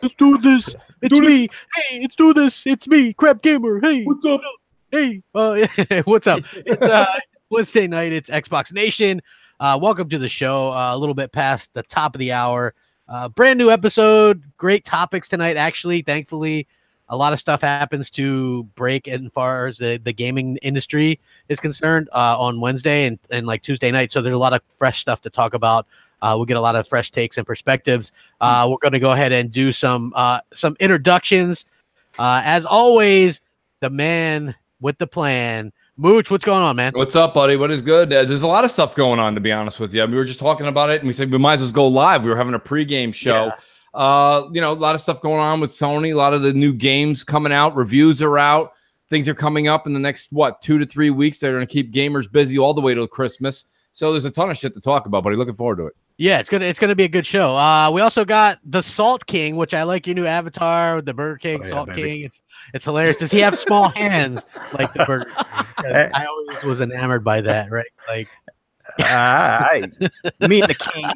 Let's do this. It's me. Hey, let's do this. It's me, Crapgamer. Hey, what's up? Hey, what's up? It's Wednesday night. It's Xbox Nation. Welcome to the show. A little bit past the top of the hour. Brand new episode. Great topics tonight. Actually, thankfully, a lot of stuff happens to break as far as the gaming industry is concerned on Wednesday and like Tuesday night. So there's a lot of fresh stuff to talk about. We'll get a lot of fresh takes and perspectives. We're going to go ahead and do some introductions. As always, the man with the plan. Mooch, what's going on, man? What's up, buddy? What is good? There's a lot of stuff going on, to be honest with you. I mean, we were just talking about it, and we said we might as well go live. We were having a pregame show. Yeah. A lot of stuff going on with Sony. A lot of the new games coming out. Reviews are out. Things are coming up in the next, 2 to 3 weeks. They're going to keep gamers busy all the way till Christmas. So there's a ton of shit to talk about, buddy. Looking forward to it. Yeah, it's gonna be a good show. We also got the Salt King, which I like your new avatar, the Burger King Salt King. It's hilarious. Does he have small hands like the Burger King? I always was enamored by that, right? Like, me and the King,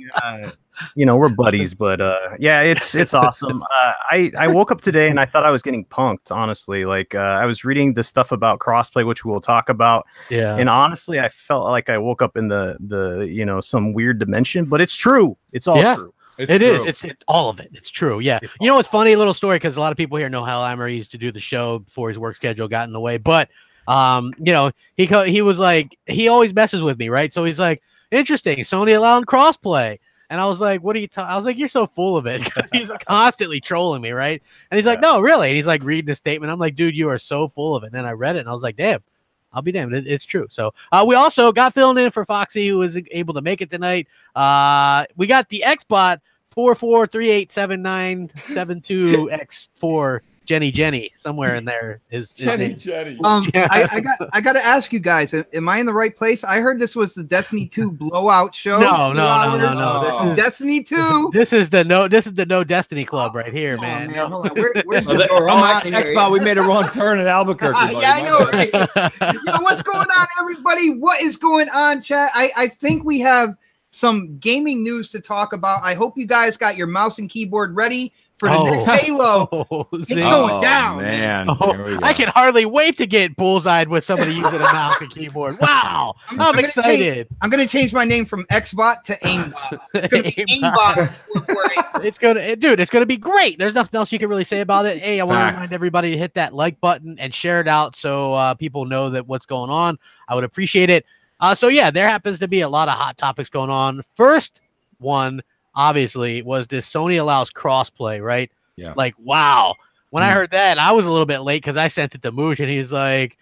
we're buddies, but yeah, it's awesome. I woke up today and I thought I was getting punked, honestly. Like I was reading the stuff about crossplay, which we'll talk about. Yeah. And honestly, I felt like I woke up in the some weird dimension, but it's true. It's all true. It's all of it. It's true. Yeah. You know what's funny? A little story, because a lot of people here know Hellhammer. He used to do the show before his work schedule got in the way. But he was like, he always messes with me, right? So he's like, interesting, Sony allowing crossplay. And I was like, what are you talking? I was like, you're so full of it, because he's constantly trolling me, right? And he's like, no, really? And he's like reading the statement. I'm like, dude, you are so full of it. And then I read it and I was like, damn, I'll be damned. It's true. So we also got filling in for Foxy, who was able to make it tonight. We got the Xbot 44387972X4 Jenny somewhere in there is Jenny. I got to ask you guys, am I in the right place? I heard this was the Destiny 2 blowout show. No. This is Destiny 2. This is the No Destiny Club right here, man. Hold on. Where's the Xbox, we made a wrong turn in Albuquerque. Yeah, I know. Right? What's going on, everybody? What is going on, chat? I think we have some gaming news to talk about. I hope you guys got your mouse and keyboard ready for the next Halo. It's going down, man. I can hardly wait to get bullseyed with somebody using a mouse and keyboard. Wow, I'm excited. I'm going to change my name from Xbot to Aimbot. It's going to be great. There's nothing else you can really say about it. Hey, I want to remind everybody to hit that like button and share it out so people know that what's going on. I would appreciate it. So yeah, there happens to be a lot of hot topics going on. First one, obviously, was this Sony allows crossplay, right? Yeah. Like, wow. When I heard that, I was a little bit late because I sent it to Mooch, and he's like,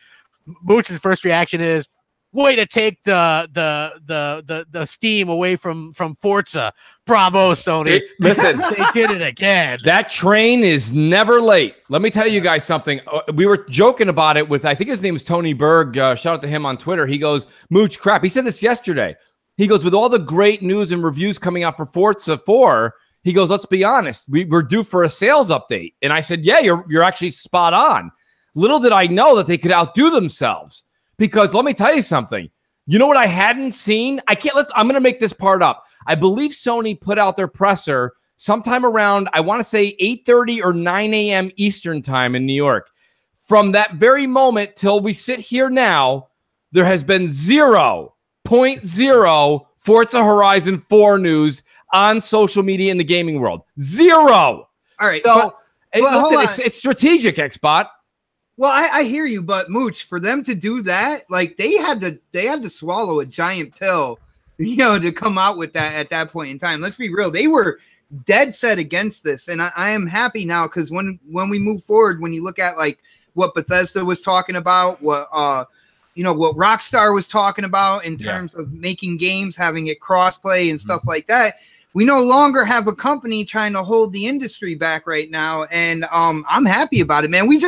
Mooch's first reaction is, way to take the steam away from Forza. Bravo, Sony. Listen, they did it again. That train is never late. Let me tell you guys something. We were joking about it with, I think his name is Tony Berg. Shout out to him on Twitter. He goes, Mooch crap. He said this yesterday. He goes, with all the great news and reviews coming out for Forza 4, he goes, let's be honest, we're due for a sales update. And I said, yeah, you're actually spot on. Little did I know that they could outdo themselves. Because let me tell you something. You know what I hadn't seen? I'm going to make this part up. I believe Sony put out their presser sometime around, I want to say 8:30 or 9 a.m. Eastern time in New York. From that very moment till we sit here now, there has been 0.0 Forza Horizon 4 news on social media in the gaming world. 0. All right. So listen, it's strategic, Xbot. Well, I hear you, but Mooch, for them to do that, like they had to swallow a giant pill, to come out with that at that point in time. Let's be real. They were dead set against this. And I am happy now, because when we move forward, when you look at like what Bethesda was talking about, what Rockstar was talking about in terms of making games, having it crossplay and stuff like that, we no longer have a company trying to hold the industry back right now. And I'm happy about it, man. We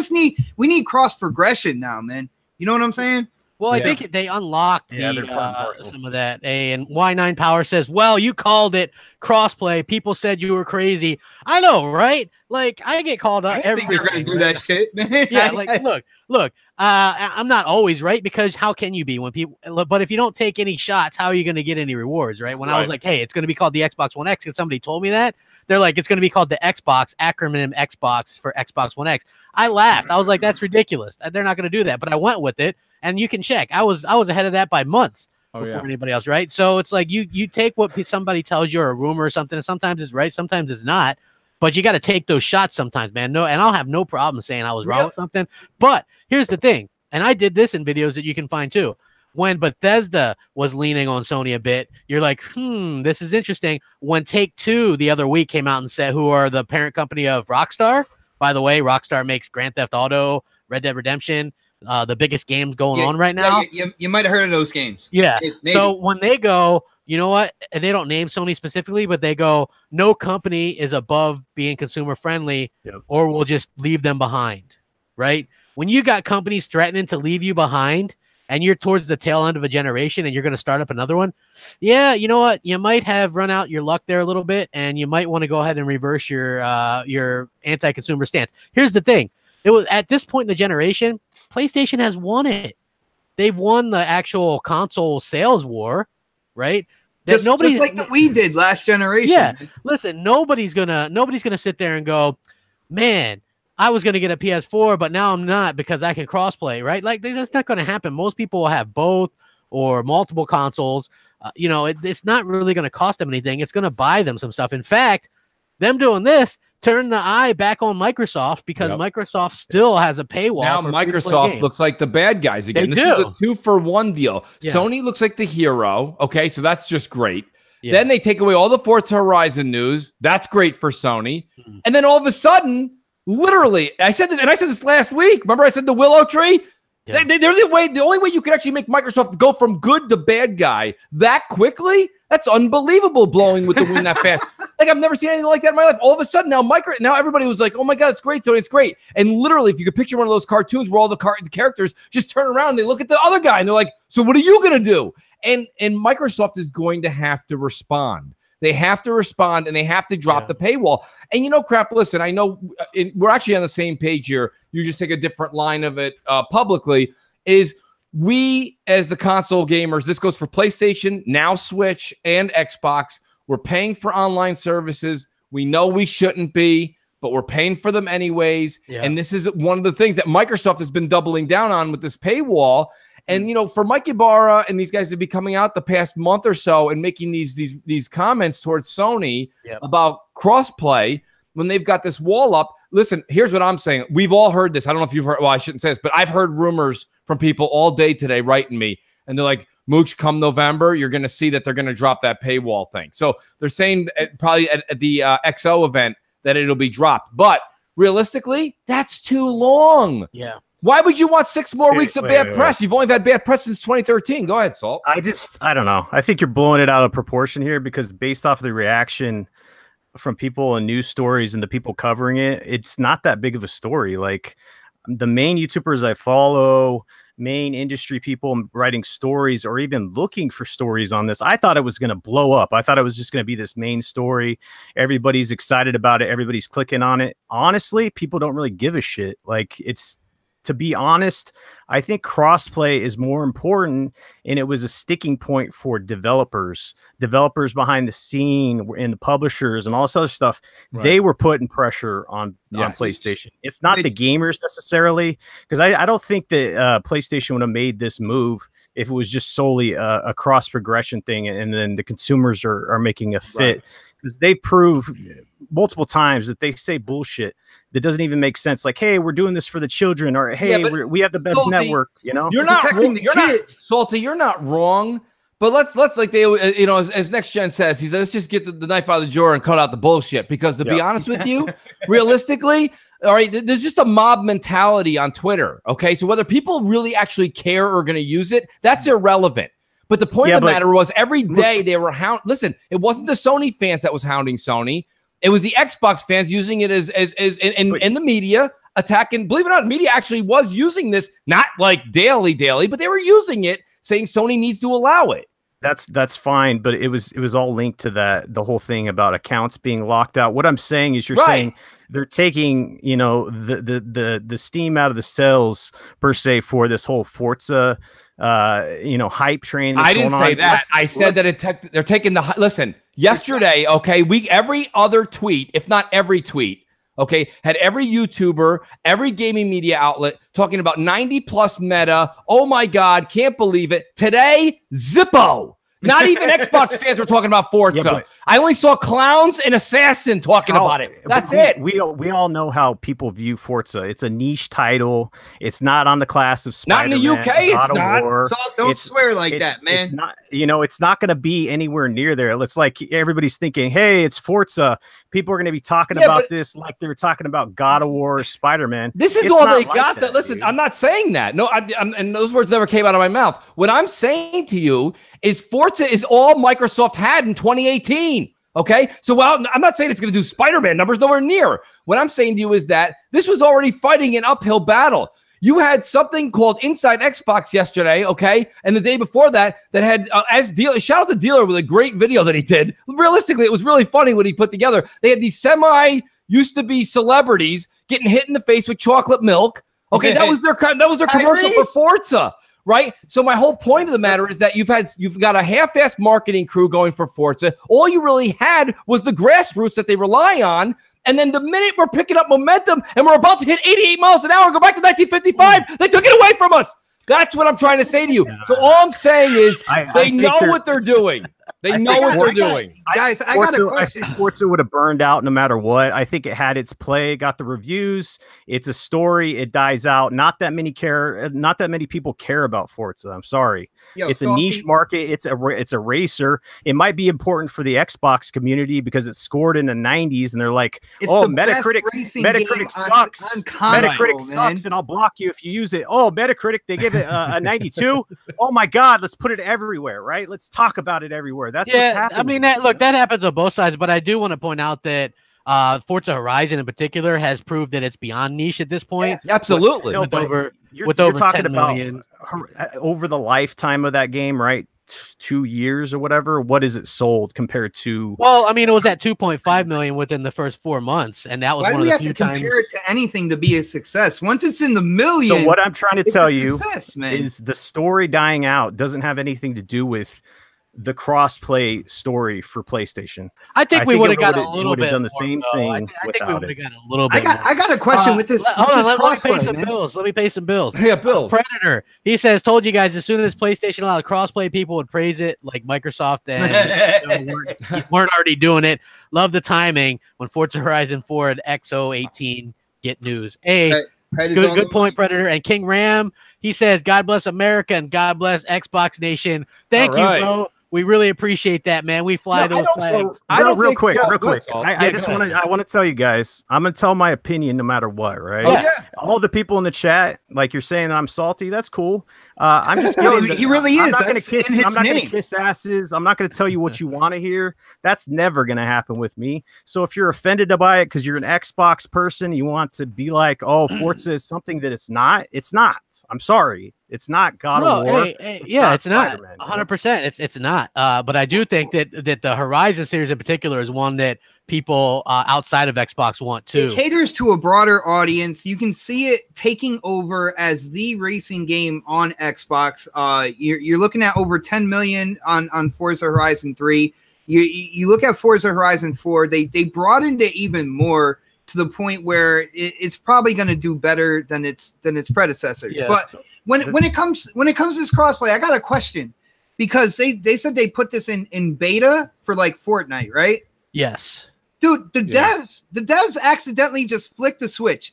need cross progression now, man. You know what I'm saying? Well, I think they unlocked the some of that. And Y9 Power says, "Well, you called it crossplay. People said you were crazy." I know, right? Like I get called out every. They're gonna do that shit. Yeah, like look. I'm not always right because how can you be when people? But if you don't take any shots, how are you going to get any rewards, right? When I was like, "Hey, it's going to be called the Xbox One X," because somebody told me that, they're like, "It's going to be called the Xbox acronym Xbox for Xbox One X." I laughed. I was like, "That's ridiculous. They're not going to do that." But I went with it. And you can check. I was ahead of that by months before anybody else, right? So it's like you take what somebody tells you or a rumor or something, and sometimes it's right, sometimes it's not. But you got to take those shots sometimes, man. No, and I'll have no problem saying I was wrong with something. But here's the thing, and I did this in videos that you can find too. When Bethesda was leaning on Sony a bit, you're like, this is interesting. When Take-Two the other week came out and said, who are the parent company of Rockstar? By the way, Rockstar makes Grand Theft Auto, Red Dead Redemption, the biggest games going on right now. You might have heard of those games. Yeah. Maybe. So when they go, you know what? And they don't name Sony specifically, but they go, no company is above being consumer friendly, or we'll just leave them behind. Right? When you got companies threatening to leave you behind and you're towards the tail end of a generation and you're going to start up another one, yeah, you know what? You might have run out your luck there a little bit, and you might want to go ahead and reverse your anti-consumer stance. Here's the thing. It was at this point in the generation, PlayStation has won it. They've won the actual console sales war, right? Just like we did last generation. Yeah. Listen, nobody's gonna sit there and go, man, I was gonna get a PS4, but now I'm not because I can crossplay, right? Like that's not gonna happen. Most people will have both or multiple consoles. It's not really gonna cost them anything. It's gonna buy them some stuff. In fact, them doing this turn the eye back on Microsoft because Microsoft still has a paywall. Now Microsoft looks like the bad guys again. This is a 2-for-1 deal. Yeah. Sony looks like the hero. Okay, so that's just great. Yeah. Then they take away all the Forza Horizon news. That's great for Sony. And then all of a sudden, literally, I said this last week. Remember I said the Willow Tree? Yeah. They're the only way you can actually make Microsoft go from good to bad guy that quickly. That's unbelievable, blowing with the wind that fast. Like I've never seen anything like that in my life. All of a sudden now everybody was like, "Oh my god, it's great, Sony, it's great." And literally, if you could picture one of those cartoons where all the characters just turn around and they look at the other guy and they're like, "So what are you gonna do?" And Microsoft is going to have to respond. They have to respond and they have to drop the paywall. And Crap, listen, I know we're actually on the same page here. You just take a different line of it publicly. Is we, as the console gamers, this goes for PlayStation, now Switch, and Xbox, we're paying for online services. We know we shouldn't be, but we're paying for them anyways. Yeah. And this is one of the things that Microsoft has been doubling down on with this paywall. And, for Mike Ibarra and these guys to be coming out the past month or so and making these comments towards Sony about crossplay when they've got this wall up. Listen, here's what I'm saying. We've all heard this. I don't know if you've heard. Well, I shouldn't say this, but I've heard rumors from people all day today writing me. And they're like, Mooch, come November, you're going to see that they're going to drop that paywall thing. So they're saying probably at the XO event that it'll be dropped. But realistically, that's too long. Yeah. Why would you want 6 more weeks of bad press? You've only had bad press since 2013. Go ahead, Salt. I don't know. I think you're blowing it out of proportion here because based off of the reaction from people and news stories and the people covering it, it's not that big of a story. Like the main YouTubers I follow, main industry people writing stories or even looking for stories on this, I thought it was going to blow up. I thought it was just going to be this main story. Everybody's excited about it. Everybody's clicking on it. Honestly, people don't really give a shit. Like to be honest, I think crossplay is more important, and it was a sticking point for developers behind the scene and the publishers and all this other stuff. Right. They were putting pressure on PlayStation. It's not the gamers necessarily, because I don't think that PlayStation would have made this move if it was just solely a cross progression thing, and then the consumers are making a fit. Right. Because they prove multiple times that they say bullshit that doesn't even make sense. Like, hey, we're doing this for the children, or hey, we have the best network. You're not Salty. You're not wrong. But let's like they as Next Gen says, he says, let's just get the knife out of the drawer and cut out the bullshit. Because to be honest with you, realistically, all right, there's just a mob mentality on Twitter. Okay, so whether people really actually care or are going to use it, that's irrelevant. But the point of the matter was every day they were listen, it wasn't the Sony fans that was hounding Sony. It was the Xbox fans using it as in the media attacking. Believe it or not, media actually was using this, not like daily, but they were using it, saying Sony needs to allow it. That's fine, but it was all linked to the whole thing about accounts being locked out. What I'm saying is, you're saying they're taking, you know, the steam out of the sales per se for this whole Forza you know, hype train. I didn't say that. I said that they're taking the listen. Yesterday, okay, every other tweet, if not every tweet, okay, had every YouTuber, every gaming media outlet talking about 90+ meta. Oh my God, can't believe it. Today, Zippo. Not even Xbox fans were talking about Forza. Yeah, I only saw clowns and Assassin talking about it. That's it. We all know how people view Forza. It's a niche title. It's not on the class of Spider-Man. Not in the UK. It's not. So don't swear like that, man. It's not. You know, it's not going to be anywhere near there. It's like everybody's thinking, "Hey, it's Forza." People are going to be talking about this like they were talking about God of War, or Spider-Man. This is all they got. Listen, I'm not saying that. No, and those words never came out of my mouth. What I'm saying to you is Forza is all Microsoft had in 2018. Okay, so while I'm not saying it's going to do Spider-Man numbers, nowhere near. What I'm saying to you is that this was already fighting an uphill battle. You had something called Inside Xbox yesterday, okay, and the day before that had as dealer. Shout out to Dealer with a great video that he did. Realistically, it was really funny what he put together. They had these used to be celebrities getting hit in the face with chocolate milk. Okay, that was their commercial for Forza. Right. So my whole point of the matter is that you've got a half-assed marketing crew going for Forza. All you really had was the grassroots that they rely on. And then the minute we're picking up momentum and we're about to hit 88 miles an hour and go back to 1955, they took it away from us. That's what I'm trying to say to you. So all I'm saying is they know what they're doing. They know what they're doing. Guys, I got a question. I think Forza would have burned out no matter what. I think it had its play, got the reviews. It's a story. It dies out. Not that many people care about Forza. I'm sorry. It's a niche market. It's a racer. It might be important for the Xbox community because it scored in the 90s, and they're like, Metacritic sucks. Metacritic sucks, and I'll block you if you use it. Oh, Metacritic, they give it a 92. Oh my God, let's put it everywhere, right? Let's talk about it everywhere. That's what's happening. I mean, that happens on both sides, but I do want to point out that Forza Horizon in particular has proved that it's beyond niche at this point. Yes, absolutely. With over 10 million. Over the lifetime of that game, right? 2 years or whatever. What is it sold compared to? Well, I mean, it was at 2.5 million within the first 4 months, and that was one of the few times. Compare it to anything to be a success. Once it's in the million. So what I'm trying to tell you is the story dying out doesn't have anything to do with the cross-play story for PlayStation. I think we would have got a little bit done the same thing. I think we would have got a little bit. I got a question with this. Hold on, let me pay some bills. Let me pay some bills. Yeah, bills. Predator. He says, "Told you guys as soon as PlayStation allowed cross-play, people would praise it like Microsoft and weren't already doing it. Love the timing when Forza Horizon 4 and XO18 get news." Good point, Predator. And King Ram, he says, "God bless America and God bless Xbox Nation." Thank you, bro. We really appreciate that, man. We fly those flags. Real quick. I want to tell you guys, I'm going to tell my opinion no matter what, right? Oh, yeah. All the people in the chat, like you're saying that I'm salty, that's cool. I'm just kidding. He really is. I'm not going to kiss asses. I'm not going to tell you what you want to hear. That's never going to happen with me. So if you're offended by it because you're an Xbox person, you want to be like, oh, Forza is something that it's not. It's not. I'm sorry. It's not God of War. It's not 100%. It's not. But I do think that the Horizon series in particular is one that people outside of Xbox want too. It caters to a broader audience. You can see it taking over as the racing game on Xbox. You're looking at over 10 million on Forza Horizon 3. You look at Forza Horizon 4. They broadened it even more to the point where it's probably going to do better than its predecessor. Yeah. But when it comes to this crossplay, I got a question, because they said they put this in beta for like Fortnite, right? Yes. Dude, the devs accidentally just flicked the switch.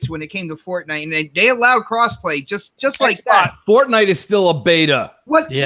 When it came to Fortnite, and they allowed crossplay just like that. Fortnite is still a beta. What the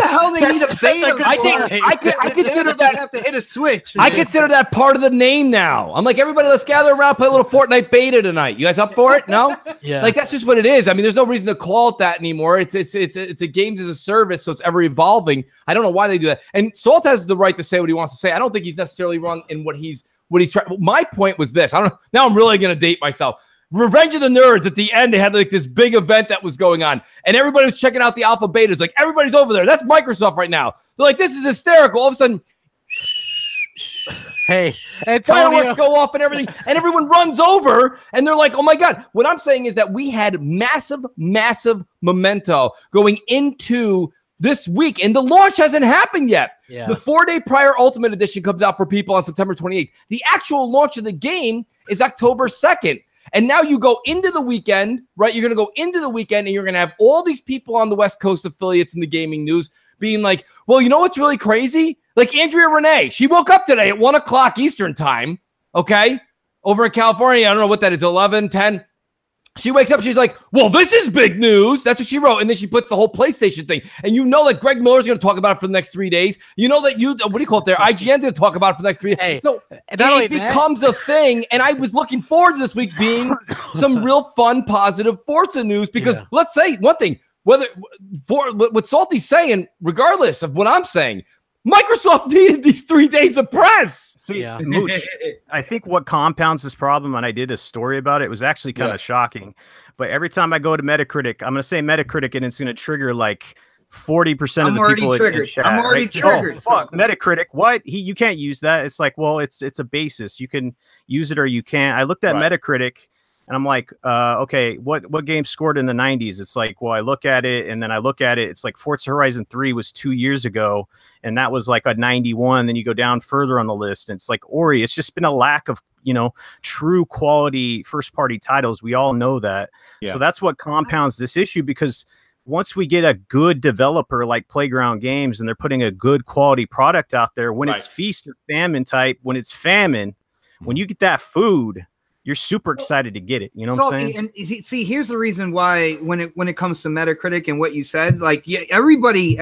hell they need a beta for? I consider that have to hit a switch. I consider that part of the name now. I'm like, everybody, let's gather around, play a little Fortnite beta tonight. You guys up for it? No? Yeah. Like, that's just what it is. I mean, there's no reason to call it that anymore. It's a games as a service, so it's ever evolving. I don't know why they do that. And Salt has the right to say what he wants to say. I don't think he's necessarily wrong in what he's what he's trying. My point was this. I don't know. Now I'm really going to date myself. Revenge of the Nerds, at the end, they had like this big event that was going on, and everybody was checking out the alpha betas. Like, everybody's over there. That's Microsoft right now. They're like, this is hysterical. All of a sudden, hey, fireworks go off and everything, and everyone runs over, and they're like, oh my God. What I'm saying is that we had massive memento going into this week, and the launch hasn't happened yet. Yeah. The 4-day prior Ultimate Edition comes out for people on September 28th. The actual launch of the game is October 2nd. And now you go into the weekend, right? You're going to go into the weekend and you're going to have all these people on the West Coast affiliates in the gaming news being like, well, you know what's really crazy? Like Andrea Renee, she woke up today at 1 o'clock Eastern time, okay? Over in California, I don't know what that is, 11, 10. She wakes up, she's like, well, this is big news. That's what she wrote. And then she puts the whole PlayStation thing. And you know that Greg Miller's going to talk about it for the next 3 days. You know that what do you call it there? IGN's going to talk about it for the next 3 days. Hey, so it becomes a thing. And I was looking forward to this week being some real fun, positive Forza news. Because let's say one thing, what Salty's saying, regardless of what I'm saying, Microsoft needed these 3 days of press. So, Mooch, I think what compounds this problem, and I did a story about it, was actually kind of shocking. But every time I go to Metacritic, I'm going to say Metacritic, and it's going to trigger like 40% of the people in chat. I'm already triggered. Oh, fuck, Metacritic. What? You can't use that. It's like, well, it's a basis. You can use it or you can't. I looked at Metacritic. And I'm like, okay, what game scored in the 90s? It's like, well, I look at it, and then I look at it. It's like Forza Horizon 3 was 2 years ago, and that was like a 91. Then you go down further on the list, and it's like Ori. It's just been a lack of, true quality first-party titles. We all know that. Yeah. So that's what compounds this issue, because once we get a good developer like Playground Games, and they're putting a good quality product out there, when it's feast or famine type, when it's famine, when you get that food, you're super excited to get it. You know what I'm saying? And see, here's the reason why when it comes to Metacritic and what you said, like, yeah, everybody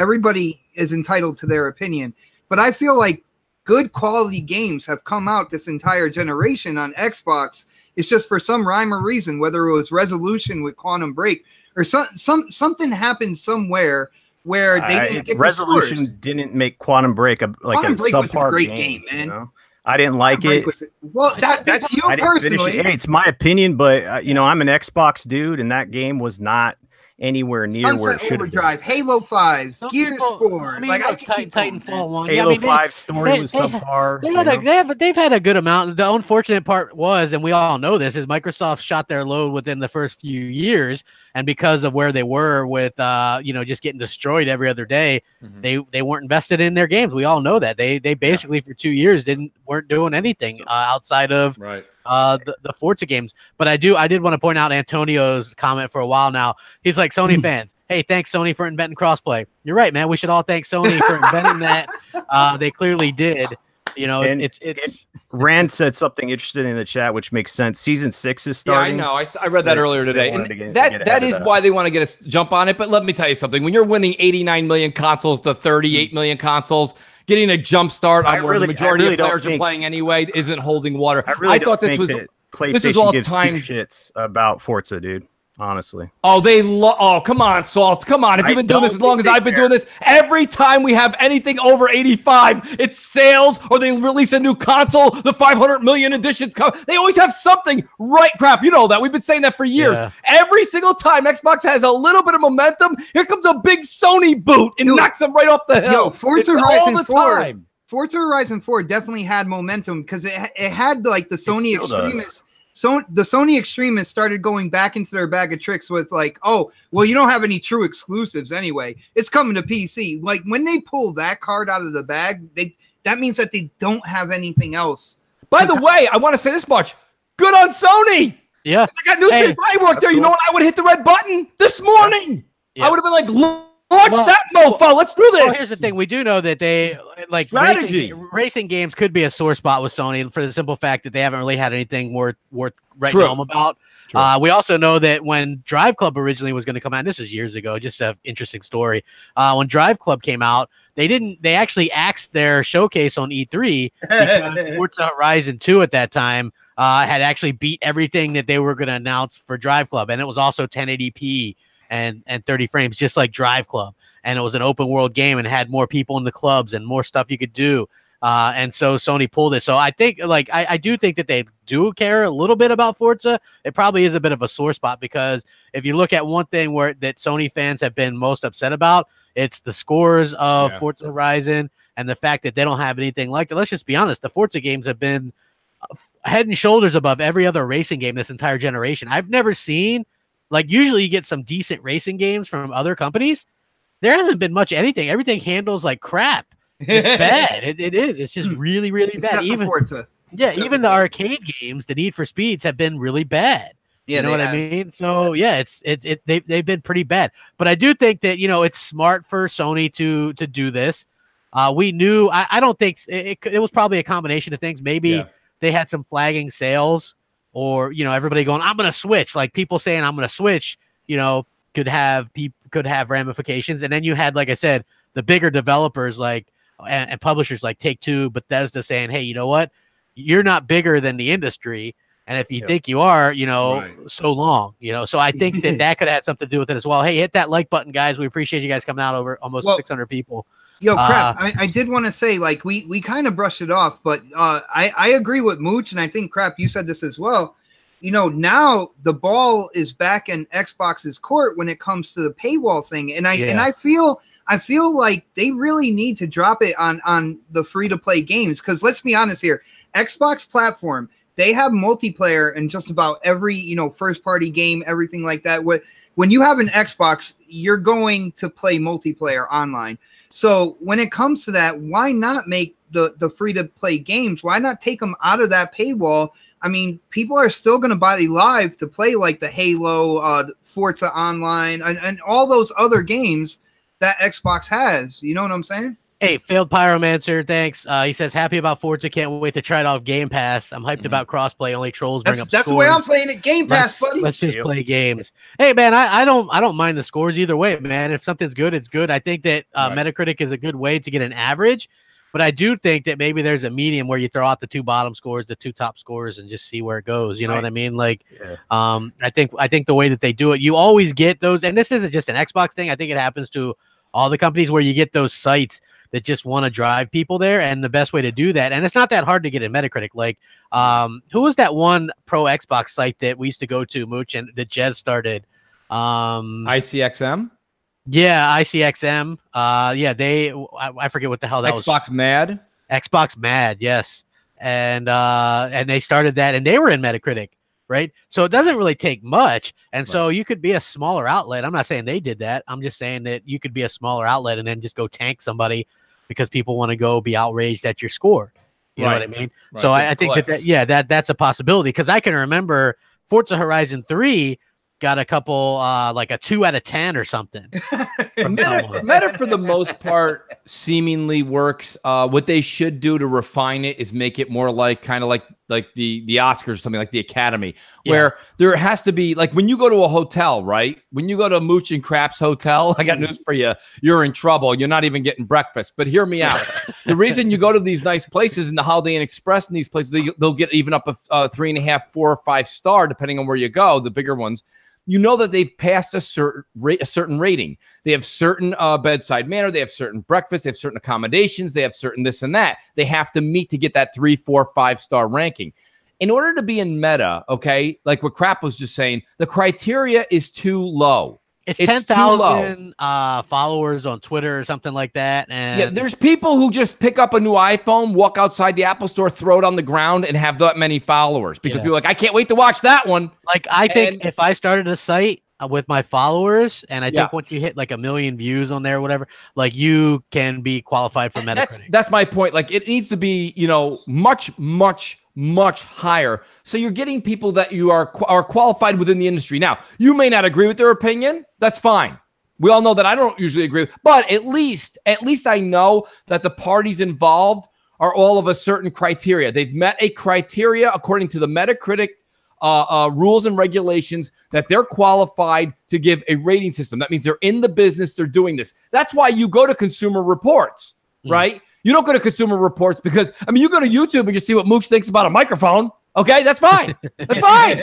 is entitled to their opinion, but I feel like good quality games have come out this entire generation on Xbox. It's just for some rhyme or reason, whether it was resolution with Quantum Break or something happened somewhere where they didn't get resolution the scores. Didn't make Quantum Break Quantum Break was a great game, man. I didn't like it. Well, that's you personally. Hey, it's my opinion, but I'm an Xbox dude, and that game was not anywhere near where it should have been. Halo 5, Gears 4. I mean, like Titanfall 1. Halo 5 story was subpar. They've had a good amount. The unfortunate part was, and we all know this, is Microsoft shot their load within the first few years, and because of where they were with just getting destroyed every other day, they weren't invested in their games. We all know that. They basically for 2 years weren't doing anything outside of the Forza games. But I did want to point out Antonio's comment for a while now. He's like, Sony fans, hey, thanks Sony for inventing crossplay. You're right, man. We should all thank Sony for inventing that. They clearly did. It's Rand said something interesting in the chat, which makes sense. Season 6 is starting. Yeah, I know. I read that earlier today. And that is why they want to get us jump on it. But let me tell you something. When you're winning 89 million consoles to 38 million consoles, getting a jump start on where the majority of players are playing anyway isn't holding water. I thought this was all time shits about Forza, dude. Honestly. Oh, come on, Salt. Come on. If you've been doing this as long as I've been doing this, every time we have anything over 85, it's sales or they release a new console, the 500 million editions come. They always have something crap. You know that. We've been saying that for years. Yeah. Every single time Xbox has a little bit of momentum, here comes a big Sony boot and knocks them right off the hill. Yo, Forza Horizon 4. Forza Horizon 4 definitely had momentum because it had like the Sony extremists. So the Sony extremists started going back into their bag of tricks with like, oh, well, you don't have any true exclusives anyway. It's coming to PC. Like when they pull that card out of the bag, that means that they don't have anything else. By the way, I want to say this much. Good on Sony. Yeah. I got news for you. I worked there. You know what? I would have hit the red button this morning. Yeah. I would have been like, launch that mofo. Let's do this. Well, here's the thing. We do know that they like racing games could be a sore spot with Sony for the simple fact that they haven't really had anything worth writing home about. We also know that when Drive Club originally was going to come out, and this is years ago, just an interesting story. When Drive Club came out, they actually axed their showcase on E3 because Forza Horizon 2 at that time had actually beat everything that they were going to announce for Drive Club, and it was also 1080p. And 30 frames, just like Drive Club. And it was an open world game and had more people in the clubs and more stuff you could do. And so Sony pulled it. So I think, like, I do think that they do care a little bit about Forza. It probably is a bit of a sore spot, because if you look at one thing that Sony fans have been most upset about, it's the scores of Forza Horizon and the fact that they don't have anything like it. Let's just be honest. The Forza games have been head and shoulders above every other racing game this entire generation. I've never seen, like, usually you get some decent racing games from other companies. There hasn't been much anything. Everything handles like crap. It's bad. It is. It's just really, really bad. Even Forza. Yeah, even the arcade games, the Need for Speeds, have been really bad. Yeah, you know what I mean? So yeah, they've been pretty bad. But I do think that, you know, it's smart for Sony to do this. We knew. I don't think it was probably a combination of things. Maybe they had some flagging sales, or, you know, everybody going, I'm going to switch. Like, people saying I'm going to switch, you know, could have ramifications. And then you had, like I said, the bigger developers like and publishers like Take-Two, Bethesda saying, hey, you know what? You're not bigger than the industry. And if you think you are, you know, so long, you know. So I think that could have something to do with it as well. Hey, hit that like button, guys. We appreciate you guys coming out, over almost 600 people. Yo, Crap, I did want to say, like, we kind of brushed it off, but I agree with Mooch, and I think, Crap, you said this as well. You know, now the ball is back in Xbox's court when it comes to the paywall thing, and I feel like they really need to drop it on the free to play games, because let's be honest here, Xbox platform, they have multiplayer in just about every, you know, first party game, everything like that. When you have an Xbox, you're going to play multiplayer online. So when it comes to that, why not make the free to play games? Why not take them out of that paywall? I mean, people are still going to buy the live to play like the Halo, Forza Online, and all those other games that Xbox has. You know what I'm saying? Hey, Failed Pyromancer, thanks. He says, happy about Forza, can't wait to try it off Game Pass. I'm hyped about crossplay, only trolls bring up That's scores. the way I'm playing it, Game Pass, buddy. Let's just play games. Hey, man, I don't mind the scores either way, man. If something's good, it's good. I think that Metacritic is a good way to get an average, but I do think that maybe there's a medium where you throw out the two bottom scores, the two top scores, and just see where it goes. You know what I mean? Like, I think the way that they do it, you always get those, and this isn't just an Xbox thing. I think it happens to all the companies where you get those sites that just want to drive people there. And the best way to do that, and it's not that hard to get in Metacritic. Like, who was that one pro Xbox site that we used to go to, Mooch, and that Jez started? ICXM? Yeah, ICXM. I forget what the hell that was. Xbox Mad? Xbox Mad, yes. And they started that, and they were in Metacritic, right? So it doesn't really take much. And so you could be a smaller outlet. I'm not saying they did that. I'm just saying that you could be a smaller outlet and then just go tank somebody because people want to go be outraged at your score. You know what I mean? Right. So I think that's a possibility, because I can remember Forza Horizon 3 got a couple, like a 2 out of 10 or something. Meta, for the most part, seemingly works. What they should do to refine it is make it more like kind of like the Oscars, something like the Academy, where there has to be, like, when you go to a hotel, right? When you go to Mooch and Crap's hotel, I got news for you. You're in trouble. You're not even getting breakfast. But hear me out. The reason you go to these nice places, in the Holiday Inn Express, in these places, they'll get even up a 3.5, 4, or 5 star, depending on where you go, the bigger ones. You know that they've passed a certain rating. They have certain bedside manner. They have certain breakfast. They have certain accommodations. They have certain this and that. They have to meet to get that 3, 4, 5 star ranking. In order to be in Meta, okay, like what Crap was just saying, the criteria is too low. It's 10,000 followers on Twitter or something like that. And there's people who just pick up a new iPhone, walk outside the Apple Store, throw it on the ground, and have that many followers, because people are like, I can't wait to watch that one. Like, I think if I started a site with my followers, and I think once you hit like 1 million views on there or whatever, like, you can be qualified for Metacritic. That's my point. Like, it needs to be, you know, much higher, so you're getting people that you are qualified within the industry. Now, you may not agree with their opinion. That's fine. We all know that I don't usually agree, but at least I know that the parties involved are all of a certain criteria. They've met a criteria according to the Metacritic rules and regulations, that they're qualified to give a rating system. That means they're in the business. They're doing this. That's why you go to Consumer Reports, right? You don't go to Consumer Reports because, I mean, you go to YouTube and you see what Mooch thinks about a microphone. Okay, that's fine. That's fine.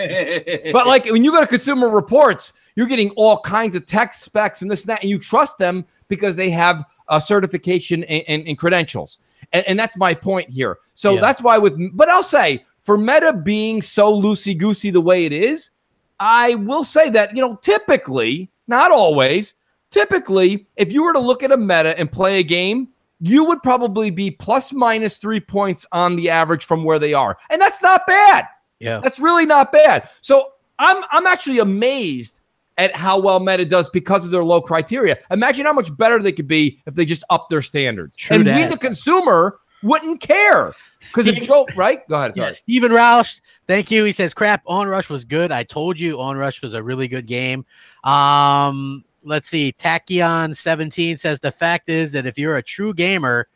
But like, when you go to Consumer Reports, you're getting all kinds of tech specs and this and that, and you trust them because they have a certification and credentials. And that's my point here. So that's why but I'll say, for Meta being so loosey-goosey the way it is, I will say that, typically, not always, typically, if you were to look at a meta and play a game, you would probably be plus minus 3 points on the average from where they are. And that's not bad. Yeah. That's really not bad. So I'm actually amazed at how well Meta does because of their low criteria. Imagine how much better they could be if they just up their standards. We, the consumer, wouldn't care. Because it's Joe, right? Go ahead. Sorry. Yeah, Steven Roush, thank you. He says, crap, Onrush was good. I told you Onrush was a really good game. Let's see. Tachyon17 says, the fact is that if you're a true gamer,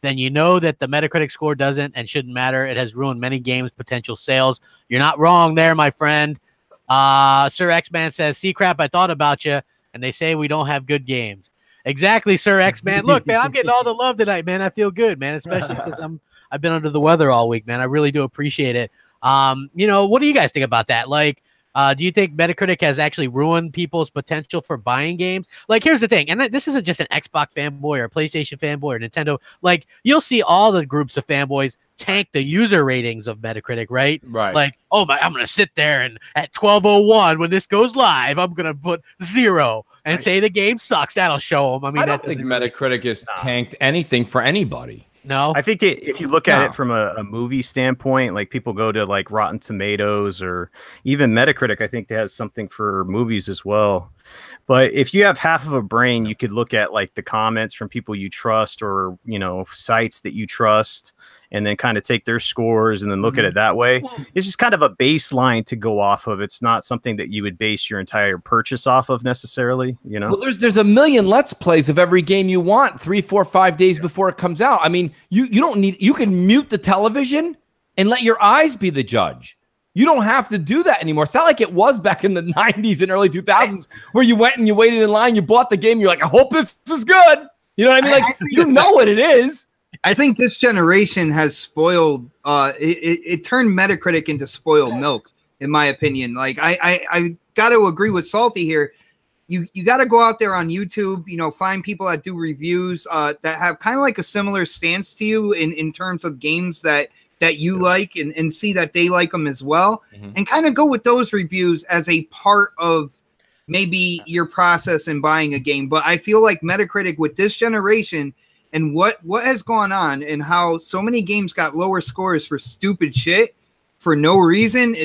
then you know that the Metacritic score doesn't and shouldn't matter. It has ruined many games' potential sales. You're not wrong there, my friend. Sir X-Man says, see, crap, I thought about you, and they say we don't have good games. Exactly, Sir X-Man. Look, man, I'm getting all the love tonight, man. I feel good, man, especially since I've been under the weather all week, man. I really do appreciate it. What do you guys think about that? Like, do you think Metacritic has actually ruined people's potential for buying games? Like, here's the thing, and this isn't just an Xbox fanboy or a PlayStation fanboy or Nintendo. Like, you'll see all the groups of fanboys tank the user ratings of Metacritic, right? Right. Like, oh my, I'm gonna sit there and at 12:01 when this goes live, I'm gonna put 0 and say the game sucks. That'll show them. I mean, I don't think Metacritic has tanked anything for anybody. No, I think if you look at it from a movie standpoint, like people go to like Rotten Tomatoes or even Metacritic, I think it has something for movies as well. But if you have half of a brain, you could look at like the comments from people you trust or, sites that you trust and then kind of take their scores and then look at it that way. It's just kind of a baseline to go off of. It's not something that you would base your entire purchase off of necessarily, Well, there's a million Let's Plays of every game you want 3, 4, 5 days before it comes out. I mean, you can mute the television and let your eyes be the judge. You don't have to do that anymore. It's not like it was back in the 90s and early 2000s where you went and you waited in line, you bought the game, you're like, I hope this is good. You know what I mean? Like, you know what it is. I think this generation has spoiled, it turned Metacritic into spoiled milk, in my opinion. Like, I got to agree with Salty here. You got to go out there on YouTube, find people that do reviews that have kind of like a similar stance to you in terms of games that you like and see that they like them as well, and kind of go with those reviews as a part of maybe your process in buying a game. But I feel like Metacritic with this generation and what has gone on and how so many games got lower scores for stupid shit for no reason.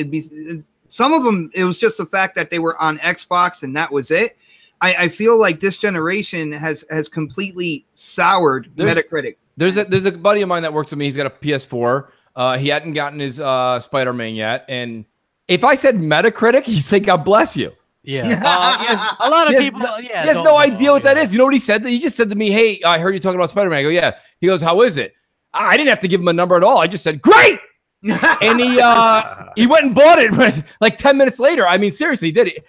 Some of them, it was just the fact that they were on Xbox and that was it. I feel like this generation has completely soured Metacritic. There's a buddy of mine that works with me. He's got a PS4. He hadn't gotten his Spider-Man yet. And if I said Metacritic, he'd say, God bless you. Yeah. A lot of people. He has no idea what that is. You know what he said? He just said to me, hey, I heard you talking about Spider-Man. I go, yeah. He goes, how is it? I didn't have to give him a number at all. I just said, great. And he went and bought it like 10 minutes later. I mean, seriously, he did it.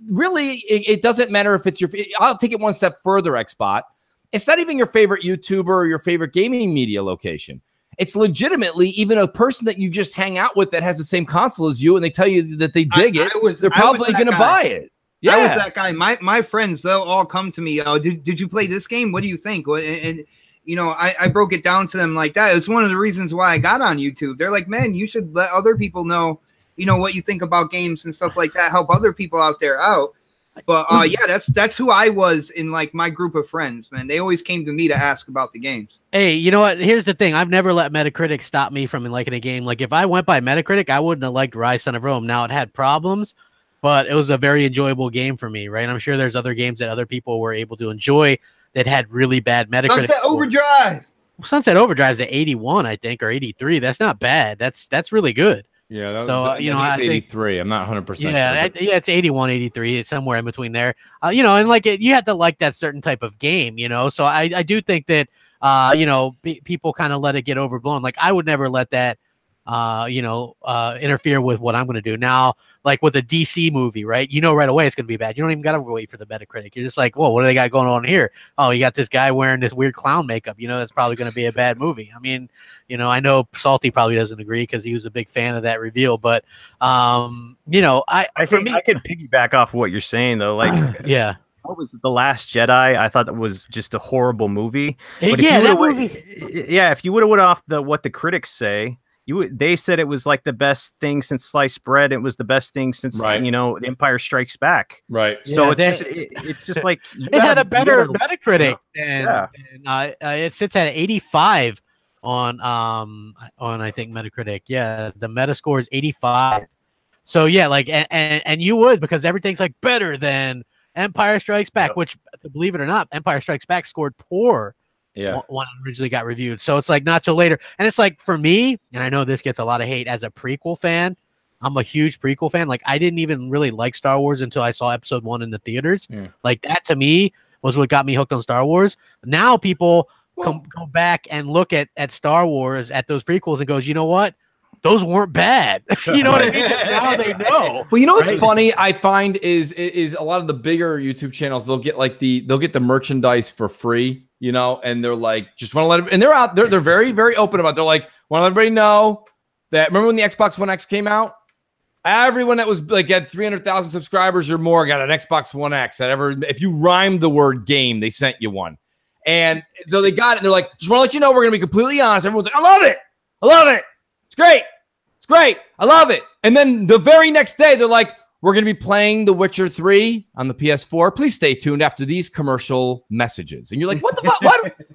Really, it doesn't matter if it's I'll take it one step further, Xbot. It's not even your favorite YouTuber or your favorite gaming media location. It's legitimately even a person that you just hang out with that has the same console as you, and they tell you that they dig it. They're probably going to buy it. Yeah, I was that guy. My friends, they'll all come to me. Oh, did you play this game? What do you think? And I broke it down to them like that. It's one of the reasons why I got on YouTube. They're like, man, you should let other people know, what you think about games and stuff like that. Help other people out there out. But yeah, that's who I was in like my group of friends, man. They always came to me to ask about the games. Hey, you know what? Here's the thing. I've never let Metacritic stop me from liking a game. Like if I went by Metacritic, I wouldn't have liked Rise Son of Rome. Now it had problems, but it was a very enjoyable game for me, right? I'm sure there's other games that other people were able to enjoy that had really bad Metacritic. Sunset Overdrive. Sunset Overdrive's at 81, I think, or 83. That's not bad. That's really good. Yeah, that was, I think it's 83. I'm not 100% sure. Yeah, it's 81, 83. It's somewhere in between there. And like you had to like that certain type of game, So I do think that people kind of let it get overblown. Like I would never let that interfere with what I'm going to do. Now, like with a DC movie, right? Right away it's going to be bad. You don't even got to wait for the Metacritic. You're just like, whoa, what do they got going on here? Oh, you got this guy wearing this weird clown makeup. That's probably going to be a bad movie. I mean, I know Salty probably doesn't agree because he was a big fan of that reveal, but I think I could piggyback off of what you're saying though. Like, yeah. what was it, The Last Jedi? I thought that was just a horrible movie. But Yeah, that movie. movie. Yeah, if you would have went off what the critics say, they said it was like the best thing since sliced bread. It was the best thing since The Empire Strikes Back. Right. So it's just like it had a better Metacritic, and it sits at 85 on I think Metacritic. Yeah, the Metascore is 85. So yeah, like and you would, because everything's like better than Empire Strikes Back, which, believe it or not, Empire Strikes Back scored poor. Yeah, when it originally got reviewed. So it's like not till later. And it's like, for me, and I know this gets a lot of hate, as a prequel fan, I'm a huge prequel fan. Like, I didn't even really like Star Wars until I saw episode 1 in the theaters. Like, that to me was what got me hooked on Star Wars. Now people go back and look at Star Wars, at those prequels, and goes, you know what? Those weren't bad. You know what I mean? Now they know. Well, you know what's funny, I find is a lot of the bigger YouTube channels, they'll get the merchandise for free, you know, and they're like, just want to let it, and they're very, very open about it. They're like, want to let everybody know that, remember when the Xbox One X came out? Everyone that was like had 300,000 subscribers or more got an Xbox One X. If you rhymed the word game, they sent you one. And so they got it. And they're like, just want to let you know, we're going to be completely honest. Everyone's like, I love it. I love it. It's great. It's great. I love it. And then the very next day, they're like, we're going to be playing The Witcher 3 on the PS4. Please stay tuned after these commercial messages. And you're like, what the fuck?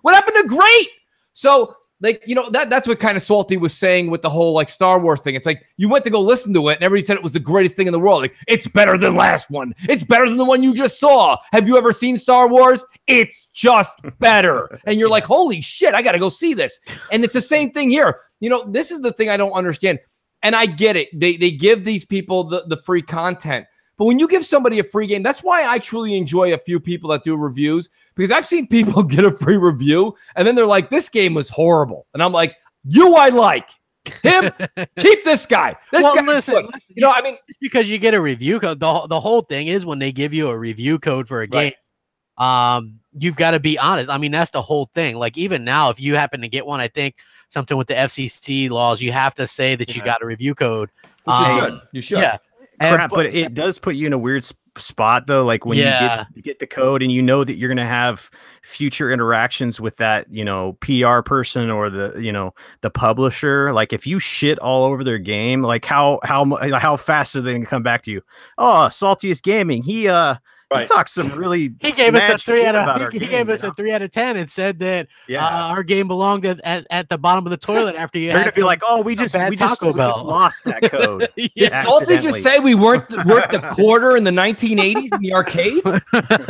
What happened to great? So, like, you know, that's what kind of Salty was saying with the whole, like, Star Wars thing. It's like, you went to go listen to it, and everybody said it was the greatest thing in the world. Like, it's better than last one. It's better than the one you just saw. Have you ever seen Star Wars? It's just better. And you're like, holy shit, I got to go see this. And it's the same thing here. You know, this is the thing I don't understand. And I get it. They give these people the free content. But when you give somebody a free game, that's why I truly enjoy a few people that do reviews, because I've seen people get a free review and then they're like, this game was horrible. And I'm like, I like him. Keep this guy. Listen, you know, I mean, just because you get a review code, the whole thing is when they give you a review code for a game, you've got to be honest. I mean, that's the whole thing. Like, even now, if you happen to get one, I think something with the FCC laws, you have to say that you got a review code. Which is good. You should. Yeah. But it does put you in a weird spot, though. Like, when you get the code and you know that you're going to have future interactions with that, you know, PR person or the publisher. Like, if you shit all over their game, like how fast are they going to come back to you? Oh, Saltiest Gaming. He talks some really. He gave us a 3 out of. He gave us a 3 out of 10 and said that our game belonged at the bottom of the toilet after you. They're gonna be like, oh, we just lost that code. Did Salty just say we weren't worth the quarter in the 1980s in the arcade?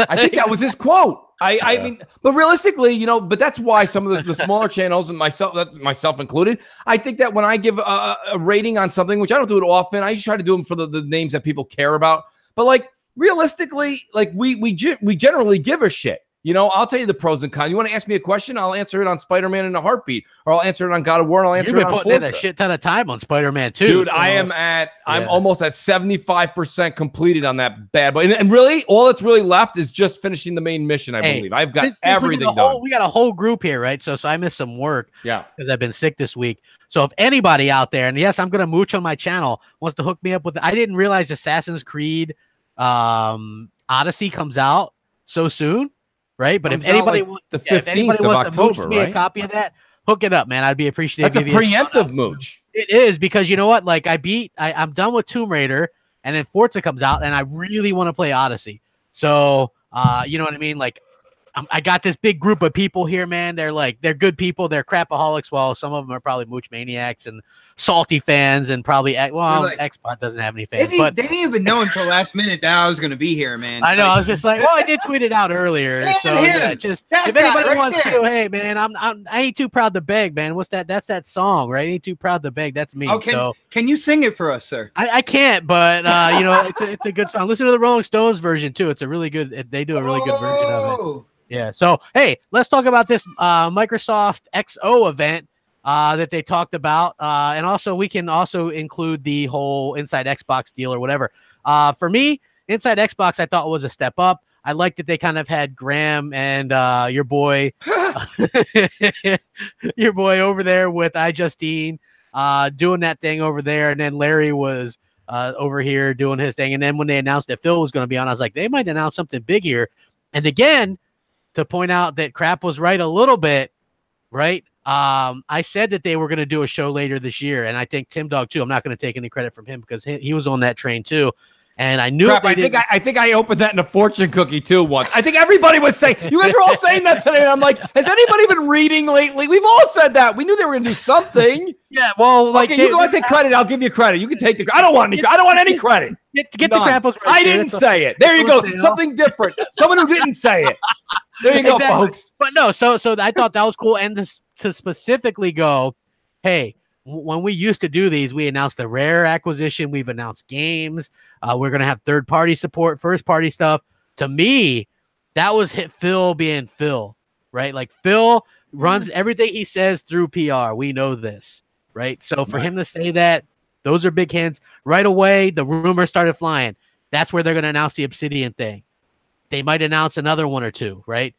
I think that was his quote. I mean, but realistically, you know, but that's why some of the smaller channels, and myself included, I think that when I give a rating on something, which I don't do it often, I just try to do them for the names that people care about. But like, realistically, like we generally give a shit. You know, I'll tell you the pros and cons. You want to ask me a question? I'll answer it on Spider-Man in a heartbeat, or I'll answer it on God of War. And I'll answer it on Forza. You've been putting in a shit ton of time on Spider-Man too, dude. So, I'm almost at 75% completed on that bad boy. And really, all that's really left is just finishing the main mission. I believe I've got everything done. We got a whole group here, right? So I missed some work. Yeah, because I've been sick this week. So if anybody out there, and yes, I'm gonna mooch on my channel, wants to hook me up with, I didn't realize Assassin's Creed Odyssey comes out so soon, right? But if anybody wants the 15th of October, to me a copy of that, hook it up, man. I'd be appreciative. That's a preemptive mooch. It is, because you know what? Like, I'm done with Tomb Raider, and then Forza comes out, and I really want to play Odyssey. So you know what I mean? Like, I got this big group of people here, man. They're good people. They're crapaholics. Well, some of them are probably mooch maniacs and salty fans, and probably Xbox doesn't have any fans. They didn't even know until last minute that I was going to be here, man. I know. I was just like, well, I did tweet it out earlier. So yeah, just if anybody wants to, hey, man, I ain't too proud to beg, man. What's that? That's that song, right? Ain't too proud to beg. That's me. Oh, can you sing it for us, sir? I can't, but you know, it's a good song. Listen to the Rolling Stones version too. It's a really good. They do a really good version of it. Yeah. So, hey, let's talk about this Microsoft XO event that they talked about. And also, we can also include the whole Inside Xbox deal or whatever. For me, Inside Xbox, I thought was a step up. I liked that they kind of had Graham and your boy over there with iJustine doing that thing over there. And then Larry was over here doing his thing. And then when they announced that Phil was going to be on, I was like, they might announce something big here. And again, to point out that Crap was right a little bit, right? I said that they were going to do a show later this year, and I think Tim Dog too. I'm not going to take any credit from him because he was on that train too. And I knew Crap, I think I opened that in a fortune cookie too once. I think everybody was saying, you guys were all saying that today. And I'm like, has anybody been reading lately? We've all said that. We knew they were going to do something. Yeah, well, like, okay, you go and take credit. I'll give you credit. You can take the. I don't want any credit. Get the Crap was right. I didn't say it. There you go. Something different. Someone who didn't say it. There you go, folks. But no, so I thought that was cool, and to specifically go, hey. When we used to do these, we announced a rare acquisition. We've announced games. We're going to have third-party support, first-party stuff. To me, that was Phil being Phil, right? Like, Phil runs everything he says through PR. We know this, right? So for him to say that, those are big hints. Right away, the rumors started flying. That's where they're going to announce the Obsidian thing. They might announce another one or two, right?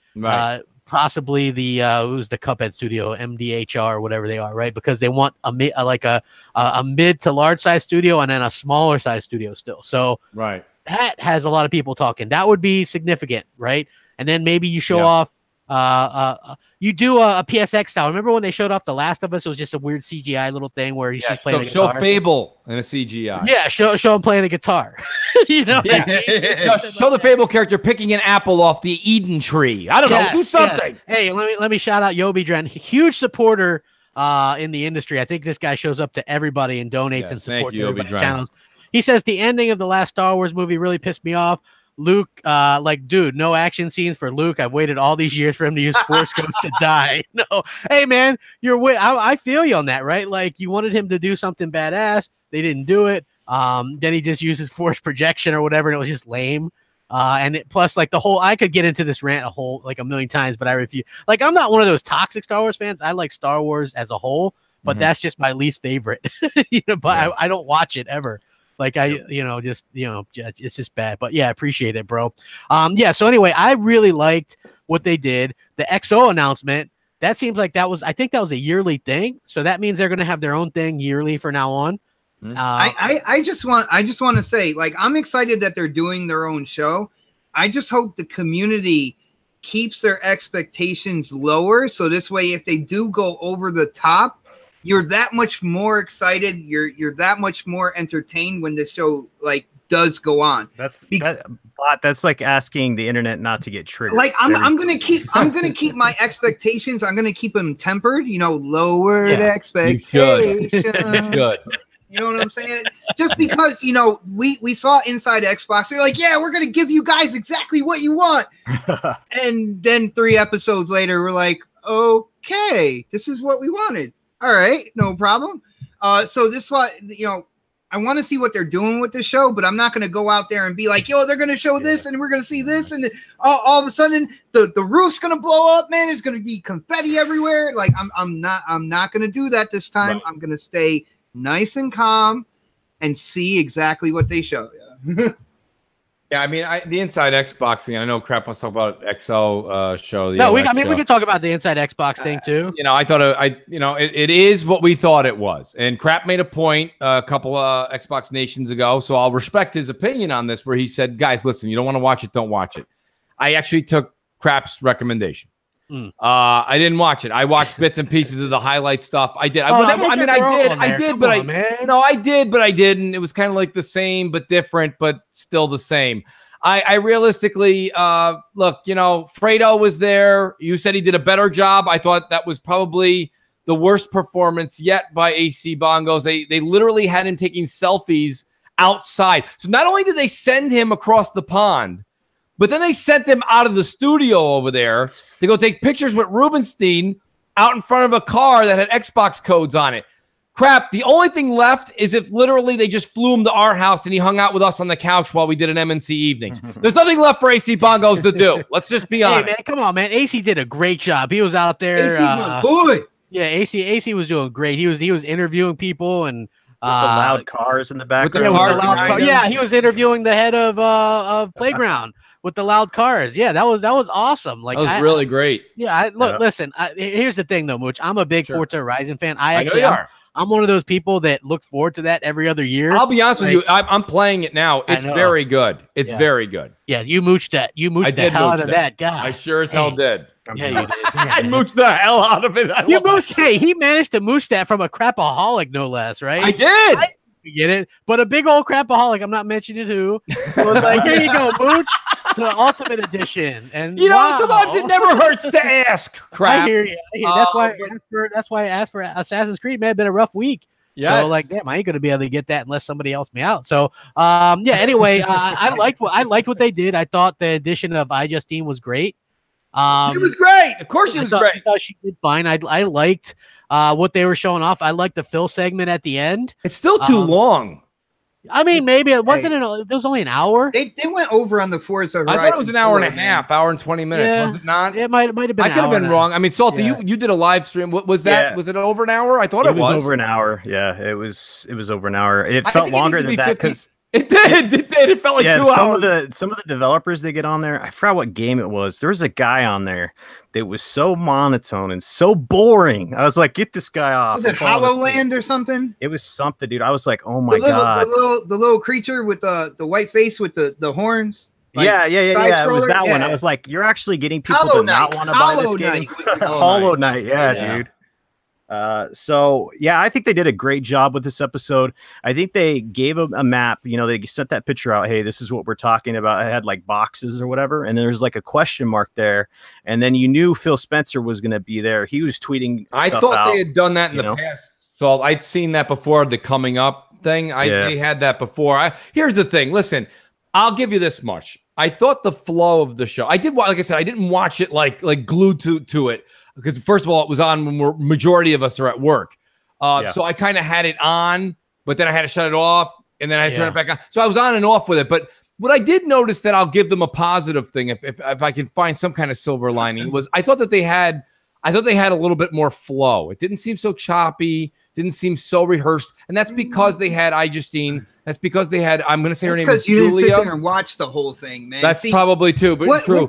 Possibly the who's the Cuphead studio, MDHR or whatever they are, right? Because they want a mid to large size studio and then a smaller size studio still. So that has a lot of people talking. That would be significant, right? And then maybe you show off you do a PSX style. Remember when they showed off The Last of Us? It was just a weird CGI little thing where he's just playing a guitar. Show Fable in a CGI. Yeah, show him playing a guitar. You know? Yeah. Show the Fable character picking an apple off the Eden tree. I don't know. Do something. Yes. Hey, let me shout out Yobi Dren, huge supporter in the industry. I think this guy shows up to everybody and donates and supports everybody's channels. He says the ending of the last Star Wars movie really pissed me off. Luke, dude, no action scenes for Luke. I've waited all these years for him to use Force Ghost to die. No, hey man, I feel you on that, right? Like, you wanted him to do something badass. They didn't do it. Then he just uses force projection or whatever, and it was just lame. Plus, like, I could get into this rant a million times, but I refuse. Like, I'm not one of those toxic Star Wars fans. I like Star Wars as a whole, but that's just my least favorite. But I don't watch it ever. Like, it's just bad. But yeah, I appreciate it, bro. So anyway, I really liked what they did. The XO announcement, that seems like I think that was a yearly thing. So that means they're going to have their own thing yearly from now on. I just want to say, like, I'm excited that they're doing their own show. I just hope the community keeps their expectations lower. So this way, if they do go over the top, you're that much more excited. You're that much more entertained when the show does go on. That's like asking the internet not to get triggered. Like, I'm gonna keep my expectations. I'm gonna keep them tempered. Lowered expectations. You should. You know what I'm saying? Just because we saw Inside Xbox, they're like, yeah, we're gonna give you guys exactly what you want, and then 3 episodes later, we're like, okay, this is what we wanted. All right, no problem. So this is what, I want to see what they're doing with the show, but I'm not going to go out there and be like, yo, they're going to show this and we're going to see this. And all of a sudden the roof's going to blow up, man. There's going to be confetti everywhere. Like, I'm not going to do that this time. Right. I'm going to stay nice and calm and see exactly what they show. Yeah. Yeah, I mean, the Inside Xbox thing. I know Crap wants to talk about XO show. We can talk about the Inside Xbox thing too. I thought it is what we thought it was. And Crap made a point a couple of Xbox Nations ago, so I'll respect his opinion on this, where he said, "Guys, listen, you don't want to watch it, don't watch it." I actually took Crap's recommendation. I didn't watch it. I watched bits and pieces of the highlight stuff. I did. I did, but I didn't. It was kind of like the same, but different, but still the same. I realistically, look, Fredo was there. You said he did a better job. I thought that was probably the worst performance yet by AC Bongos. They literally had him taking selfies outside. So not only did they send him across the pond, but then they sent him out of the studio over there to go take pictures with Rubenstein out in front of a car that had Xbox codes on it. Crap, the only thing left is if literally they just flew him to our house and he hung out with us on the couch while we did an MNC evenings. There's nothing left for AC Bongos to do. Let's just be honest. Hey, man, come on, man. AC did a great job. He was out there. AC's my boy. Yeah, AC was doing great. He was interviewing people and with the loud cars in the background. Yeah, he was interviewing the head of Playground with the loud cars. Yeah, that was awesome. Like, that was really great. Yeah, listen. Here's the thing, though, Mooch. I'm a big Forza Horizon fan. I I'm one of those people that look forward to that every other year. I'll be honest with you. I'm playing it now. It's very good. It's very good. Yeah, you mooched that. You mooched the hell out of that guy. I sure as hell did. Yeah, you did. I mooched the hell out of it. You mooched. Hey, he managed to mooch that from a crapaholic, no less, right? I did. You get it? But a big old crapaholic, I'm not mentioning who, was like, here you go, mooch, the ultimate edition. And sometimes it never hurts to ask. Crap. I hear you. That's why I asked for Assassin's Creed. Man, it's been a rough week. Yes. So like, damn, I ain't gonna be able to get that unless somebody helps me out. So yeah, anyway, I liked what they did. I thought the addition of iJustine was great. She was great. Of course she was great. I thought she did fine. I liked what they were showing off. I liked the Phil segment at the end. It's still too long. I mean, maybe it wasn't. It was only an hour. They went over on the Forza Horizon. I thought it was an hour and a half, hour and 20 minutes. Yeah, was it not? It might have been. I could have been wrong. I mean, Salty, you did a live stream. What was that? Yeah. Was it over an hour? I thought it was over an hour. Yeah, it was over an hour. It felt longer than that because it did. It felt like 2 hours. Some of the developers they get on there, I forgot what game it was. There was a guy on there that was so monotone and so boring. I was like, get this guy off. Was it HoloLand or something? It was something, dude. I was like, oh my god. The little creature with the white face with the horns. Like, yeah. It was that one. I was like, you're actually getting people to not want to buy this game. Hollow Knight, dude. So yeah, I think they did a great job with this episode. I think they gave a map, they sent that picture out. Hey, this is what we're talking about. I had like boxes or whatever. And there's like a question mark there. And then you knew Phil Spencer was going to be there. He was tweeting. I thought they had done that in the past. So I'd seen that before, the coming up thing. They had that before. Here's the thing. Listen, I'll give you this much. I thought the flow of the show, like I said, I didn't watch it like glued to it. Because first of all, it was on when majority of us are at work. So I kind of had it on, but then I had to shut it off, and then I had to turn it back on. So I was on and off with it. But what I did notice that I'll give them a positive thing, if I can find some kind of silver lining, was I thought they had a little bit more flow. It didn't seem so choppy, didn't seem so rehearsed, and that's because they had iJustine. That's because they had. I'm going to say her name is Julia. Because you didn't sit there and watch the whole thing, man. That's probably too, but true.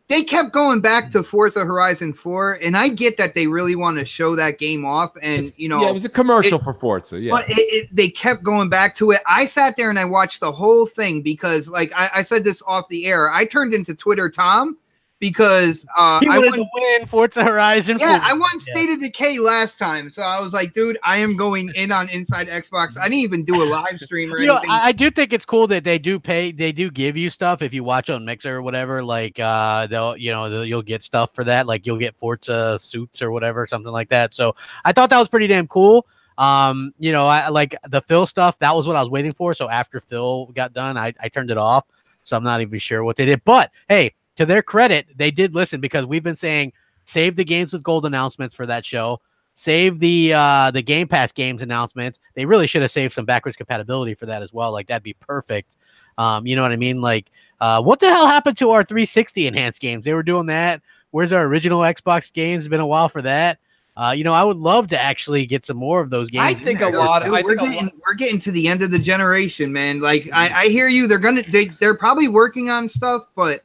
They kept going back to Forza Horizon 4, and I get that they really want to show that game off, and it was a commercial for Forza, but they kept going back to it. I sat there and I watched the whole thing because, like I said this off the air, I turned into Twitter Tom because he wanted to win Forza Horizon. Yeah, I won State of Decay last time, so I was like, dude, I am going in on Inside Xbox. I didn't even do a live stream or anything. I do think it's cool that they do give you stuff if you watch on Mixer or whatever. Like you'll get stuff for that. Like you'll get Forza suits or whatever, something like that. So I thought that was pretty damn cool. I like the Phil stuff. That was what I was waiting for. So after Phil got done, I turned it off. So I'm not even sure what they did. But hey, to their credit, they did listen because we've been saying save the games with gold announcements for that show. Save the Game Pass games announcements. They really should have saved some backwards compatibility for that as well. Like that'd be perfect. You know what I mean? Like what the hell happened to our 360 enhanced games? They were doing that. Where's our original Xbox games? It's been a while for that. I would love to actually get some more of those games. I think we're getting to the end of the generation, man. Like I hear you. They're probably working on stuff, but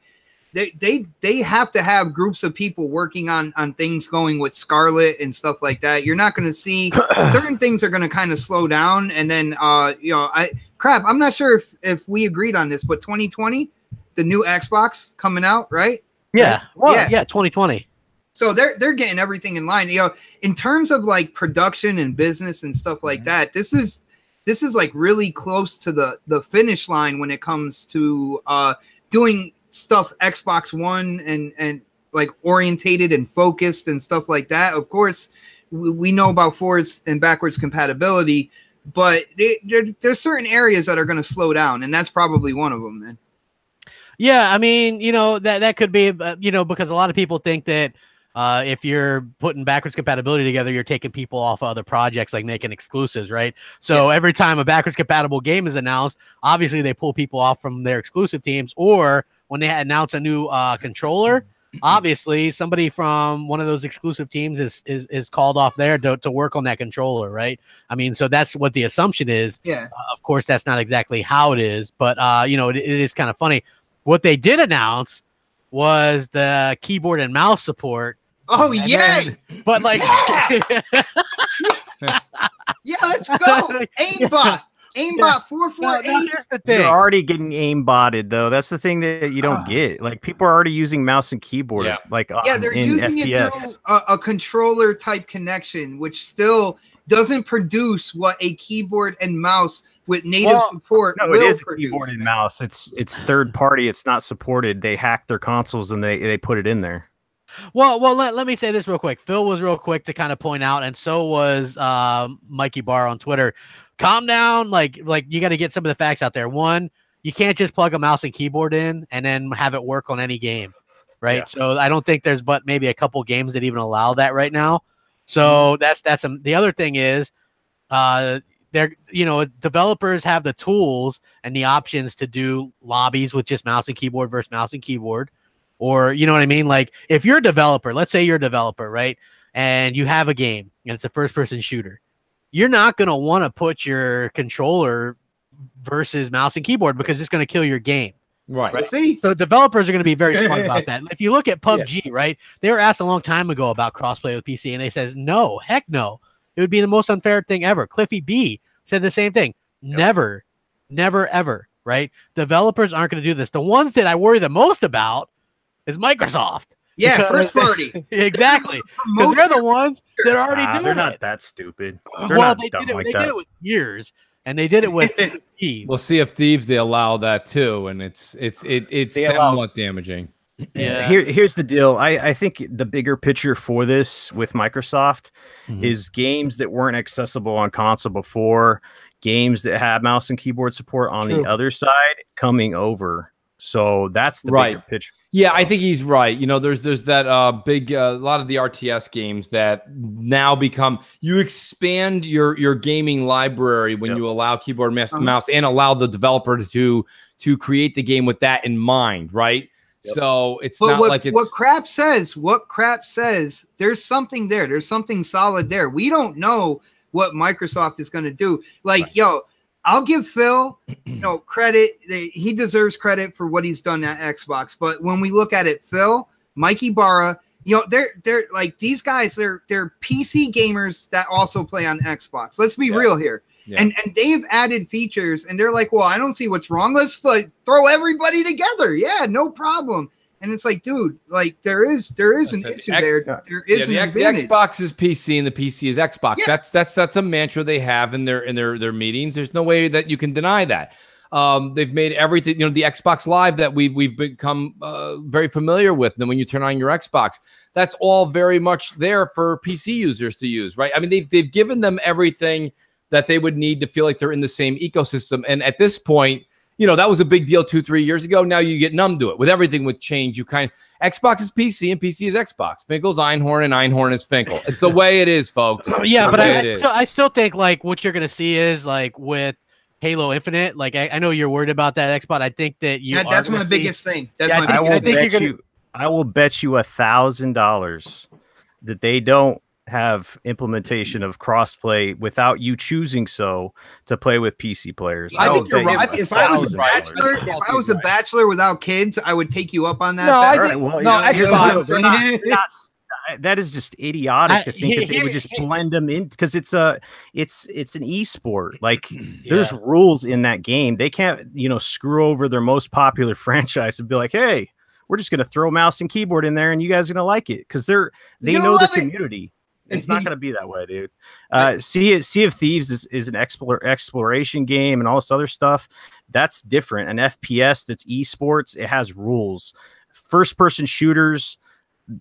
they have to have groups of people working on things going with Scarlet and stuff like that. You're not going to see certain things are going to kind of slow down. And then, I'm not sure if we agreed on this, but 2020, the new Xbox coming out, right? Yeah. Well, yeah, 2020. So they're getting everything in line. In terms of like production and business and stuff like that, this is like really close to the finish line when it comes to doing stuff Xbox One and like orientated and focused and stuff like that. Of course, we know about forwards and backwards compatibility, but there's certain areas that are going to slow down, and that's probably one of them, man. Yeah, I mean, that could be, because a lot of people think that if you're putting backwards compatibility together, you're taking people off of other projects, like making exclusives, right? So every time a backwards compatible game is announced, obviously they pull people off from their exclusive teams, or when they announce a new controller, obviously somebody from one of those exclusive teams is called off there to work on that controller, right? I mean, so that's what the assumption is. Yeah. Of course, that's not exactly how it is, but it is kind of funny. What they did announce was the keyboard and mouse support. Oh, yeah. But like, Yeah, let's go. Aimbot. Aimbot 448. Here's the thing. You're already getting aimbotted though. That's the thing that you don't get. Like people are already using mouse and keyboard. Yeah. Like They're in using FPS. it through a controller type connection, which still doesn't produce what a keyboard and mouse with native support No, will it is produce. a keyboard and mouse. It's third party. It's not supported. They hack their consoles and they put it in there. Well, let me say this real quick. Phil was real quick to kind of point out, and so was Mikey Barr on Twitter. Calm down, like you got to get some of the facts out there. One, you can't just plug a mouse and keyboard in and then have it work on any game, right? Yeah. So I don't think there's but maybe a couple games that even allow that right now. So that's the other thing is, developers have the tools and the options to do lobbies with just mouse and keyboard versus mouse and keyboard. Or, you know what I mean? Like if you're a developer, let's say you're a developer, right? And you have a game and it's a first person shooter. You're not going to want to put your controller versus mouse and keyboard because it's going to kill your game. Right. See? So developers are going to be very smart about that. If you look at PUBG, right? They were asked a long time ago about crossplay with PC and they says, no, heck no. It would be the most unfair thing ever. Cliffy B said the same thing. Never, ever, right? Developers aren't going to do this. The ones that I worry the most about is Microsoft. Yeah, first party. Exactly. Because they're the ones that are already doing They're it. not that stupid. They're Well, not they dumb did it. like They that. did it with Gears, and they did it with Thieves. We'll see if Thieves they allow that too, and it's somewhat damaging. Yeah. Here's the deal. I think the bigger picture for this with Microsoft is games that weren't accessible on console before, games that have mouse and keyboard support on the other side coming over. So that's the bigger picture. Yeah, I think he's right. You know, there's that big a lot of the RTS games that now become you expand your gaming library when you allow keyboard mouse and allow the developer to create the game with that in mind, right? So it's not like it's what crap says. There's something there. There's something solid there. We don't know what Microsoft is going to do. Like, I'll give Phil, credit. He deserves credit for what he's done at Xbox. But when we look at it, Phil, Mikey Barra, they're like these guys. They're PC gamers that also play on Xbox. Let's be real here. Yeah. And they've added features, and they're like, well, I don't see what's wrong. Let's like throw everybody together. Yeah, no problem. And it's like, dude, like there is an issue there. There is an advantage. The Xbox is PC and the PC is Xbox. Yeah. That's a mantra they have in their meetings. There's no way that you can deny that. They've made everything, the Xbox Live that we've become very familiar with. And then when you turn on your Xbox, that's all very much there for PC users to use, right? I mean, they've given them everything that they would need to feel like they're in the same ecosystem. And at this point, that was a big deal 2-3 years ago. Now you get numb to it. With everything with change, Xbox is PC and PC is Xbox. Finkel's Einhorn and Einhorn is Finkel. It's the way it is, folks. Yeah, but I still think like what you're gonna see is like with Halo Infinite. Like I know you're worried about that Xbox. I think that that's my biggest thing. I will bet you $1,000 that they don't have implementation of crossplay without you choosing so to play with PC players. I think you're right. If I was a bachelor without kids, I would take you up on that. Xbox. That is just idiotic to think that they would just blend them in because it's an esport. Like there's rules in that game. They can't screw over their most popular franchise and be like, hey, we're just gonna throw mouse and keyboard in there and you guys are gonna like it because they know the community. It's not going to be that way, dude. Sea of Thieves is an exploration game and all this other stuff. That's different. An FPS that's esports, it has rules. First-person shooters,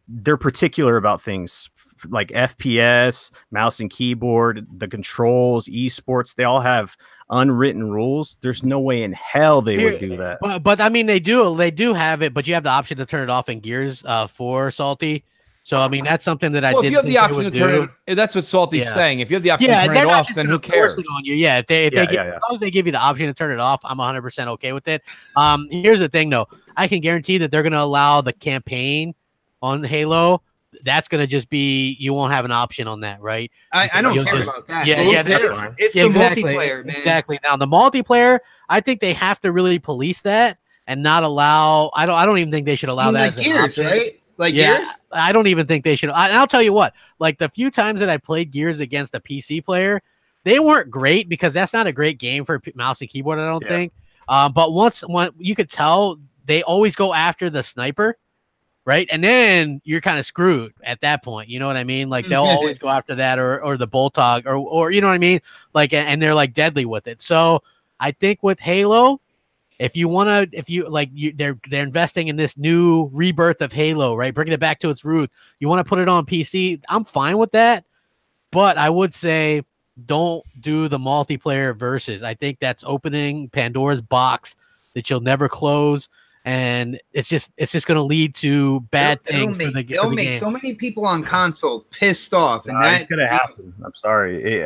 they're particular about things like FPS, mouse and keyboard, the controls, esports. They all have unwritten rules. There's no way in hell they would do that. But I mean, they do have it, but you have the option to turn it off in Gears 4, Salty. So, I mean, that's something that I didn't if you have the option to turn it, that's what Salty's saying. If you have the option to turn it off, then who cares? On you. Yeah, as long as they give you the option to turn it off, I'm 100% okay with it. Here's the thing, though. I can guarantee that they're going to allow the campaign on Halo. That's going to just be, you won't have an option on that, right? I don't care about that. It's the multiplayer, man. Exactly. Now, the multiplayer, I think they have to really police that and not allow, I don't even think they should allow that as an option. Right? Like yeah, Gears? I don't even think they should. And I'll tell you what, like the few times that I played Gears against a PC player, they weren't great because that's not a great game for mouse and keyboard, I don't think. But once you could tell they always go after the sniper, right? And then you're kind of screwed at that point. You know what I mean? Like they'll always go after that or the Boltog or you know what I mean? Like, and they're like deadly with it. So I think with Halo, if you want to, they're investing in this new rebirth of Halo, right? Bringing it back to its roots. You want to put it on PC. I'm fine with that. But I would say don't do the multiplayer versus. I think that's opening Pandora's box that you'll never close. And it's just going to lead to bad things for the game. It'll make so many people on console pissed off, and that's going to happen. I'm sorry.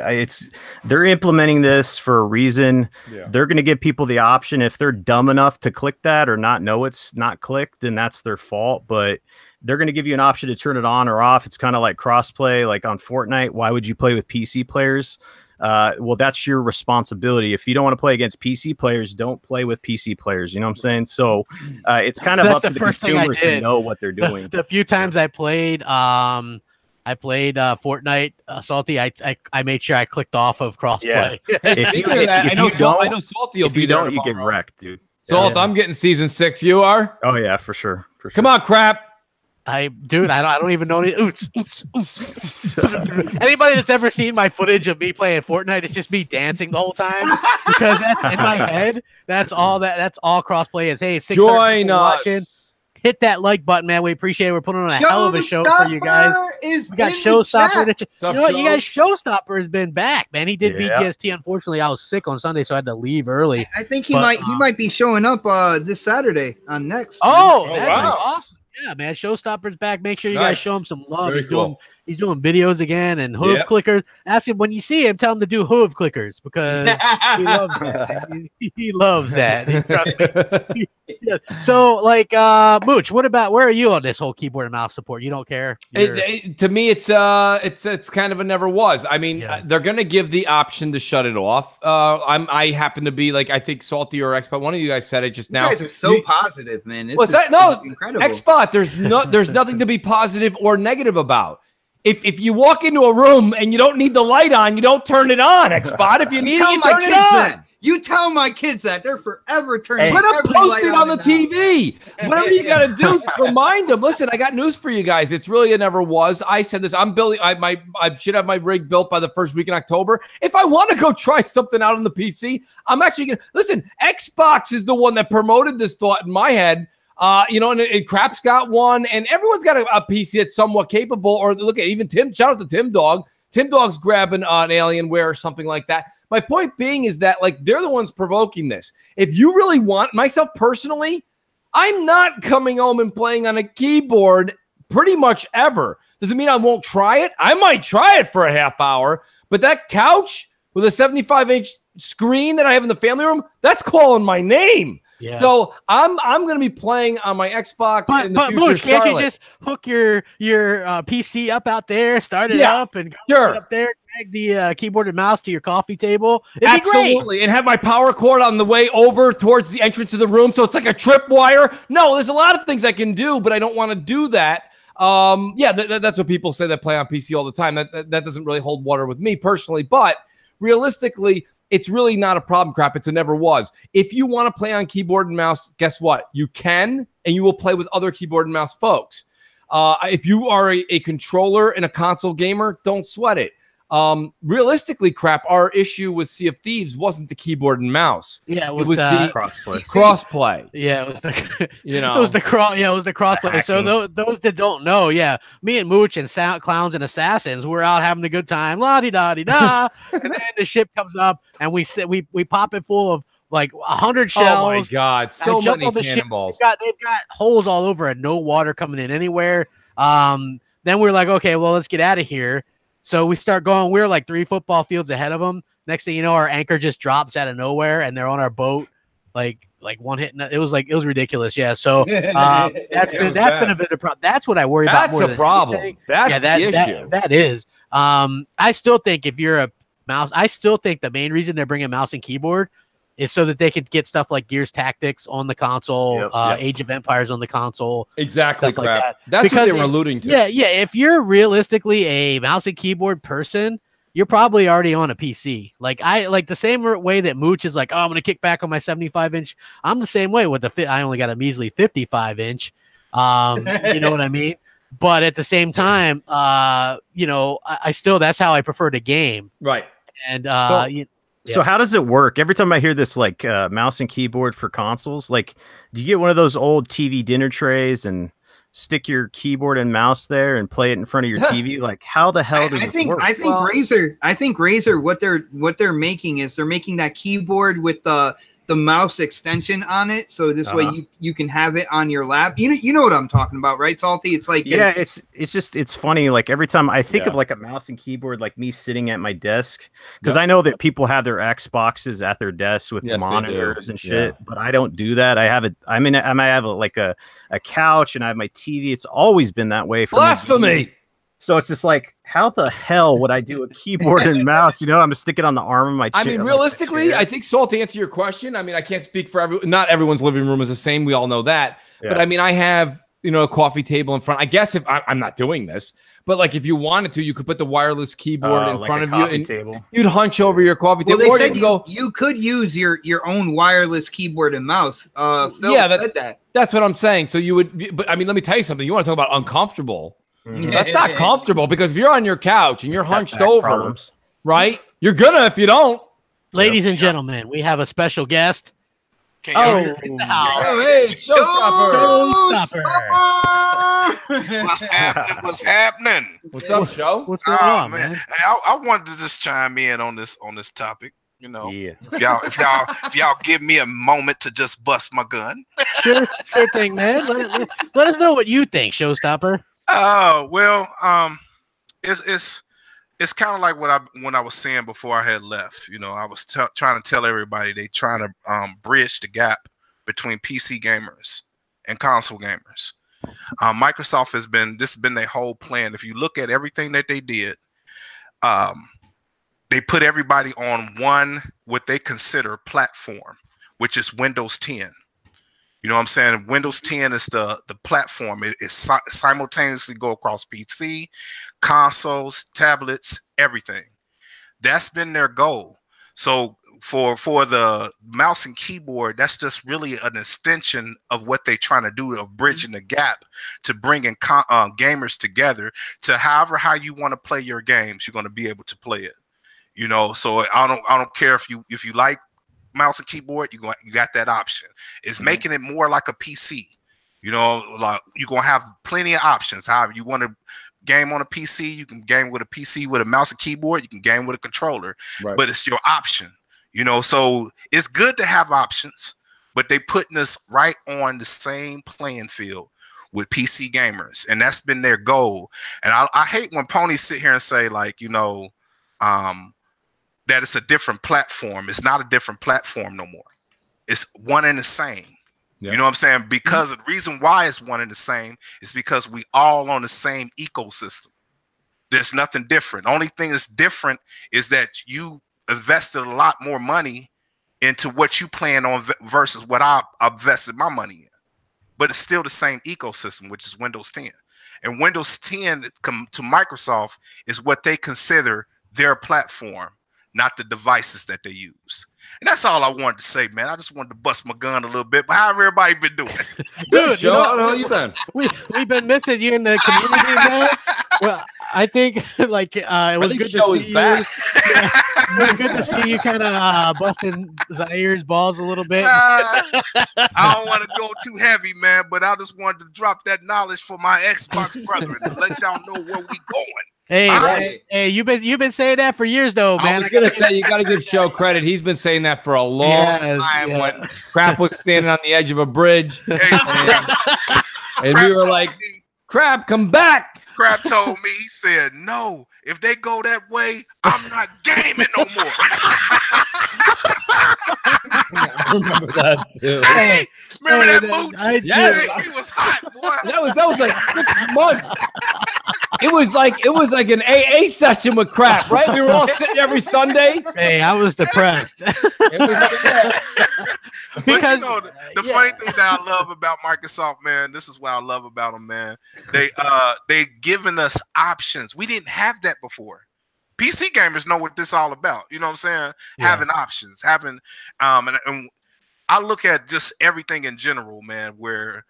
They're implementing this for a reason. Yeah. They're going to give people the option. If they're dumb enough to click that or not know it's not clicked, then that's their fault. But they're going to give you an option to turn it on or off. It's kind of like crossplay, like on Fortnite. Why would you play with PC players? Well, that's your responsibility. If you don't want to play against PC players, don't play with PC players. You know what I'm saying? So it's kind of up to the consumer to know what they're doing. The few times I played Fortnite, Salty, I made sure I clicked off of crossplay. Yeah. I know Salty will be there tomorrow. You get wrecked, dude. Salt, I'm getting season 6. You are? Oh yeah, for sure. Come on, crap. I don't even know. Anybody that's ever seen my footage of me playing Fortnite, it's just me dancing the whole time because that's in my head. That's all crossplay is. Hey, 600 people watching. Hit that like button, man. We appreciate it. We're putting on a hell of a show for you guys. We got Showstopper. You know what? You guys, Showstopper has been back, man. He did beat GST. Unfortunately, I was sick on Sunday, so I had to leave early. I think he might be showing up this Saturday on Next. Oh, that'd be awesome. Yeah, man. Showstopper's back. Make sure you guys show him some love. He's doing videos again and hoof clickers. Ask him when you see him, tell him to do hoof clickers because he loves that. He loves that. So, like, Mooch, what about where are you on this whole keyboard and mouse support? You don't care? To me, it's kind of a never was. I mean, they're gonna give the option to shut it off. I happen to be like, I think Salty or Xbot. One of you guys said it just now. You guys are so positive, man. What's that? No, incredible. Xbot. There's nothing to be positive or negative about. If you walk into a room and you don't need the light on, you don't turn it on, Xbot. If you need it, you turn it on. You tell my kids that they're forever turning. Put a post-it on the TV. Whatever you got to do to remind them. Listen, I got news for you guys. It's really a never was. I said this. I'm building. I should have my rig built by the first week in October. If I want to go try something out on the PC, I'm actually gonna listen. Xbox is the one that promoted this thought in my head. And Crap's got one, and everyone's got a PC that's somewhat capable. Or look at even Tim. Shout out to Tim Dog. Tim Dog's grabbing an Alienware or something like that. My point being is that like they're the ones provoking this. If you really want, myself personally, I'm not coming home and playing on a keyboard pretty much ever. Does it mean I won't try it? I might try it for a half hour, but that couch with a 75-inch screen that I have in the family room, that's calling my name. Yeah. So I'm going to be playing on my Xbox in the future. But can't you just hook your PC up out there, start it up, and go up there, drag the keyboard and mouse to your coffee table? It'd be great. And have my power cord on the way over towards the entrance of the room, so it's like a tripwire. No, there's a lot of things I can do, but I don't want to do that. That's what people say that play on PC all the time. That doesn't really hold water with me personally, but realistically, it's really not a problem, Crap. It's a never was. If you want to play on keyboard and mouse, guess what? You can, and you will play with other keyboard and mouse folks. If you are a controller and a console gamer, don't sweat it. Realistically, Crap, our issue with Sea of Thieves wasn't the keyboard and mouse. Yeah, it was the crossplay. Yeah, it was the it was the crossplay. So those that don't know, me and Mooch and Clowns and Assassins, we're out having a good time, la di da di da, and then the ship comes up and we pop it full of like 100 shells. Oh my god, so many cannonballs. They've got holes all over and no water coming in anywhere. Then we're like, okay, well, let's get out of here. So we start going. We're like 3 football fields ahead of them. Next thing you know, our anchor just drops out of nowhere, and they're on our boat, like one hit. It was ridiculous. Yeah. So that's been a bit of a problem. That's what I worry about more. That's a problem. That's the issue. That is. I still think if you're a mouse, I still think the main reason they're bringing mouse and keyboard is so that they could get stuff like Gears Tactics on the console, Age of Empires on the console. Exactly, Crap. like that. That's what they were alluding to. Yeah. If you're realistically a mouse and keyboard person, you're probably already on a PC. Like the same way that Mooch is like, oh, I'm gonna kick back on my 75-inch. I'm the same way with I only got a measly 55-inch. You know what I mean? But at the same time, you know, I still, that's how I prefer to game. Right. And so how does it work? Every time I hear this, like mouse and keyboard for consoles, like, do you get one of those old TV dinner trays and stick your keyboard and mouse there and play it in front of your TV? Like, how the hell does it work? I think Razer, what they're making is they're making that keyboard with the mouse extension on it, so this way you can have it on your lap. You know what I'm talking about, right, Salty? It's like, yeah, it's funny. Like every time I think of like a mouse and keyboard, like me sitting at my desk, because I know that people have their Xboxes at their desks with monitors and shit, but I don't do that. I have I have like a couch and I have my TV. It's always been that way for blasphemy. So it's just like, how the hell would I do a keyboard and mouse? You know, I'm gonna stick it on the arm of my chair. I mean, realistically, I think, Salt, to answer your question, I mean, I can't speak for not everyone's living room is the same. We all know that. Yeah. But I mean, I have, you know, a coffee table in front. I guess if I'm not doing this, but like if you wanted to, you could put the wireless keyboard in front of you and you'd hunch over your coffee table. Well, they said you could use your own wireless keyboard and mouse. Phil said that. That's what I'm saying. So you would, but I mean, let me tell you something. You want to talk about uncomfortable? That's not comfortable, because if you're on your couch and you're hunched over, right? You're gonna if you don't. Ladies and gentlemen, we have a special guest. Hey, Showstopper! What's happening? What's happening? What's up, Show? What's going on, man? I wanted to just chime in on this topic. You know, if y'all give me a moment to just bust my gun. Sure thing, man. Let us know what you think, Showstopper. Oh, well, it's kind of like when I was saying before I had left. You know, I was trying to tell everybody they trying to bridge the gap between PC gamers and console gamers. Microsoft has been their whole plan. If you look at everything that they did, they put everybody on one what they consider platform, which is Windows 10. You know what I'm saying? Windows 10 is the platform. It simultaneously go across PC, consoles, tablets, everything. That's been their goal. So for the mouse and keyboard, that's just really an extension of what they're trying to do, of bridging the gap to bringing gamers together to how you want to play your games. You're going to be able to play it. You know, so I don't care if you like mouse and keyboard, you got that option. It's making it more like a PC. You know, like you're gonna have plenty of options. However, you want to game on a PC, you can game with a PC with a mouse and keyboard, you can game with a controller, but it's your option. You know, so it's good to have options, but they putting us right on the same playing field with PC gamers, and that's been their goal. And I hate when ponies sit here and say, like, you know, that it's a different platform. It's not a different platform no more. It's one and the same. Yeah. You know what I'm saying? Because the reason why it's one and the same is because we all on the same ecosystem. There's nothing different. Only thing that's different is that you invested a lot more money into what you plan on versus what I invested my money in. But it's still the same ecosystem, which is Windows 10. And Windows 10 to Microsoft is what they consider their platform, not the devices that they use. And that's all I wanted to say, man. I just wanted to bust my gun a little bit. But how everybody been doing? Dude, Joe, how the hell you been? We've been missing you in the community, man. Well, I think like it was good to see you. Yeah, it was good to see you kind of busting Zaire's balls a little bit. I don't want to go too heavy, man, but I just wanted to drop that knowledge for my Xbox brethren to let y'all know where we going. Hey, you've been saying that for years, though, man. I was gonna say you gotta give Show credit. He's been saying that for a long time. Yeah. When Crap was standing on the edge of a bridge, and we were like, "Crap, come back!" Crap told me, he said, "No, if they go that way, I'm not gaming no more." remember that too. Hey, remember that Mooch? Yeah, he was hot, boy. That was like 6 months. It was like an AA session with crap, right? We were all sitting every Sunday. Hey, I was depressed. Because the funny thing that I love about Microsoft, man, this is what I love about them, man. They given us options. We didn't have that before. PC gamers know what this all about. You know what I'm saying? Yeah. Having options, having and I look at just everything in general, man, where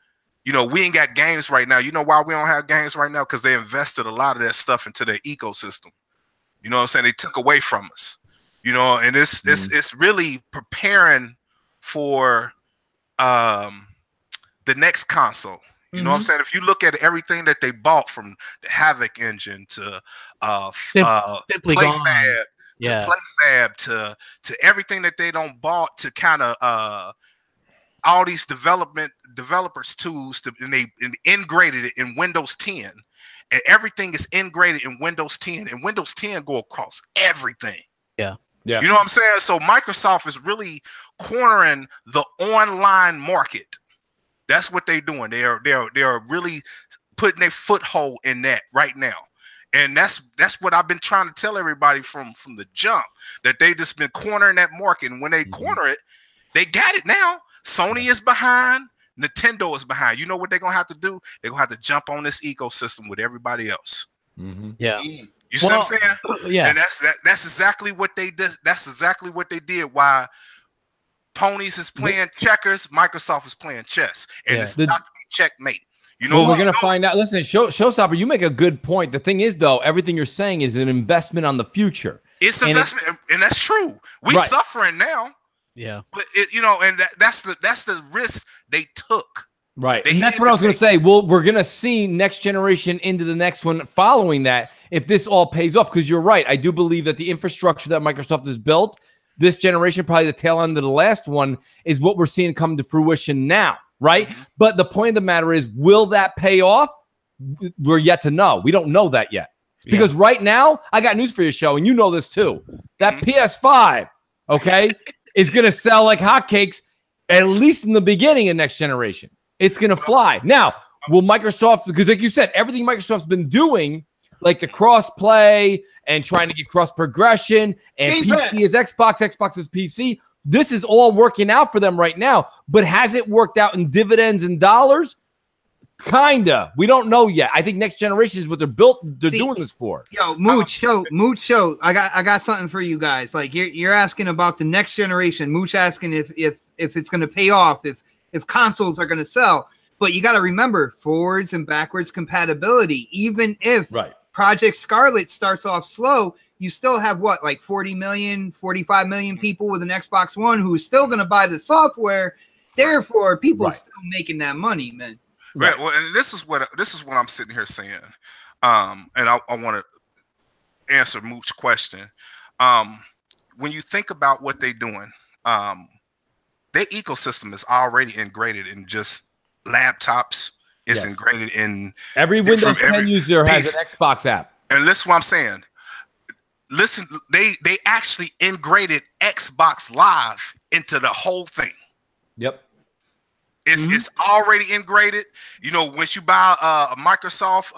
we ain't got games right now. You know why we don't have games right now? Because they invested a lot of that stuff into their ecosystem. You know what I'm saying? They took away from us. And it's really preparing for the next console. You know what I'm saying? If you look at everything that they bought, from the Havoc engine to Simply PlayFab, to PlayFab to everything that they don't bought, to kind of all these developers tools, and they integrated it in Windows 10, and everything is integrated in Windows 10, and Windows 10 go across everything. Yeah. Yeah. You know what I'm saying? So Microsoft is really cornering the online market. That's what they're doing. They are really putting their foothold in that right now. And that's what I've been trying to tell everybody from the jump, that they just been cornering that market. And when they corner it, they got it now. Sony is behind, Nintendo is behind. You know what they're gonna have to do? They're gonna have to jump on this ecosystem with everybody else. Yeah. You see what I'm saying? Yeah. And that's exactly what they did. That's exactly what they did. Why Ponies is playing checkers, Microsoft is playing chess, and it's not to be checkmate. We're gonna find out. Listen, Showstopper, you make a good point. The thing is, though, everything you're saying is an investment on the future. It's investment, and that's true. We suffering now. Yeah, but that's the risk they took. Right, and that's what I was gonna say. Well, we're gonna see next generation into the next one following that, if this all pays off. Because you're right, I do believe that the infrastructure that Microsoft has built this generation, probably the tail end of the last one, is what we're seeing come to fruition now, right? But the point of the matter is, will that pay off? We're yet to know. We don't know that yet. Because right now, I got news for your show, and you know this too. That PS5, okay, is going to sell like hotcakes, at least in the beginning of next generation. It's going to fly. Now, will Microsoft, because like you said, everything Microsoft's been doing, like the cross-play and trying to get cross-progression, and PC is Xbox, Xbox is PC. This is all working out for them right now. But has it worked out in dividends and dollars? Kinda. We don't know yet. I think next generation is what they're doing this for. Yo, Mooch, I got something for you guys. Like you're asking about the next generation. Mooch asking if it's going to pay off, if consoles are going to sell. But you got to remember forwards and backwards compatibility. Even if Project Scarlet starts off slow, you still have like 40 million, 45 million people with an Xbox One who is still going to buy the software. Therefore, people are still making that money, man. Right. Well, and this is what I'm sitting here saying. And I want to answer Mooch's question. When you think about what they're doing, their ecosystem is already integrated in just laptops. It's integrated in every Windows 10 user has an Xbox app. And listen what I'm saying. Listen, they actually integrated Xbox Live into the whole thing. Yep. It's already integrated. Once you buy a Microsoft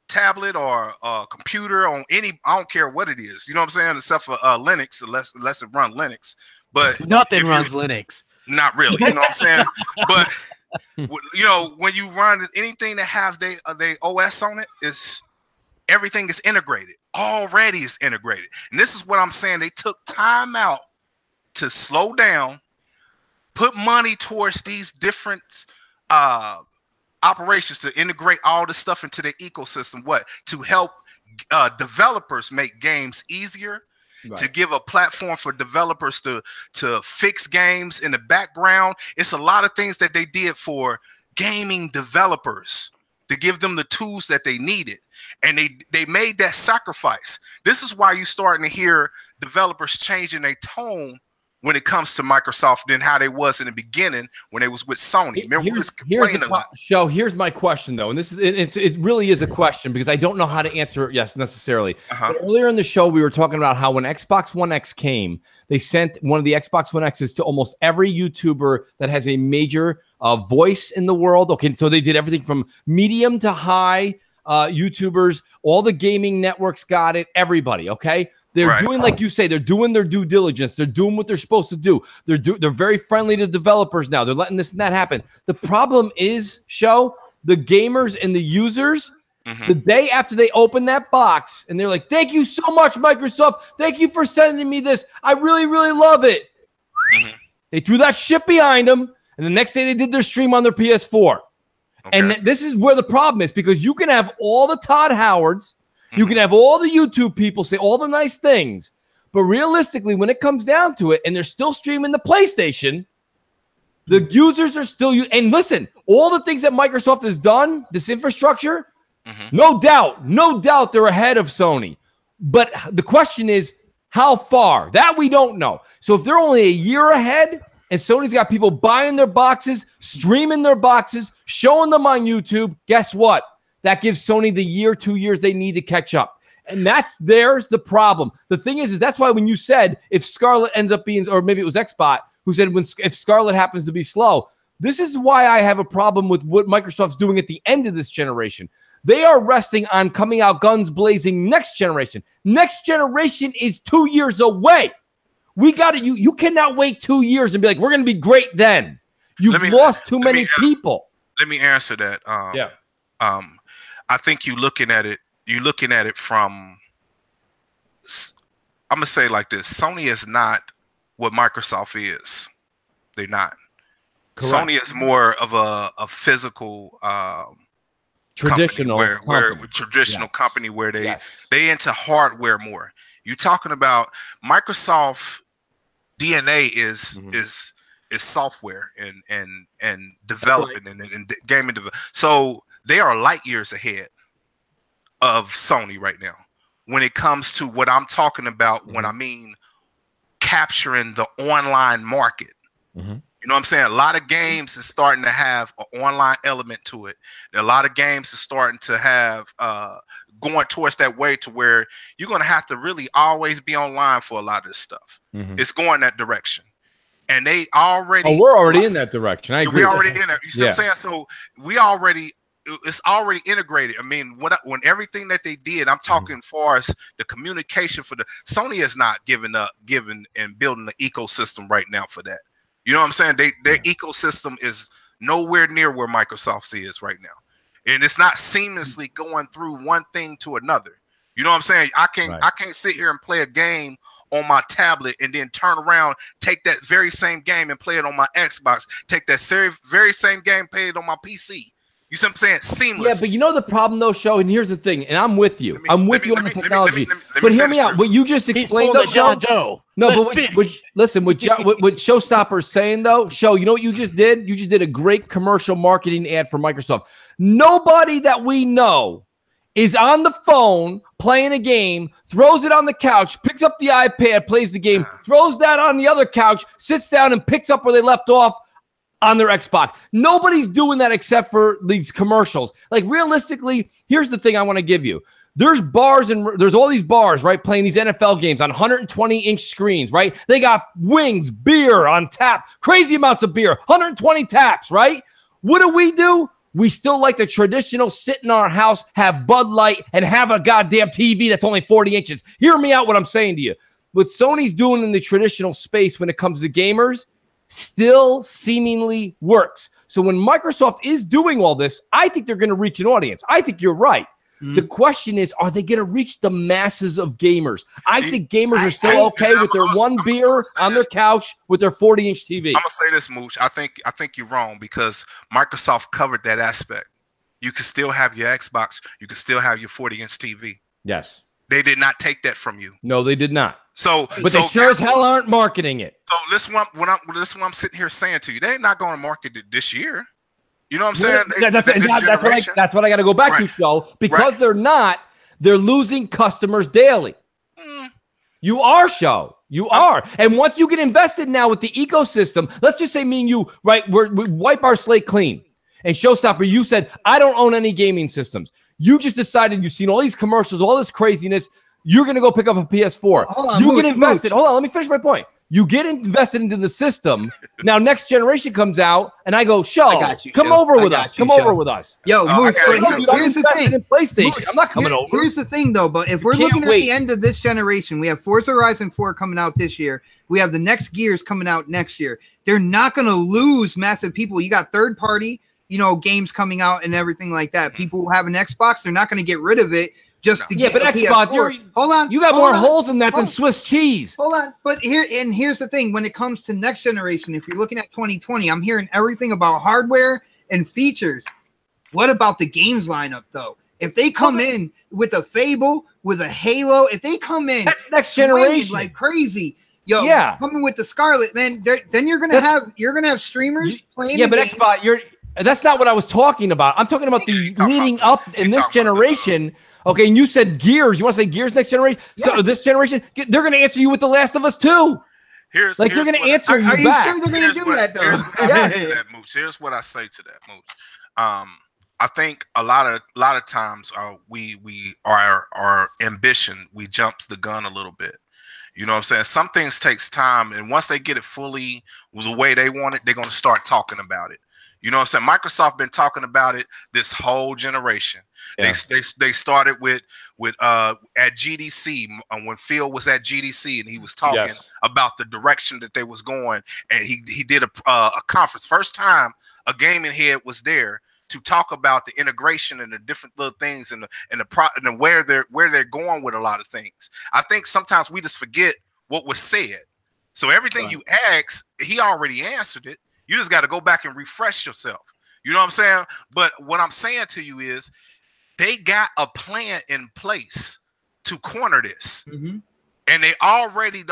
tablet or a computer on any, I don't care what it is. You know what I'm saying? Except for Linux, unless it runs Linux. But nothing runs Linux. Not really. You know what I'm saying? But when you run anything that have they OS on it, everything is integrated. Already is integrated. And this is what I'm saying. They took time out to slow down, put money towards these different operations to integrate all this stuff into their ecosystem. To help developers make games easier, to give a platform for developers to fix games in the background. It's a lot of things that they did for gaming developers to give them the tools that they needed. And they made that sacrifice. This is why you're starting to hear developers changing their tone when it comes to Microsoft than how they was in the beginning when they was with Sony. Remember, we was complaining a lot. Here's my question though, and it really is a question because I don't know how to answer it. Yes, necessarily. But earlier in the show, we were talking about how when Xbox One X came, they sent one of the Xbox One X's to almost every YouTuber that has a major voice in the world. Okay, so they did everything from medium to high YouTubers. All the gaming networks got it. Everybody. Okay. They're doing, like you say, they're doing their due diligence. They're doing what they're supposed to do. They're very friendly to developers now. They're letting this and that happen. The problem is, the gamers and the users, the day after they open that box, and they're like, thank you so much, Microsoft. Thank you for sending me this. I really, really love it. They threw that shit behind them, and the next day they did their stream on their PS4. And this is where the problem is, because you can have all the Todd Howards, you can have all the YouTube people say all the nice things, but realistically, when it comes down to it, and they're still streaming the PlayStation, the users are still and listen, all the things that Microsoft has done, this infrastructure, no doubt they're ahead of Sony. But the question is, how far? That we don't know. So if they're only a year ahead, and Sony's got people buying their boxes, streaming their boxes, showing them on YouTube, guess what? That gives Sony the year, 2 years they need to catch up. And there's the problem. The thing is that's why when you said if Scarlet ends up being, or maybe it was Xbot who said if Scarlet happens to be slow, this is why I have a problem with what Microsoft's doing at the end of this generation. They are resting on coming out guns blazing next generation. Next generation is 2 years away. We got to, you cannot wait 2 years and be like, we're going to be great then. You've lost too many people. Let me answer that. I think you're looking at it from, I'm gonna say it like this: Sony is not what Microsoft is. They're not. Correct. Sony is more of a physical traditional company where they into hardware more. You're talking about Microsoft DNA is software and developing and gaming development. So they are light years ahead of Sony right now when it comes to what I'm talking about when I mean capturing the online market. You know what I'm saying? A lot of games is starting to have an online element to it. A lot of games is starting to have going towards that way to where you're going to have to really always be online for a lot of this stuff. It's going that direction. And they already we're already in that direction. I agree. We're already in there. You see what I'm saying? So it's already integrated. I mean, when everything that they did, I'm talking far as the communication for the Sony is not giving and building the ecosystem right now for that. You know what I'm saying? Their ecosystem is nowhere near where Microsoft's is right now. And it's not seamlessly going through one thing to another. You know what I'm saying? I can't sit here and play a game on my tablet and then turn around, take that very same game and play it on my Xbox, take that very same game, play it on my PC. You see what I'm saying? Seamless. Yeah, but you know the problem though, Show, and here's the thing, and I'm with you. I'm with you on the technology. But hear me out. What you just explained, though, Show. No, but listen, what Showstopper's saying though, Show, you know what you just did? You just did a great commercial marketing ad for Microsoft. Nobody that we know is on the phone playing a game, throws it on the couch, picks up the iPad, plays the game, throws that on the other couch, sits down and picks up where they left off on their Xbox. Nobody's doing that except for these commercials. Like realistically, here's the thing I want to give you. There's bars and there's all these bars, right, playing these NFL games on 120-inch screens, right? They got wings, beer on tap, crazy amounts of beer, 120 taps, right? What do? We still like the traditional sit in our house, have Bud Light, and have a goddamn TV that's only 40 inches. Hear me out what I'm saying to you. What Sony's doing in the traditional space when it comes to gamers still seemingly works. So when Microsoft is doing all this, I think they're going to reach an audience. I think you're right. The question is, are they going to reach the masses of gamers? I think gamers are still okay with their one beer on their couch with their 40-inch TV. I'm going to say this, Mooch. I think you're wrong because Microsoft covered that aspect. You can still have your Xbox. You can still have your 40-inch TV. Yes. They did not take that from you. No, they did not. But they sure as hell aren't marketing it. So this is what I'm sitting here saying to you. They're not going to market it this year. You know what I'm saying? That's what I got to go back to, Show. Because they're losing customers daily. You are, Show. You are. And once you get invested now with the ecosystem, let's just say me and you, right, we wipe our slate clean. And Showstopper, you said, I don't own any gaming systems. You just decided you've seen all these commercials, all this craziness. You're going to go pick up a PS4. Hold on, you get invested. Hold on, let me finish my point. You get invested into the system. Now, next generation comes out, and I go, come over with us. Come over with us. Yo, Mooch, here's the thing. In PlayStation. I'm not coming over. Here's the thing, though. But if we're looking at the end of this generation, we have Forza Horizon 4 coming out this year. We have the next Gears coming out next year. They're not going to lose massive people. You got third party, games coming out and everything like that. People who have an Xbox, they're not going to get rid of it. Just to get but Xbox, hold on. You got more holes in that than Swiss cheese. Hold on. But here's the thing. When it comes to next generation, if you're looking at 2020, I'm hearing everything about hardware and features. What about the games lineup, though? If they come in with a Fable, with a Halo, if they come in, that's next generation like crazy. Coming with the Scarlet, man. Then you're gonna have streamers playing. Yeah, but Xbox, that's not what I was talking about. I'm talking about the leading up in this generation. Okay, and you said Gears. You want to say Gears next generation? Yeah. So this generation, they're going to answer you with The Last of Us 2. They're going to answer you back. Are you sure they're going to do that, though? Here's what I say to that, Mooch. I think a lot of times we our ambition, we jumps the gun a little bit. You know what I'm saying? Some things takes time, and once they get it fully the way they want it, they're going to start talking about it. You know what I'm saying? Microsoft been talking about it this whole generation. Yeah. They started with at GDC when Phil was at GDC and he was talking about the direction that they was going, and he did a conference. First time a gaming head was there to talk about the integration and the different little things and where they're going with a lot of things. I think sometimes we just forget what was said. So everything you asked, he already answered it. You just got to go back and refresh yourself. You know what I'm saying? But what I'm saying to you is they got a plan in place to corner this. Mm-hmm. And they already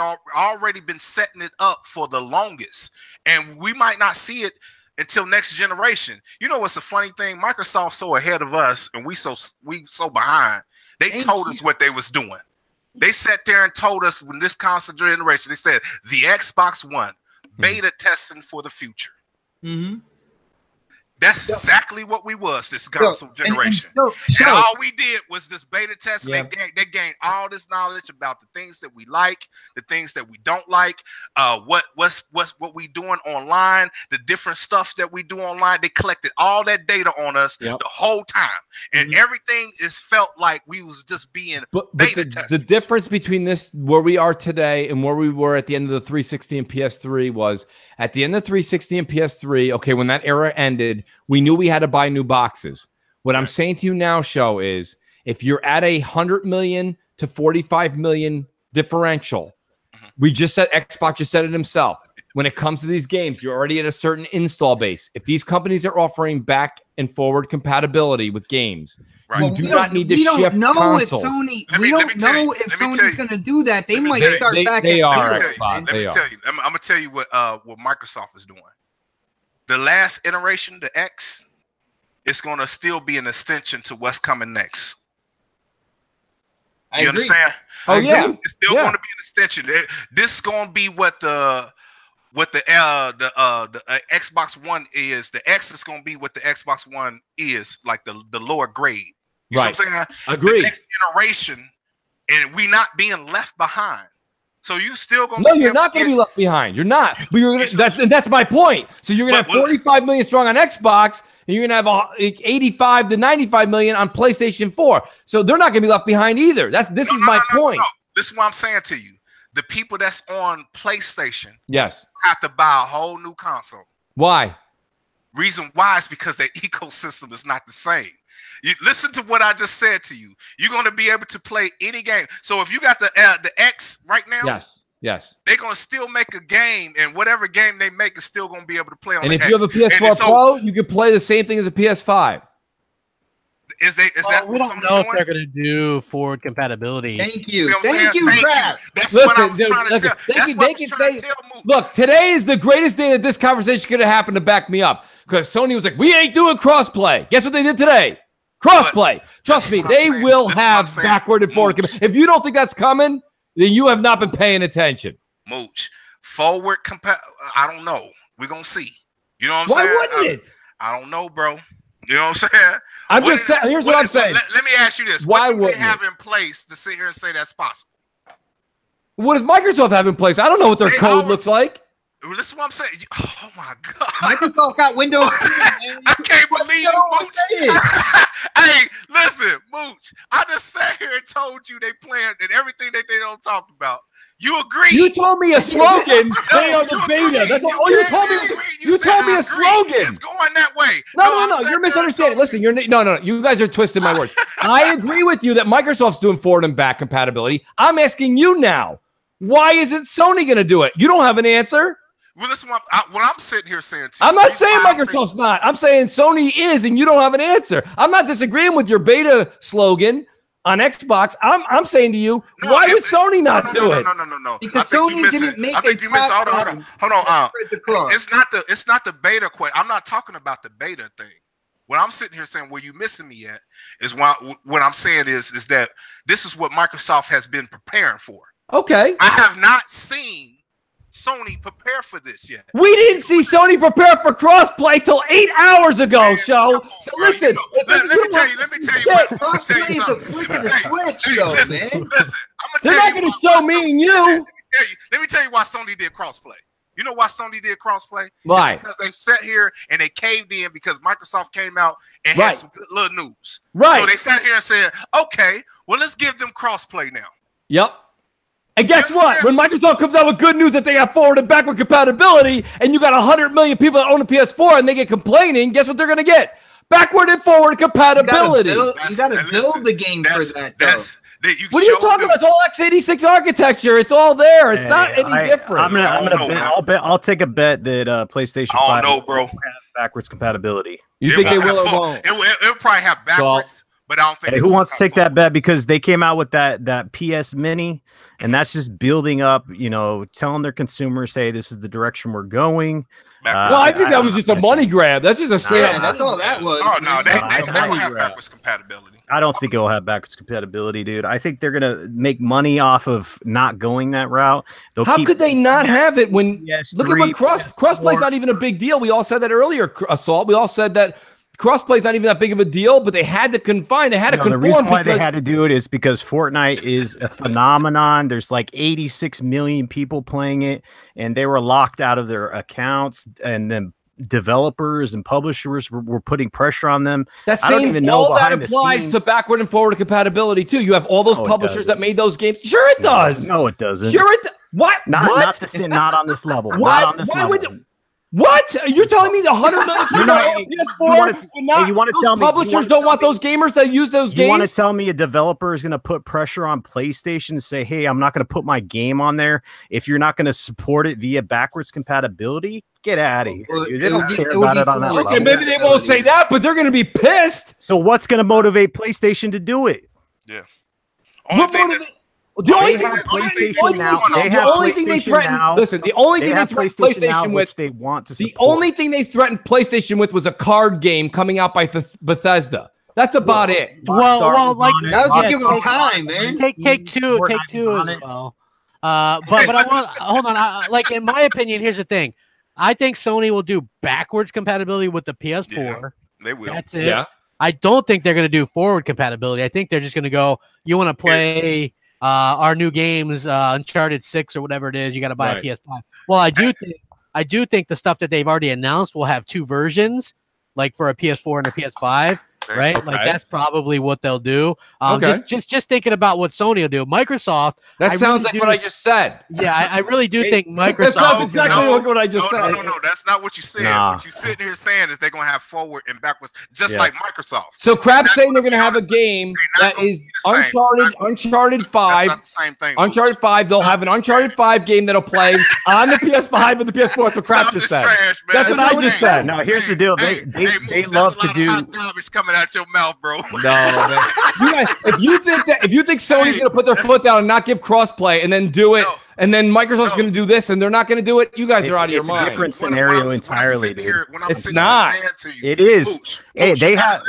been setting it up for the longest. And we might not see it until next generation. You know what's the funny thing? Microsoft's so ahead of us and we so behind. They told us what they was doing. They sat there and told us when this console generation, they said the Xbox One beta testing for the future. Mm-hmm. That's exactly what we was this console generation. And all we did was this beta test. And they gained all this knowledge about the things that we like, the things that we don't like, what we doing online, the different stuff that we do online. They collected all that data on us the whole time, and everything is felt like we was just being beta tested. The difference between this where we are today and where we were at the end of the 360 and PS3 was at the end of 360 and PS3. Okay, when that era ended, we knew we had to buy new boxes. What I'm saying to you now, Show, is if you're at a 100 million to 45 million differential, we just said, Xbox just said it himself. When it comes to these games, you're already at a certain install base. If these companies are offering back and forward compatibility with games, you do not need to shift consoles. We don't know if Sony's going to do that. They might start back. Let me tell you. I'm going to tell you what Microsoft is doing. The last iteration, the X, is going to still be an extension to what's coming next. You understand? Oh yeah, it's still going to be an extension. This is going to be what the Xbox One is. The X is going to be what the Xbox One is, like the lower grade. You know what I'm saying? Agree. The next generation, and we not being left behind. So you still gonna? No, you're not going to be left behind. You're not. But you're gonna. That's my point. So you're going to have 45 million strong on Xbox, and you're going to have 85 to 95 million on PlayStation 4. So they're not going to be left behind either. This is my point. No. This is what I'm saying to you. The people that's on PlayStation, have to buy a whole new console. Why? Reason why is because their ecosystem is not the same. You listen to what I just said to you. You're going to be able to play any game. So if you got the X right now, yes, they're going to still make a game, and whatever game they make is still going to be able to play on. And the if X. you have a PS4 Pro, you can play the same thing as a PS5. Is that we don't know if they're going to do forward compatibility? Thank you, Crap. That's what I was trying to tell. They can say, look, today is the greatest day that this conversation could have happened to back me up, because Sony was like, we ain't doing crossplay. Guess what they did today? Crossplay. Trust me, they will have backward and forward. If you don't think that's coming, then you have not been paying attention. Mooch, forward I don't know. We're gonna see. You know what I'm Why saying? wouldn't it? I don't know, bro. You know what I'm saying? I'm just saying. Here's what I'm saying. Let me ask you this: Why what do wouldn't they have in place to sit here and say that's possible? What does Microsoft have in place? I don't know what their code looks like. This is what I'm saying. Oh my god! Microsoft got Windows 10. I can't believe Mooch. Hey, listen, Mooch. I just sat here and told you they planned and everything that they don't talk about. You agree? You told me a slogan. They are the beta. That's all you told me. You told me a slogan. It's going that way. No. You're misunderstanding. Listen, no. You guys are twisting my words. I agree with you that Microsoft's doing forward and back compatibility. I'm asking you now. Why isn't Sony going to do it? You don't have an answer. Well, this is what I'm sitting here saying to you. I'm not saying Microsoft's not. I'm saying Sony is, and you don't have an answer. I'm not disagreeing with your beta slogan on Xbox. I'm saying to you, why would Sony not do it? No. Because Sony didn't make a platform. Hold on. It's not the beta question. I'm not talking about the beta thing. What I'm sitting here saying, where you missing me at, is what I'm saying is that this is what Microsoft has been preparing for. Okay. I have not seen Sony prepare for this yet. We didn't see Sony prepare for crossplay till 8 hours ago, show. So listen, let me tell you what. Crossplay is a flip of the switch, though, man. Listen, they're not going to show me and you. Let me tell you why Sony did crossplay. You know why Sony did crossplay? Why? It's because they sat here and they caved in because Microsoft came out and had some good little news. Right. So they sat here and said, okay, well, let's give them crossplay now. Yep. And guess what? When Microsoft comes out with good news that they have forward and backward compatibility, and you got 100 million people that own a PS4 and they get complaining, guess what they're going to get? Backward and forward compatibility. You got to build the game for that, though. What are you talking about? It's all x86 architecture. It's all there. It's not any different. I'll take a bet that PlayStation 5 I don't know, bro. Will have backwards compatibility. You think they will or won't? It'll probably have backwards. But I don't think. Hey, who wants to take that bet? Because they came out with that PS Mini, and that's just building up. You know, telling their consumers, "Hey, this is the direction we're going." Well, I think that was just a money grab. That's just a straight up. That's all that was. Oh no, they don't have backwards compatibility. I don't think it will have backwards compatibility, dude. I think they're gonna make money off of not going that route. How could they not have it when? Look at what crossplay is not even a big deal. We all said that earlier, Assault. We all said that. Crossplay is not even that big of a deal, but they had to confine. They had to conform. The reason why they had to do it is because Fortnite is a phenomenon. There's like 86 million people playing it, and they were locked out of their accounts. And then developers and publishers were putting pressure on them. I don't even know all that applies to backward and forward compatibility too. You have all those publishers that made those games. Sure, it does. No, it doesn't. Sure, it. What? Not on this level. What? Not on this Why level. would? What? You're telling me the 100 million PS4 you want to tell me publishers don't want those gamers that use those games? You want to tell me a developer is going to put pressure on PlayStation to say, hey, I'm not going to put my game on there if you're not going to support it via backwards compatibility? Get out of here. Dude. They don't care about it on that level. Okay, maybe they won't say that, but they're going to be pissed. So what's going to motivate PlayStation to do it? Yeah. The only thing they threatened PlayStation with, they want to support. The only thing they threatened PlayStation with was a card game coming out by Bethesda. That's about it. Well, like that was give them time, man. Take two as well. But I want hold on. Like in my opinion, here's the thing. I think Sony will do backwards compatibility with the PS4. Yeah, they will. That's it. Yeah. I don't think they're going to do forward compatibility. I think they're just going to go. You want to play our new games, Uncharted 6 or whatever it is. You got to buy a PS5. Well, I do think the stuff that they've already announced will have two versions, like for a PS4 and a PS5. Right, okay. Like that's probably what they'll do. Just thinking about what Sony will do. Microsoft. That sounds like what I just said. Yeah, I really do think Microsoft. That sounds exactly like what I just said. No, that's not what you said. What you sitting here saying is they're gonna have forward and backwards, just like Microsoft. So Crap's saying they're gonna have a game that is Uncharted 5. That's not the same thing. Uncharted 5. They'll have an Uncharted 5 game that'll play on the PS5 and the PS4. That's what Crap just said. That's what I just said. No, here's the deal. They love to do. Coming out your mouth, bro. No, man. You guys, if you think Sony's gonna put their foot down and not give crossplay and then do it, and then Microsoft's gonna do this and they're not gonna do it, you guys are out of your mind. It's a different scenario entirely, dude. It's not. It is. Hey, they have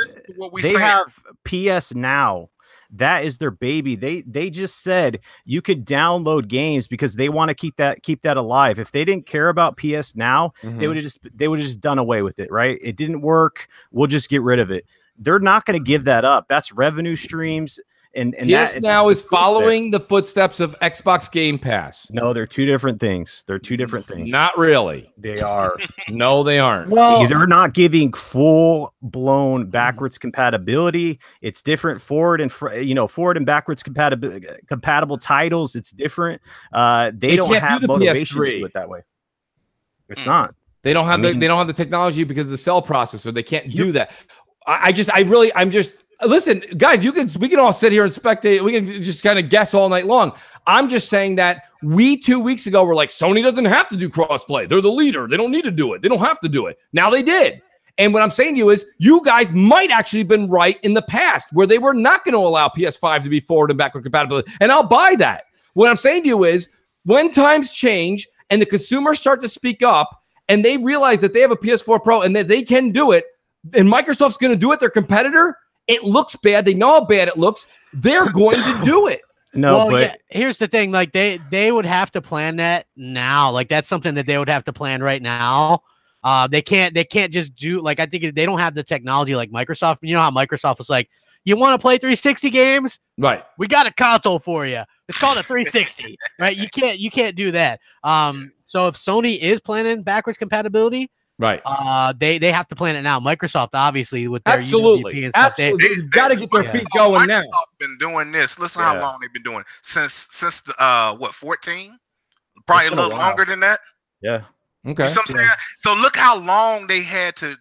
PS Now that is their baby. They just said you could download games because they want to keep that alive. If they didn't care about PS Now, they would have just done away with it, right? It didn't work. We'll just get rid of it. They're not going to give that up. That's revenue streams. And PS Now is following the footsteps of Xbox Game Pass. No, they're two different things. They're two different things. Not really. They are. No, they aren't. Well, they're not giving full-blown backwards compatibility. It's different forward and backwards compatible titles. It's different. They don't have the motivation to do it that way. It's not. They don't have they don't have the technology because of the cell processor. They can't do that. Listen, guys, we can all sit here and spectate. We can just kind of guess all night long. I'm just saying that we 2 weeks ago were like, Sony doesn't have to do crossplay. They're the leader. They don't need to do it. They don't have to do it. Now they did. And what I'm saying to you is you guys might actually have been right in the past where they were not going to allow PS5 to be forward and backward compatibility. And I'll buy that. What I'm saying to you is when times change and the consumers start to speak up and they realize that they have a PS4 Pro and that they can do it, and Microsoft's going to do it, their competitor, it looks bad. They know how bad it looks. They're going to do it. No, but yeah, here's the thing. Like they would have to plan that now. Like that's something that they would have to plan right now. They can't just do like I think they don't have the technology like Microsoft. You know how Microsoft was like, you want to play 360 games? Right. We got a console for you. It's called a 360. Right. You can't do that. So if Sony is planning backwards compatibility, right. They have to plan it now. Microsoft, obviously, with their UWP and stuff, they've got to get their feet going now. Microsoft's been doing this. Listen how long they've been doing it. Since the 14? Probably a little longer than that. Yeah. Okay. You know what I'm saying? So look how long they had to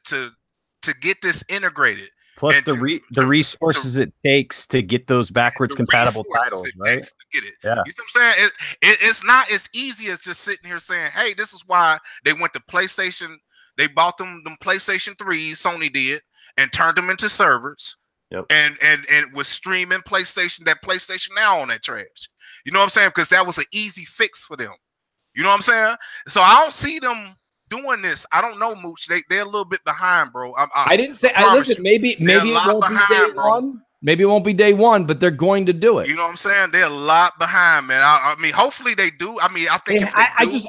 get this integrated. Plus the resources it takes to get those backwards compatible titles, right? To get it. Yeah. You know what I'm saying? It's not as easy as just sitting here saying, hey, this is why they went to PlayStation. They bought them PlayStation 3s, Sony did, and turned them into servers. Yep. And was streaming that PlayStation Now on that trash. You know what I'm saying? Because that was an easy fix for them. You know what I'm saying? So I don't see them doing this. I don't know, Mooch. They're a little bit behind, bro. I didn't say. Listen, maybe it won't be day one. Maybe it won't be day one, but they're going to do it. You know what I'm saying? They're a lot behind, man. I mean, hopefully they do. I mean, I think if they do,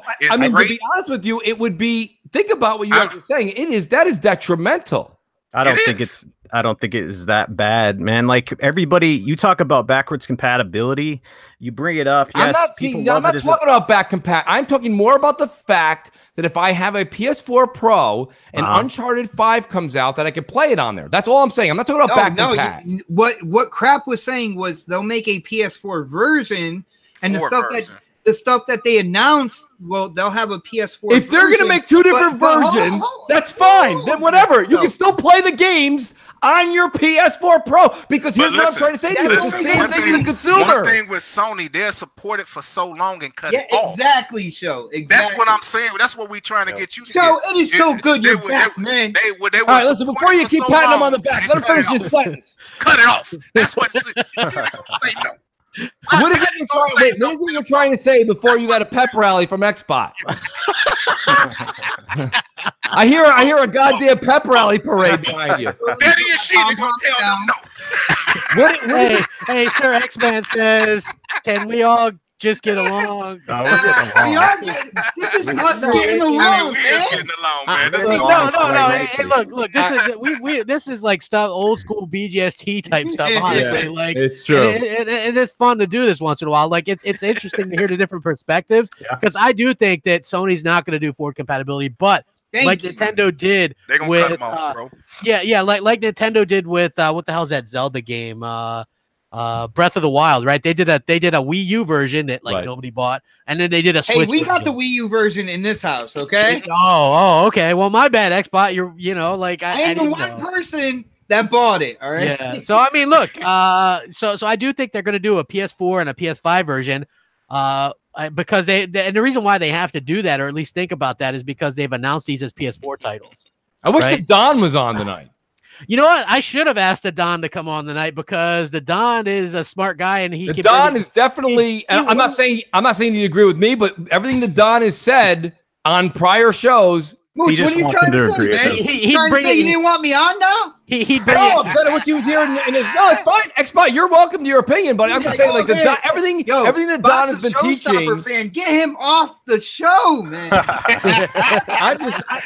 to be honest with you, it would be. Think about what you guys are saying. That is detrimental. I don't think it is that bad, man. Like everybody, you talk about backwards compatibility, you bring it up. Yes, I'm not talking about back compat. I'm talking more about the fact that if I have a PS4 Pro and Uncharted 5 comes out, that I can play it on there. That's all I'm saying. I'm not talking about back compat. What Crap was saying was they'll make a PS4 version, and the stuff that they announced, well, they'll have a PS4 If they're going to make two different versions, that's fine. Then whatever. You can still play the games on your PS4 Pro. Because here's what I'm trying to say to you. It's the same thing as the consumer. One thing with Sony, they're supported for so long and cut it off. Exactly, Show. Exactly. That's what I'm saying. That's what we're trying to get you to Show, it is so good. You're back, man. All right, listen, before you keep patting them on the back, let him finish his sentence. Cut it off. That's what no. What is it you're trying to say before you got a pep rally from Xbox? I hear a goddamn pep rally parade behind you. Daddy and she gonna tell them no. Hey, Sir X-Man says, can we all just get along? This is us getting along, man. No. Hey, look. This is like stuff, old school BGST type stuff. Honestly, like it's true, and it's fun to do this once in a while. Like it's interesting to hear the different perspectives because I do think that Sony's not going to do forward compatibility, but Nintendo did with cut them off, bro. Like Nintendo did with what the hell is that Zelda game? Breath of the Wild, right? They did a Wii U version that nobody bought, and then they did a Switch. Hey, we got the Wii U version in this house, okay? Okay. Well, my bad, Xbox. I am the one person that bought it. All right. Yeah. So I mean, look. So I do think they're going to do a PS4 and a PS5 version. Because and the reason why they have to do that, or at least think about that, is because they've announced these as PS4 titles. I wish the Don was on tonight. You know what? I should have asked the Don to come on tonight because the Don is a smart guy and he. The Don is definitely. I'm not saying you agree with me, but everything the Don has said on prior shows, Mooch, what are you trying to say, man? He's trying to say you didn't want me on now? He'd bring No, I'm saying what you was hearing in his. No, it's fine. Xbox, you're welcome to your opinion, but I'm just saying, like, everything that Don has been teaching. Fan, get him off the show, man.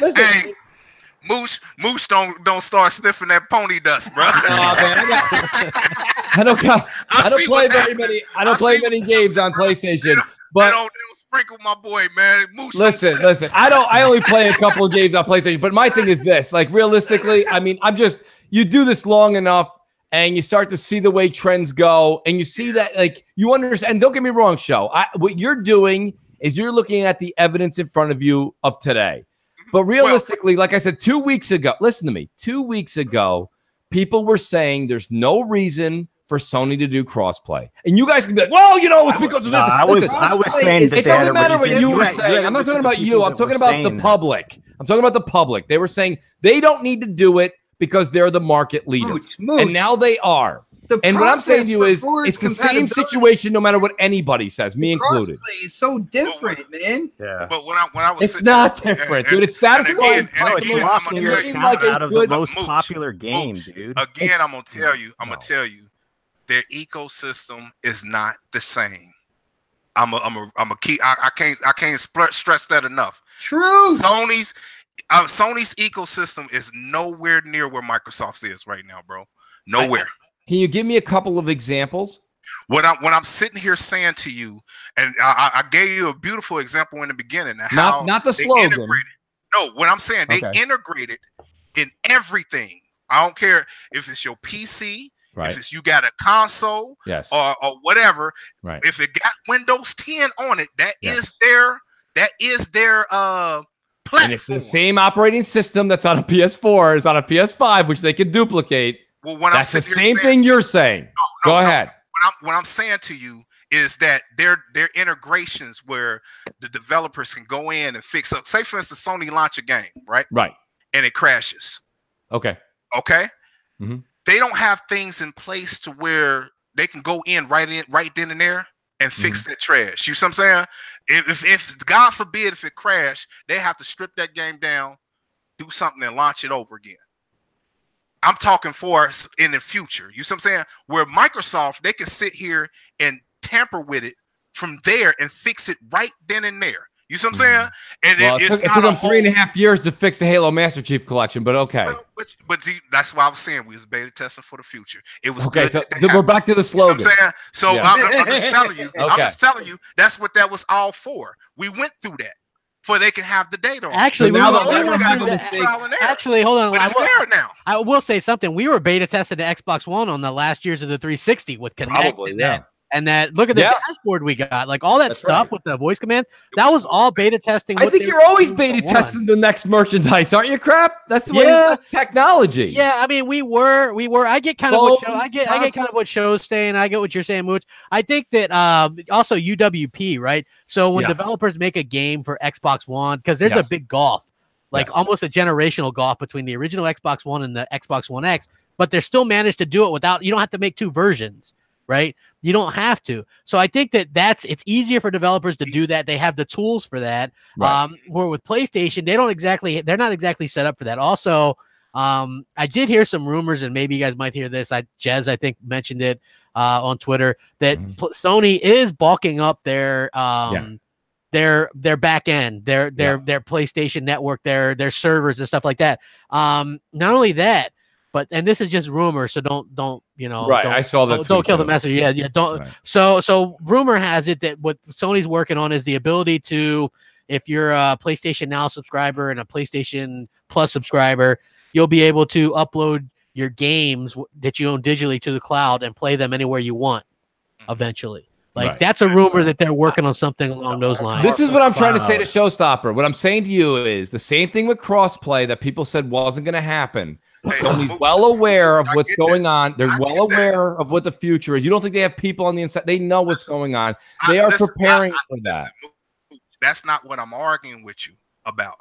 Listen. Hey, Mooch, don't start sniffing that pony dust, bro. I don't play many games on PlayStation. But they don't sprinkle my boy, man. Mooch, listen. I only play a couple of games on PlayStation, but my thing is this: like, realistically, I mean, you do this long enough, and you start to see the way trends go, and you see that, like, you understand. And don't get me wrong, Show. What you're doing is you're looking at the evidence in front of you of today. But realistically, like I said, 2 weeks ago, listen to me. 2 weeks ago, people were saying there's no reason for Sony to do crossplay, and you guys can be like, "Well, you know, it's because of this." I was saying it doesn't matter what you were saying. I'm not talking about you. I'm talking about the public. I'm talking about the public. They were saying they don't need to do it because they're the market leader, and now they are. And what I'm saying to you is, it's the same situation no matter what anybody says, me included. It's so different, man. Yeah. But when I was, it's not different, dude. It's satisfying. It's locking your account out of the most popular game, dude. Again, I'm gonna tell you. Their ecosystem is not the same. I'm a key. I can't stress that enough. True. Sony's ecosystem is nowhere near where Microsoft's is right now, bro. Nowhere. Can you give me a couple of examples? When I'm sitting here saying to you, and I gave you a beautiful example in the beginning. How not the slogan. No, what I'm saying, they integrated in everything. I don't care if it's your PC. Right. If you got a console, yes, or whatever, right. If it got Windows 10 on it, that is their platform. And if the same operating system that's on a PS4 is on a PS5, which they can duplicate, well, that's the same thing you're saying. Go ahead. What I'm saying to you is that their integrations where the developers can go in and fix up. Say, for instance, Sony launch a game, right? Right. And it crashes. Okay. Mm-hmm. They don't have things in place to where they can go in right then and there and fix that trash. You see what I'm saying? If God forbid if it crashed, they have to strip that game down, do something, and launch it over again. I'm talking for us in the future. You see what I'm saying? Where Microsoft, they can sit here and tamper with it from there and fix it right then and there. You see what I'm saying? And it took them 3.5 years to fix the Halo Master Chief Collection, but okay. But see, that's why I was saying we was beta testing for the future. It was okay. Good. So we're back to the slogan. You know what I'm saying? So yeah. I'm just telling you. Okay. I'm just telling you. That's what that was all for. We went through that. For they can have the data on. Actually, now actually, hold on. But it's there now. I will say something. We were beta testing the Xbox One on the last years of the 360 with Connect. Probably, and that look at the dashboard we got, like all that stuff with the voice commands. That was all beta testing. I think you're always beta testing the next merchandise, aren't you? Crap. That's the way. That's technology. Yeah, I mean, we were. I get kind of what I get kind of what Show's saying. I get what you're saying, Mooch. I think that also UWP, right? So when developers make a game for Xbox One, because there's a big gulf, like almost a generational gulf between the original Xbox One and the Xbox One X, but they're still managed to do it without. You don't have to make two versions. Right? You don't have to. So I think that it's easier for developers to do that. They have the tools for that. Right. Where with PlayStation, they're not exactly set up for that. Also, I did hear some rumors, and maybe you guys might hear this. Jez, I think, mentioned it on Twitter that Sony is bulking up their back end, their PlayStation network, their servers and stuff like that. Not only that, and this is just rumor, so don't Right, I saw that. Don't kill the messenger. Yeah, don't. Right. So rumor has it that what Sony's working on is the ability to, if you're a PlayStation Now subscriber and a PlayStation Plus subscriber, you'll be able to upload your games that you own digitally to the cloud and play them anywhere you want. Eventually, that's a rumor that they're working on something along those lines. This is what I'm trying to say to Showstopper. What I'm saying to you is the same thing with crossplay that people said wasn't going to happen. Sony's well aware of what's going on. They're well aware of what the future is. You don't think they have people on the inside? They know what's going on. They are preparing for that. That's not what I'm arguing with you about.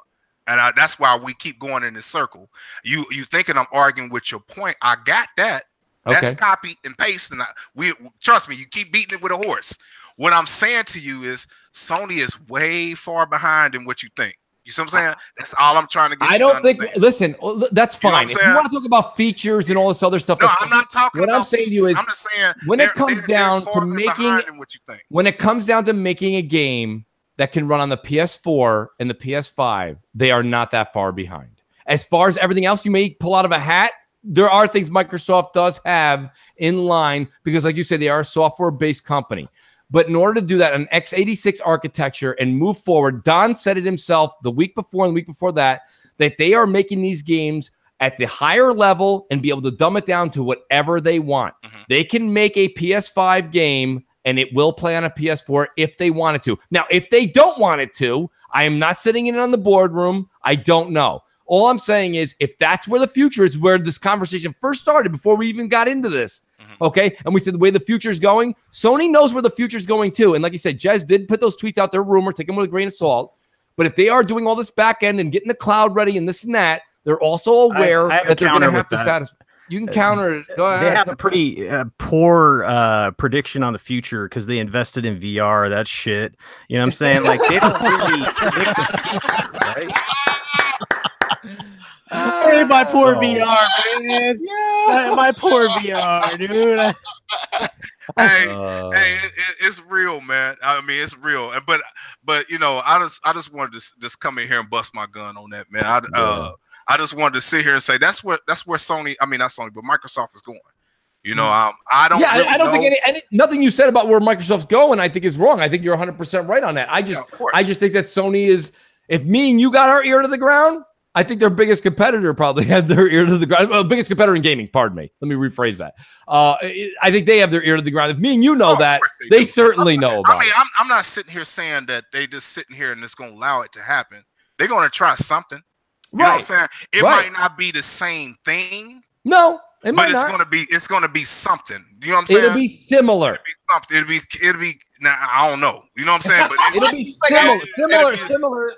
And that's why we keep going in this circle. You thinking I'm arguing with your point. I got that. That's copy and paste. And we trust me, you keep beating it with a horse. What I'm saying to you is Sony is way far behind in what you think. You see what I'm saying? That's all I'm trying to get. I don't think. Listen, that's fine. You know if you want to talk about features and all this other stuff, no, I'm not talking. What I'm saying to you is, I'm just saying when it comes down to making, what you think. When it comes down to making a game that can run on the PS4 and the PS5, they are not that far behind. As far as everything else you may pull out of a hat, there are things Microsoft does have in line because, like you said, they are a software-based company. But in order to do that, an x86 architecture and move forward, Don said it himself the week before and the week before that they are making these games at the higher level and be able to dumb it down to whatever they want. They can make a PS5 game and it will play on a PS4 if they wanted to. Now, if they don't want it to, I am not sitting in on the boardroom. I don't know. All I'm saying is if that's where the future is, where this conversation first started before we even got into this, okay, and we said the way the future is going, Sony knows where the future is going too. And like you said, Jez did put those tweets out there, rumor, take them with a grain of salt. But if they are doing all this back end and getting the cloud ready and this and that, they're also aware that they're going to have to satisfy. You can counter it. Go ahead. They have a pretty poor prediction on the future because they invested in VR. That's shit. You know what I'm saying? Like, they don't really predict the future, right? Hey, my poor VR, man. Yeah. My poor VR, dude. Hey, it's real, man. I mean, it's real. But you know, I just wanted to just come in here and bust my gun on that, man. I just wanted to sit here and say that's where Sony. I mean, not Sony, but Microsoft is going. You know, I don't. Yeah, really I don't think nothing you said about where Microsoft's going, I think is wrong. I think you're 100% right on that. I just think that Sony is. If me and you got our ear to the ground, I think their biggest competitor probably has their ear to the ground. Well, biggest competitor in gaming, pardon me. Let me rephrase that. I think they have their ear to the ground. If me and you know that, they certainly know about it. I'm not sitting here saying that they just sitting here and it's going to allow it to happen. They're going to try something. You know what I'm saying? It might not be the same thing. No, it might not. It's going to be something. You know what I'm saying? It'll be similar. It'll be now, I don't know. You know what I'm saying? But it'll be similar.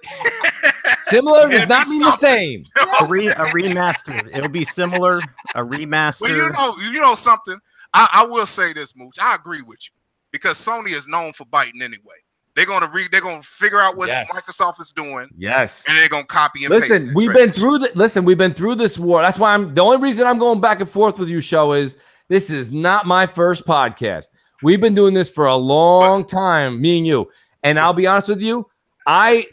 Similar does not mean the same. A remaster. It'll be similar. A remaster. Well, you know something. I will say this, Mooch. I agree with you because Sony is known for biting anyway. They're gonna figure out what Microsoft is doing. Yes, and they're gonna copy and paste. Listen, we've been through the war. That's why the only reason I'm going back and forth with you, show, is this is not my first podcast. We've been doing this for a long time, me and you. And I'll be honest with you,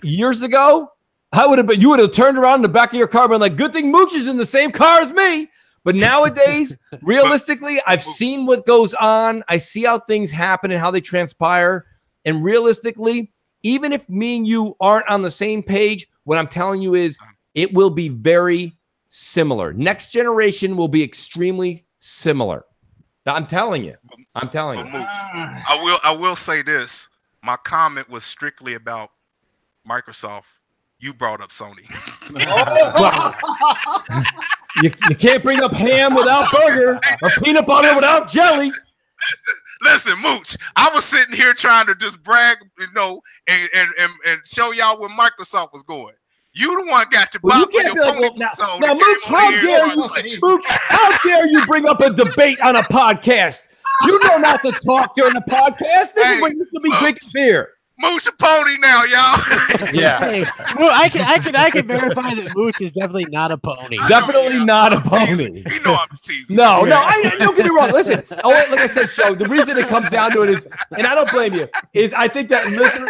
years ago, you would have turned around in the back of your car and been like, good thing Mooch is in the same car as me. But nowadays, realistically, I've seen what goes on. I see how things happen and how they transpire. And realistically, even if me and you aren't on the same page, what I'm telling you is it will be very similar. Next generation will be extremely similar. I'm telling you. I will say this. My comment was strictly about Microsoft. You brought up Sony. You can't bring up ham without burger or peanut butter without jelly. Listen, Mooch. I was sitting here trying to just brag, and show y'all where Microsoft was going. You the one got your bop on your pony. Now, Mooch, how dare you bring up a debate on a podcast? You know not to talk during a podcast. This is when you should be drinking beer. Mooch a pony now, y'all. Yeah. Hey, well, I can verify that Mooch is definitely not a pony. Definitely not a pony. You know I'm teasing. No, don't get me wrong. Listen, like I said, show, the reason it comes down to it is, and I don't blame you, is I think that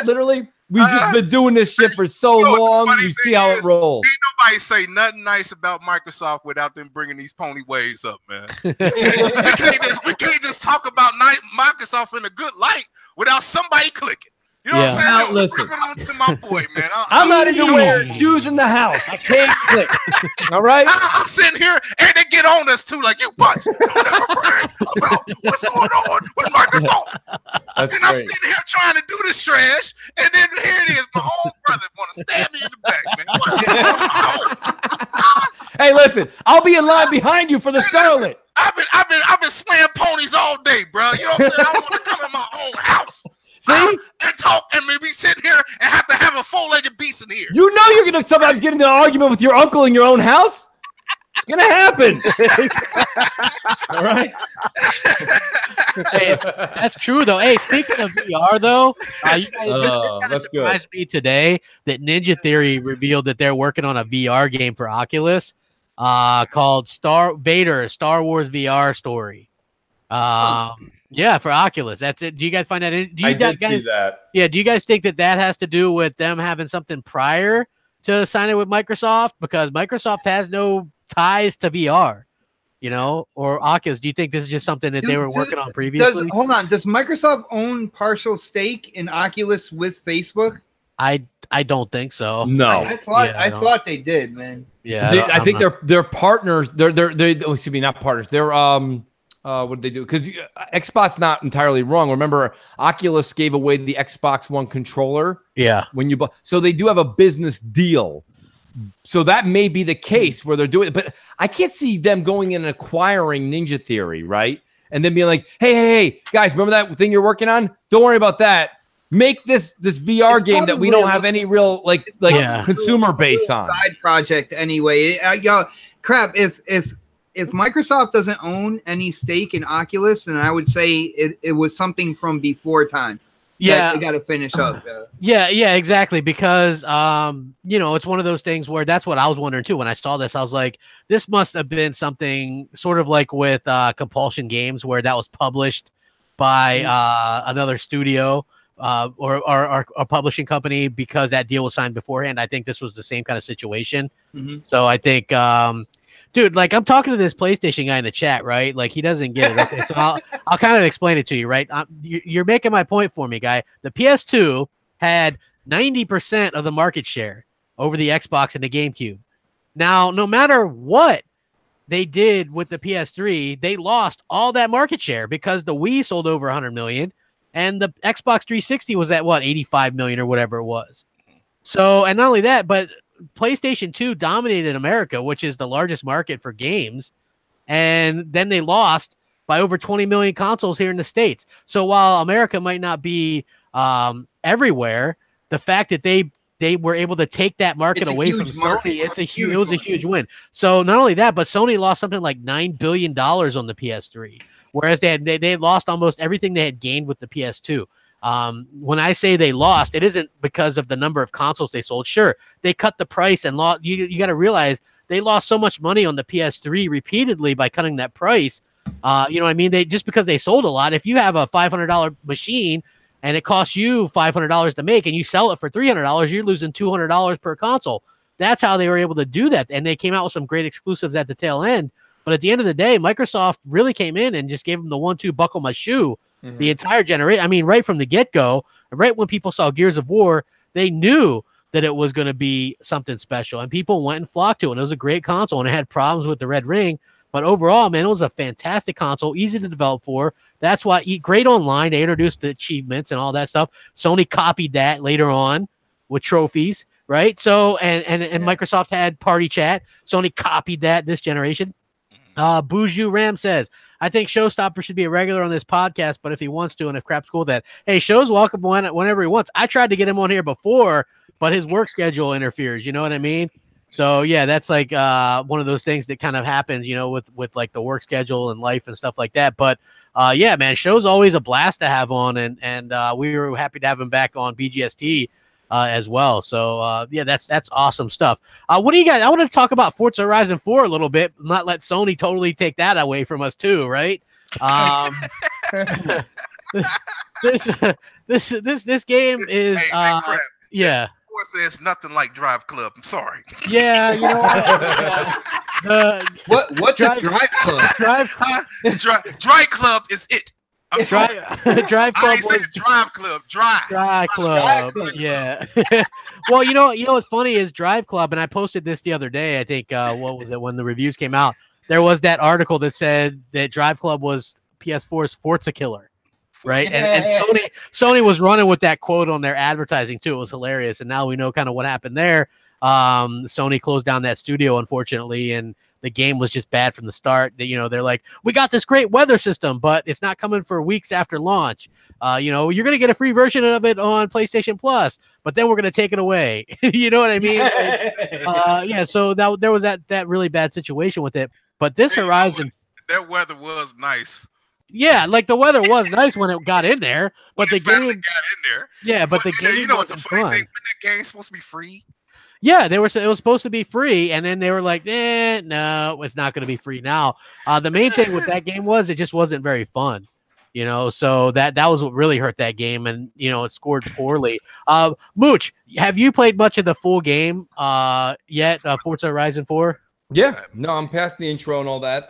literally we've just been doing this shit for so long. You see how it rolls. Ain't nobody say nothing nice about Microsoft without them bringing these pony waves up, man. we can't just talk about Microsoft in a good light without somebody clicking. You know what I'm saying? Now, listen. To my boy, man. I'm not even wearing shoes in the house. I can't click. All right? I'm sitting here and they get on us too, like you butts. About what's going on with Microsoft. And I'm sitting here trying to do this trash, and then here it is. My own brother want to stab me in the back, man. Hey, listen, I'll be in line behind you for the Scarlet. I've been slaying ponies all day, bro. You know what I'm saying? I want to come in my own house. See? And talk and maybe sit here and have to have a four-legged beast in here. You know you're going to sometimes get into an argument with your uncle in your own house? It's gonna happen. All right. Hey, that's true though. Hey, speaking of VR though, you guys, this kind of surprised me today that Ninja Theory revealed that they're working on a VR game for Oculus, called Star Wars VR story. Yeah, for Oculus. That's it. Do you guys find that? Do you guys see that? Yeah. Do you guys think that has to do with them having something prior to signing with Microsoft? Because Microsoft has no ties to VR, or Oculus. Do you think this is just something that they were working on previously? Hold on. Does Microsoft own partial stake in Oculus with Facebook? I don't think so. No, I thought they did, man. Yeah, I think they're partners. They're excuse me, not partners. They're what did they do? Because Xbox not entirely wrong. Remember, Oculus gave away the Xbox One controller. Yeah, when you bought, so they do have a business deal. So that may be the case where they're doing it, but I can't see them going in and acquiring Ninja Theory, right? And then being like, hey, guys, remember that thing you're working on? Don't worry about that. Make this VR game that we don't have any real consumer base on. Side project anyway. Crap. If Microsoft doesn't own any stake in Oculus, then I would say it was something from before time. Yeah, they got to finish up. Yeah, exactly. Because it's one of those things where that's what I was wondering too. When I saw this, I was like, this must have been something sort of like with Compulsion Games, where that was published by another studio or a publishing company because that deal was signed beforehand. I think this was the same kind of situation. Mm-hmm. So I think, dude, like I'm talking to this PlayStation guy in the chat, right? Like he doesn't get it. Okay, so I'll kind of explain it to you, right? You're making my point for me, guy. The PS2 had 90% of the market share over the Xbox and the GameCube. Now, no matter what they did with the PS3, they lost all that market share because the Wii sold over 100 million and the Xbox 360 was at 85 million or whatever it was. So, and not only that, but PlayStation 2 dominated America, which is the largest market for games. And then they lost by over 20 million consoles here in the States. So while America might not be everywhere, the fact that they were able to take that market away from Sony, it was a huge win. So not only that, but Sony lost something like $9 billion on the PS3, whereas they lost almost everything they had gained with the PS2. When I say they lost, it isn't because of the number of consoles they sold. Sure, they cut the price and lost. You got to realize they lost so much money on the PS3 repeatedly by cutting that price. You know what I mean? Just because they sold a lot. If you have a $500 machine and it costs you $500 to make and you sell it for $300, you're losing $200 per console. That's how they were able to do that. And they came out with some great exclusives at the tail end. But at the end of the day, Microsoft really came in and just gave them the 1-2 buckle my shoe. Mm-hmm. The entire generation. I mean, right from the get-go, right when people saw Gears of War, they knew that it was going to be something special. And people went and flocked to it. And it was a great console, and it had problems with the red ring. But overall, man, it was a fantastic console, easy to develop for. That's why great online. They introduced the achievements and all that stuff. Sony copied that later on with trophies, right? So, and Microsoft had party chat. Sony copied that this generation. Boujou Ram says, I think Showstopper should be a regular on this podcast, but if he wants to, and if Crap's cool with that, hey, Show's welcome whenever he wants. I tried to get him on here before, but his work schedule interferes. You know what I mean? So yeah, that's like one of those things that kind of happens, with like the work schedule and life and stuff like that. But yeah, man, Show's always a blast to have on, and we were happy to have him back on BGST as well. So yeah, that's awesome stuff. What do you guys? I want to talk about Forza Horizon 4 a little bit, not let Sony totally take that away from us too, right? This game is yeah. Forza is nothing like Drive Club. I'm sorry. Yeah, you know what? What's a Drive Club? Drive Club is it. I'm sorry. Drive Club was Drive Club. Drive Club. Yeah. Well, you know what's funny is Drive Club, and I posted this the other day. I think what was it when the reviews came out? There was that article that said that Drive Club was PS4's Forza killer, right? And Sony was running with that quote on their advertising too. It was hilarious, and now we know kind of what happened there. Sony closed down that studio, unfortunately, and the game was just bad from the start. You know, they're like, we got this great weather system, but it's not coming for weeks after launch. You know, you're going to get a free version of it on PlayStation Plus, but then we're going to take it away. You know what I mean? Like, yeah, so there was that really bad situation with it. But this Horizon, that weather was nice. Yeah, like the weather was nice when it got in there, but the game got in there. Yeah, but the game, you know what the funny thing? When that game's supposed to be free. Yeah, it was supposed to be free, and then they were like, no, it's not going to be free now. The main thing with that game was it just wasn't very fun, you know. So that was what really hurt that game, and you know it scored poorly. Mooch, have you played much of the full game yet? Forza Horizon 4? Yeah, no, I'm past the intro and all that.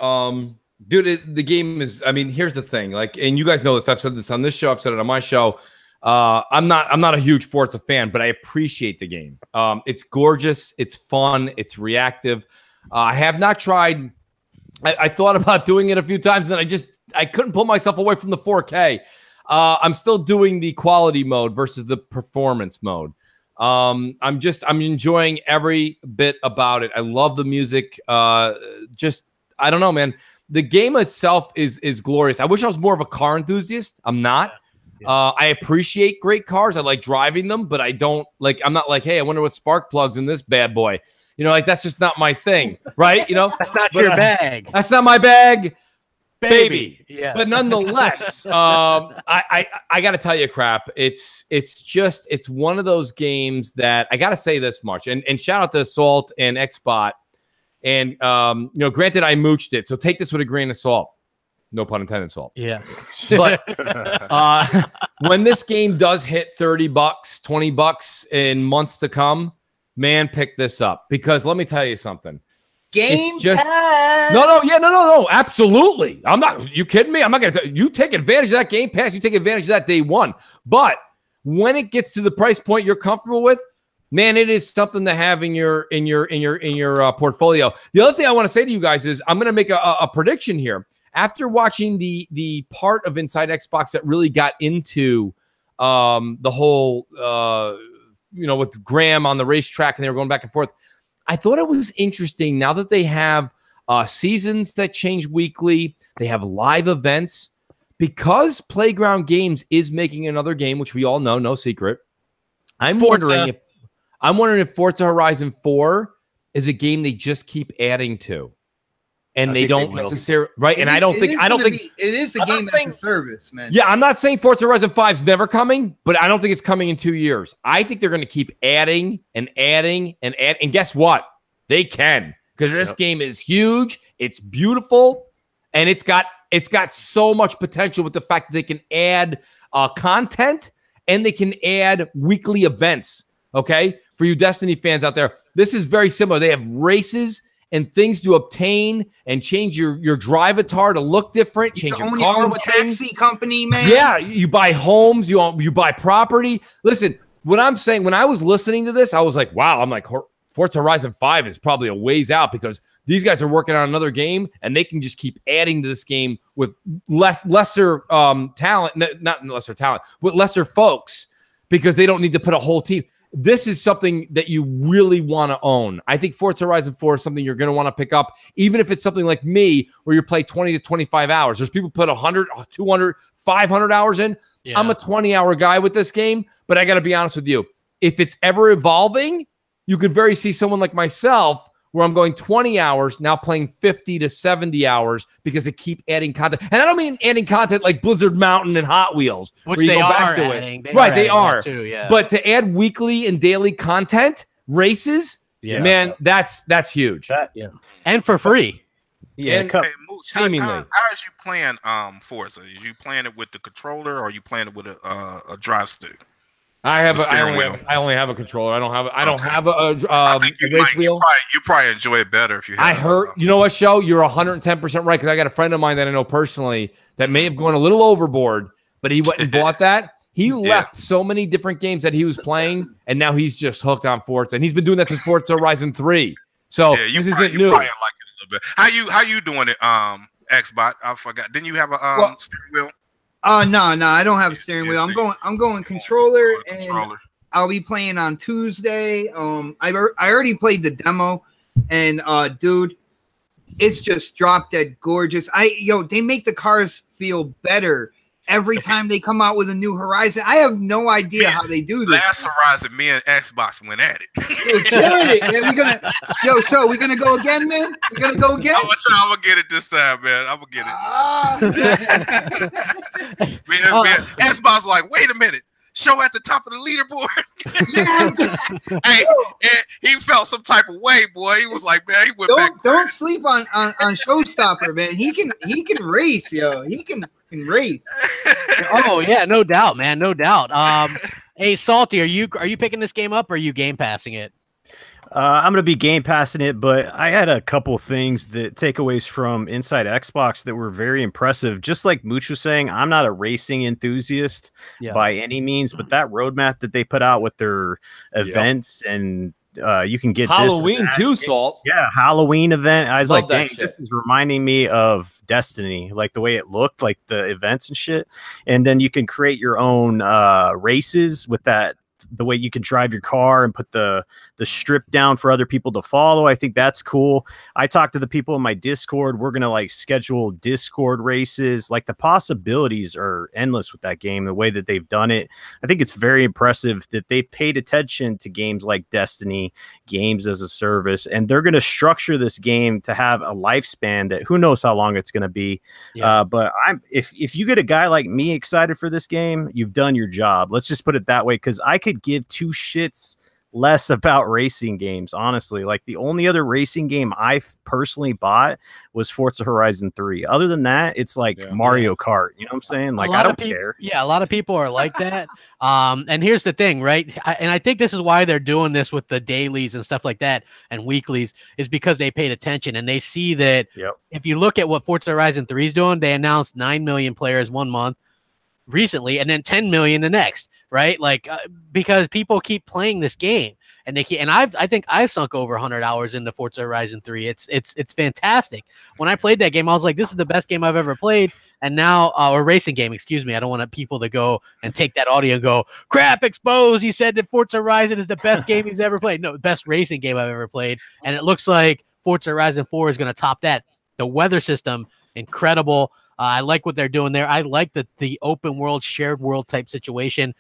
Dude, the game is, I mean, here's the thing, like, and you guys know this, I've said this on this show, I've said it on my show. I'm not a huge Forza fan, but I appreciate the game. It's gorgeous, it's fun, it's reactive. I have not tried, I thought about doing it a few times, and I couldn't pull myself away from the 4K. I'm still doing the quality mode versus the performance mode. I'm enjoying every bit about it. I love the music. I don't know, man. The game itself is glorious. I wish I was more of a car enthusiast. I'm not. Yeah. I appreciate great cars. I like driving them, but I don't like. I'm not like, hey, I wonder what spark plugs in this bad boy. You know, like that's just not my thing, right? You know, that's not your bag. That's not my bag, baby. Yes. But nonetheless, I got to tell you, Crap. It's one of those games that I got to say this much. And shout out to Assault and Xbot. And, you know, granted, I mooched it. So take this with a grain of salt. No pun intended, salt. Yeah. But when this game does hit $30, $20 in months to come, man, pick this up. Because let me tell you something. Game just, Pass. No. Absolutely. I'm not, you kidding me? I'm not going to, you take advantage of that Game Pass. You take advantage of that day one. But when it gets to the price point you're comfortable with, man, it is something to have in your portfolio. The other thing I want to say to you guys is I'm going to make a prediction here. After watching the part of Inside Xbox that really got into the whole, you know, with Graham on the racetrack and they were going back and forth, I thought it was interesting now that they have seasons that change weekly, they have live events, because Playground Games is making another game, which we all know, no secret. I'm wondering if Forza Horizon 4 is a game they just keep adding to, and they don't necessarily right. And I don't think it is a game as a service, man. Yeah, I'm not saying Forza Horizon 5 is never coming, but I don't think it's coming in 2 years. I think they're going to keep adding and adding and add. And guess what? They can, because this game is huge. It's beautiful, and it's got so much potential with the fact that they can add content and they can add weekly events. Okay, for you Destiny fans out there, this is very similar. They have races and things to obtain and change your drivatar to look different, change your car with things. Taxi company, man. Yeah, you buy homes, you buy property. Listen, what I'm saying, when I was listening to this, I was like, wow, I'm like, Forza Horizon 5 is probably a ways out, because these guys are working on another game and they can just keep adding to this game with lesser talent, not lesser talent, with lesser folks, because they don't need to put a whole team. This is something that you really want to own. I think Forza Horizon 4 is something you're going to want to pick up, even if it's something like me, where you play 20 to 25 hours. There's people put 100, 200, 500 hours in. Yeah. I'm a 20-hour guy with this game, but I got to be honest with you. If it's ever evolving, you could very see someone like myself, where I'm going 20 hours, now playing 50 to 70 hours, because they keep adding content. And I don't mean adding content like Blizzard Mountain and Hot Wheels, which they are adding. They are. Too, yeah. But to add weekly and daily content, races, man, that's huge. And for free. Yeah. And, hey, Mooch, how is you playing Forza? Is you playing it with the controller, or are you playing it with a drive stick? I only have a controller. I don't have a race wheel. You probably enjoy it better if you have you know what, Show? You're 110% right, because I got a friend of mine that I know personally that may have gone a little overboard, but he went and bought that. He left so many different games that he was playing, and now he's just hooked on Forza. And he's been doing that since Forza Horizon 3. So this isn't new. You probably like it a little bit. How you doing it, Xbot? I forgot. Didn't you have a steering wheel? No, I don't have a steering wheel. I'm going controller, and I'll be playing on Tuesday. I already played the demo, and dude, it's just drop dead gorgeous. They make the cars feel better every time they come out with a new Horizon. I have no idea how they do this. Last Horizon, me and Xbox went at it. We're killing it, man. We gonna go again, man. We're gonna go again. I'm gonna get it this time, man. I'm gonna get it. Man, Xbox was like, wait a minute. Show at the top of the leaderboard. Hey, and he felt some type of way, boy. He was like, man, he went back. Don't sleep on Showstopper, man. He can race, yo. He can race. Oh yeah, no doubt, man, no doubt. Hey, Salty, are you picking this game up or are you game passing it? I'm gonna be game passing it, but I had a couple things that takeaways from Inside Xbox that were very impressive. Just like Mooch was saying, I'm not a racing enthusiast by any means, but that roadmap that they put out with their events and you can get Halloween too, Salt. Yeah, Halloween event. I was like, dang, shit. this is reminding me of Destiny, like the way it looked, like the events and shit. And then you can create your own races with that. The way you can drive your car and put the strip down for other people to follow. I think that's cool. I talked to the people in my Discord. We're going to like schedule Discord races. Like the possibilities are endless with that game, the way that they've done it. I think it's very impressive that they paid attention to games like Destiny, games as a service, and they're going to structure this game to have a lifespan that who knows how long it's going to be. But if you get a guy like me excited for this game, you've done your job. Let's just put it that way. Cause I could give two shits less about racing games, honestly. Like the only other racing game I personally bought was Forza Horizon 3. Other than that, it's like Mario Kart. You know what I'm saying? Like I don't care. Yeah, a lot of people are like that. And here's the thing, right? And I think this is why they're doing this with the dailies and stuff like that and weeklies, is because they paid attention and they see that if you look at what Forza Horizon 3 is doing, they announced 9 million players 1 month recently and then 10 million the next. Right, like because people keep playing this game, and they keep, and I think I've sunk over 100 hours into Forza Horizon 3. It's fantastic. When I played that game, I was like, this is the best game I've ever played. And now, or racing game, excuse me. I don't want people to go and take that audio and go, crap, exposed. He said that Forza Horizon is the best game he's ever played. No, best racing game I've ever played. And it looks like Forza Horizon 4 is going to top that. The weather system, incredible. I like what they're doing there. I like the open world, shared world type situation.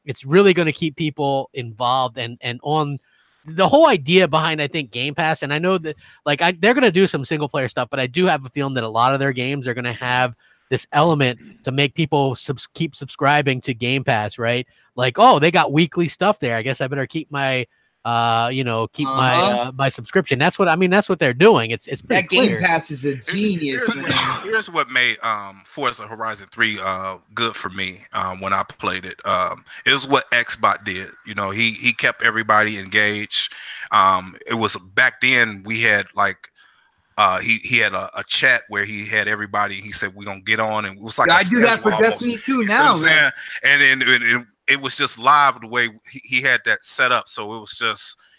It's really going to keep people involved and on the whole idea behind, I think, Game Pass. And I know that they're going to do some single player stuff, but I do have a feeling that a lot of their games are going to have this element to make people keep subscribing to Game Pass, right? Like, oh, they got weekly stuff there. I guess I better keep my my subscription. That's what they're doing. It's pretty that clear. Game Pass is a genius. Here's what made Forza Horizon 3 good for me when I played it. It was what Xbox did. You know, he kept everybody engaged. It was back then we had like he had a chat where he had everybody. He said we're gonna get on, and it was like I do that for Destiny too now, man. And it was just live the way he had that set up. So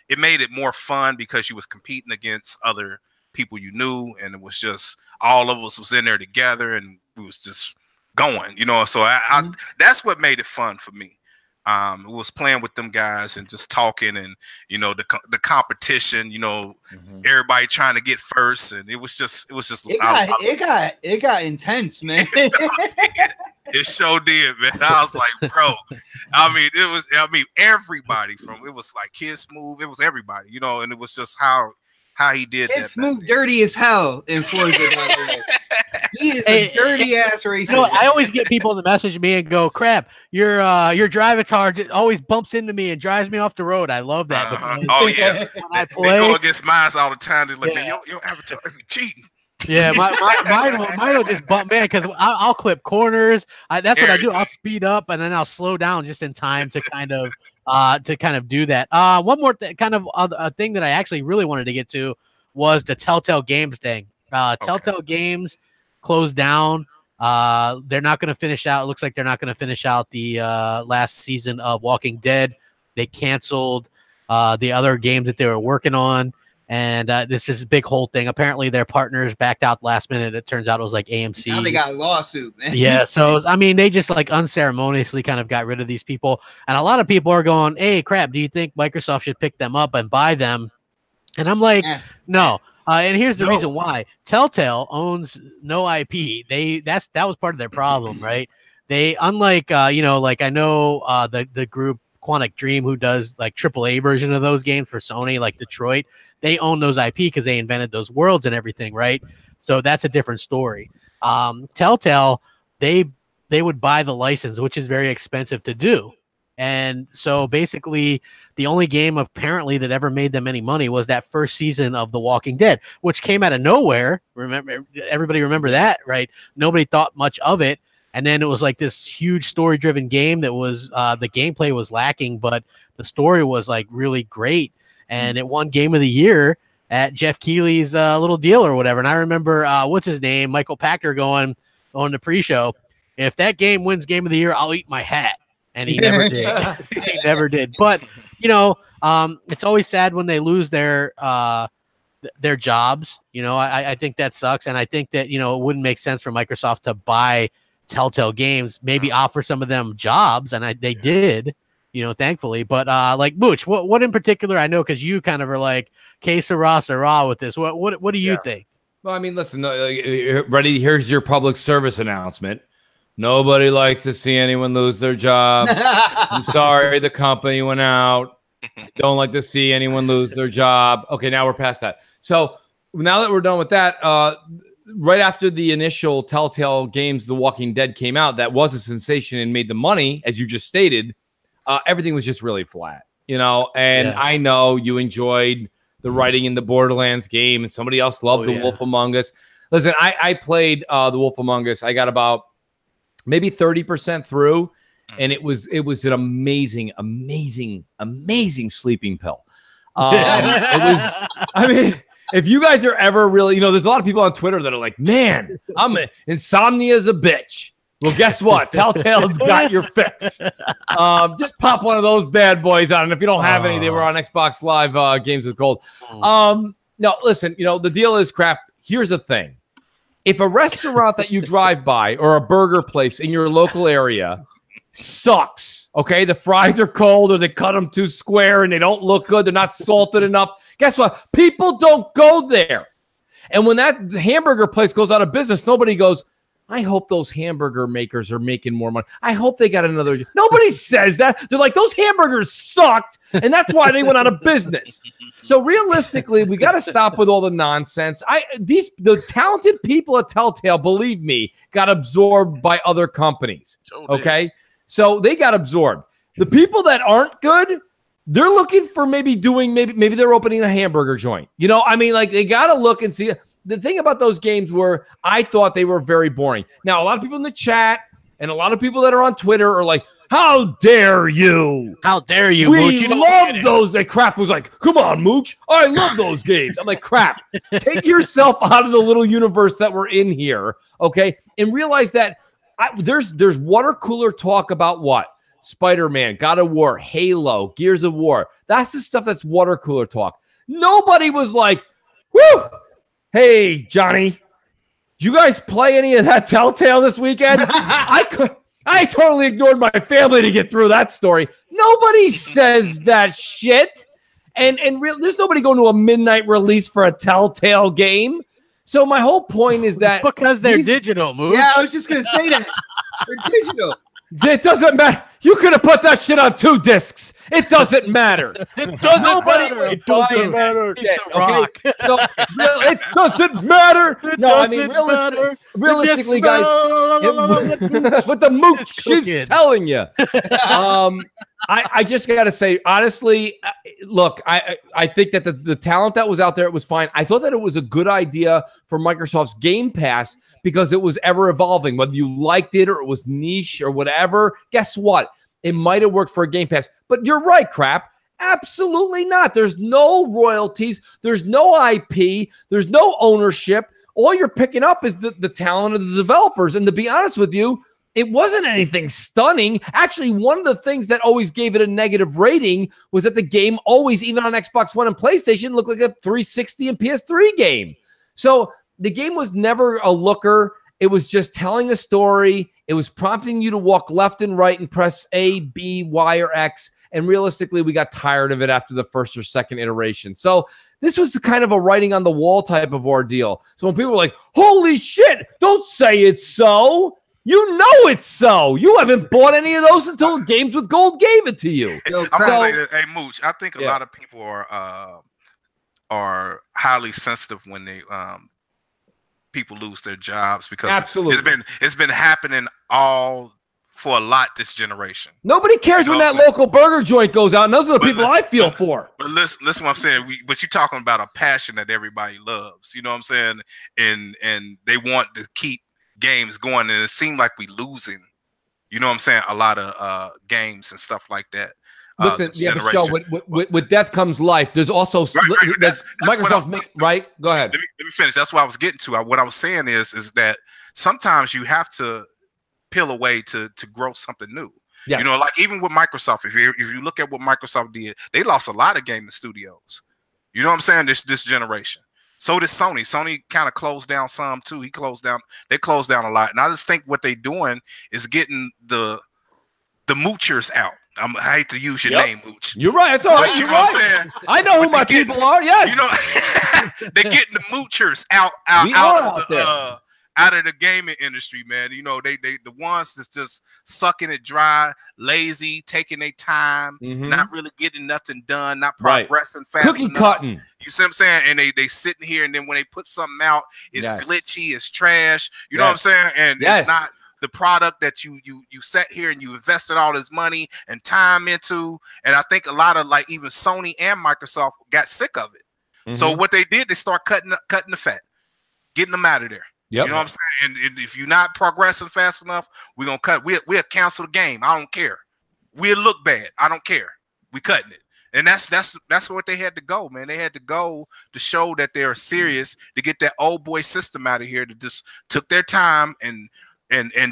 it made it more fun because you was competing against other people you knew, and it was just all of us was in there together, and we was just going, you know. So that's what made it fun for me. It was playing with them guys and just talking, and you know the competition, you know, everybody trying to get first, and it got intense, man. It sure did, man. I was like, bro. I mean, everybody it was like Kid Smooth, it was everybody, you know, and it was just how he did that. Kid Smooth dirty as hell in Forza. He is a dirty ass racer. You know, I always get people to message me and go, crap, your driving charge always bumps into me and drives me off the road. I love that. Oh yeah. When I play, they go against mine all the time. They're like, man, your avatar is cheating. Yeah, mine will just bump, man, because I'll clip corners. That's what I do. I'll speed up and then I'll slow down just in time to kind of do that. One more thing that I actually really wanted to get to was the Telltale Games thing. Telltale Games closed down. They're not going to finish out. It looks like they're not going to finish out the last season of Walking Dead. They canceled the other games that they were working on. And this is a big whole thing. Apparently, their partners backed out last minute. It turns out it was like AMC. Now they got a lawsuit, man. Yeah, so I mean, they just like unceremoniously kind of got rid of these people. And a lot of people are going, "Hey, crap! Do you think Microsoft should pick them up and buy them?" And I'm like, no. And here's the reason why. Telltale owns no IP. That was part of their problem, right? They, unlike you know, like I know the group Quantic Dream, who does like AAA version of those games for Sony, like Detroit, they own those IP because they invented those worlds and everything, right? So that's a different story. Telltale, they would buy the license, which is very expensive to do. And so basically the only game apparently that ever made them any money was that first season of The Walking Dead, which came out of nowhere. Everybody remember that, right? Nobody thought much of it. And then it was like this huge story-driven game that was the gameplay was lacking, but the story was like really great. And it won Game of the Year at Jeff Keighley's little deal or whatever. And I remember what's his name, Michael Pachter, going on the pre-show, if that game wins Game of the Year, I'll eat my hat. And he never did. He never did. But you know, it's always sad when they lose their jobs. You know, I think that sucks, and I think that, you know, it wouldn't make sense for Microsoft to buy Telltale Games, maybe offer some of them jobs, and they did. You know, thankfully. But like Mooch, what in particular? I know because you kind of are like que sera with this. What do you think? Well, I mean, listen, ready. Here's your public service announcement. Nobody likes to see anyone lose their job. I'm sorry the company went out. Don't like to see anyone lose their job. Okay, now we're past that. So now that we're done with that, right after the initial Telltale games, The Walking Dead came out, that was a sensation and made the money, as you just stated. Everything was just really flat, you know. And I know you enjoyed the writing in the Borderlands game, and somebody else loved The Wolf Among Us. Listen, I played The Wolf Among Us. I got about maybe 30% through, and it was an amazing sleeping pill. It was, I mean, if you guys are ever really, you know, there's a lot of people on Twitter that are like, man, insomnia is a bitch. Well, guess what? Telltale's got your fix. Just pop one of those bad boys on, and if you don't have any, they were on Xbox Live Games with Gold. No, listen, you know, the deal is crap. Here's the thing. If a restaurant that you drive by or a burger place in your local area sucks, okay, the fries are cold or they cut them too square and they don't look good, they're not salted enough, guess what? People don't go there. And when that hamburger place goes out of business, nobody goes, I hope those hamburger makers are making more money. I hope they got another. Nobody says that. They're like, those hamburgers sucked, and that's why they went out of business. So realistically, we got to stop with all the nonsense. The talented people at Telltale, believe me, got absorbed by other companies. Okay, so they got absorbed. The people that aren't good, they're looking for maybe they're opening a hamburger joint. You know, I mean, like they got to look and see. The thing about those games were I thought they were very boring. Now, a lot of people in the chat and a lot of people that are on Twitter are like, how dare you? How dare you, Mooch? We love those. That crap was like, come on, Mooch. I love those games. I'm like, crap. Take yourself out of the little universe that we're in here, okay? And realize that there's water cooler talk about what? Spider-Man, God of War, Halo, Gears of War. That's the stuff that's water cooler talk. Nobody was like, whoo! Hey, Johnny, did you guys play any of that Telltale this weekend? I totally ignored my family to get through that story. Nobody says that shit. And there's nobody going to a midnight release for a Telltale game. So my whole point is that because they're digital, Mooch. Yeah, I was just going to say that. They're digital. It doesn't matter. You could have put that shit on 2 discs. It doesn't matter. It doesn't matter. It doesn't matter. Rock. So, it doesn't matter. No, I mean, realistically, guys, what the Mooch is telling you. I just got to say, honestly, look, I think that the talent that was out there, it was fine. I thought that it was a good idea for Microsoft's Game Pass because it was ever evolving. Whether you liked it or it was niche or whatever, guess what? It might have worked for a Game Pass. But you're right, crap. Absolutely not. There's no royalties. There's no IP. There's no ownership. All you're picking up is the talent of the developers. And to be honest with you, it wasn't anything stunning. Actually, one of the things that always gave it a negative rating was that the game always, even on Xbox One and PlayStation, looked like a 360 and PS3 game. So the game was never a looker. It was just telling a story. It was prompting you to walk left and right and press A, B, Y, or X. And realistically, we got tired of it after the first or second iteration. So this was kind of a writing on the wall type of ordeal. So when people were like, holy shit, don't say it's so. You know it's so. You haven't bought any of those until Games with Gold gave it to you. I'm gonna say that, hey, Mooch, I think a lot of people are highly sensitive when they people lose their jobs, because it's been happening all for a lot this generation. Nobody cares when that local burger joint goes out, and those are the people I feel for. But listen what I'm saying. But you're talking about a passion that everybody loves. You know what I'm saying? And they want to keep games going, and it seemed like we losing. You know what I'm saying? A lot of games and stuff like that. Listen, Michelle, with death comes life. There's also that's Microsoft's right. Go ahead. Let me finish. That's what I was getting to. What I was saying is that sometimes you have to peel away to grow something new. Yes. You know, like even with Microsoft, if you look at what Microsoft did, they lost a lot of gaming studios. You know what I'm saying? This generation. So did Sony. Sony kind of closed down some too. They closed down a lot. And I just think what they're doing is getting the moochers out. I hate to use your name, Mooch. You're right. It's all right. You're right. I know who my people are. Yes. You know, they're getting the moochers out of the gaming industry, man. You know, they the ones that's just sucking it dry, lazy, taking their time, not really getting nothing done, not progressing fast enough. Cutting. You see what I'm saying? And they sitting here, and then when they put something out, it's glitchy, it's trash. You know what I'm saying? And it's not the product that you sat here and you invested all this money and time into. And I think a lot of, like, even Sony and Microsoft got sick of it. So what they did, they start cutting the fat, getting them out of there. Yep. You know what I'm saying? And if you're not progressing fast enough, we're gonna cut. We'll cancel the game. I don't care. We'll look bad. I don't care. We cutting it. And that's what they had to go, man. They had to go to show that they're serious, to get that old boy system out of here, that just took their time and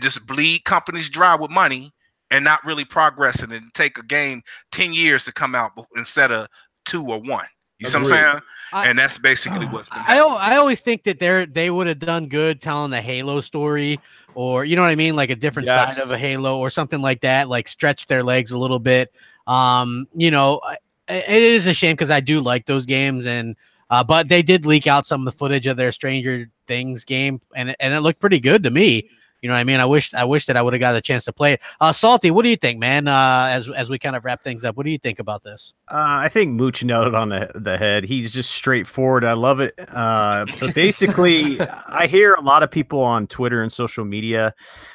just bleed companies dry with money and not really progressing, and take a game 10 years to come out instead of 2 or 1. You see what I'm saying? And that's basically what's been happening. I always think that they would have done good telling the Halo story, or you know what I mean, like a different side of a Halo or something like that, like stretch their legs a little bit. You know, it is a shame because I do like those games, and but they did leak out some of the footage of their Stranger Things game, and it looked pretty good to me. You know what I mean? I wish that I would have got a chance to play it. Salty, what do you think, man? As we kind of wrap things up, what do you think about this? I think Mooch nailed it on the head. He's just straightforward. I love it. But basically, I hear a lot of people on Twitter and social media,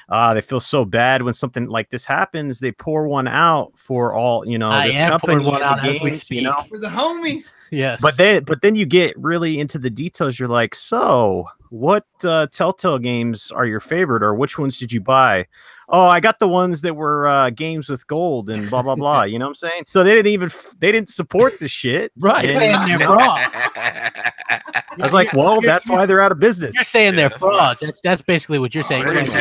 they feel so bad when something like this happens. They pour one out for all, you know, this company, one out as we speak. You know? For the homies. Yes. But then you get really into the details. You're like, so what Telltale games are your favorite, or which ones did you buy? Oh, I got the ones that were games with gold and blah blah blah. You know what I'm saying? So they didn't support the shit, right? I was like, well, that's why they're out of business. You're saying they're frauds. That's basically what you're saying. They're like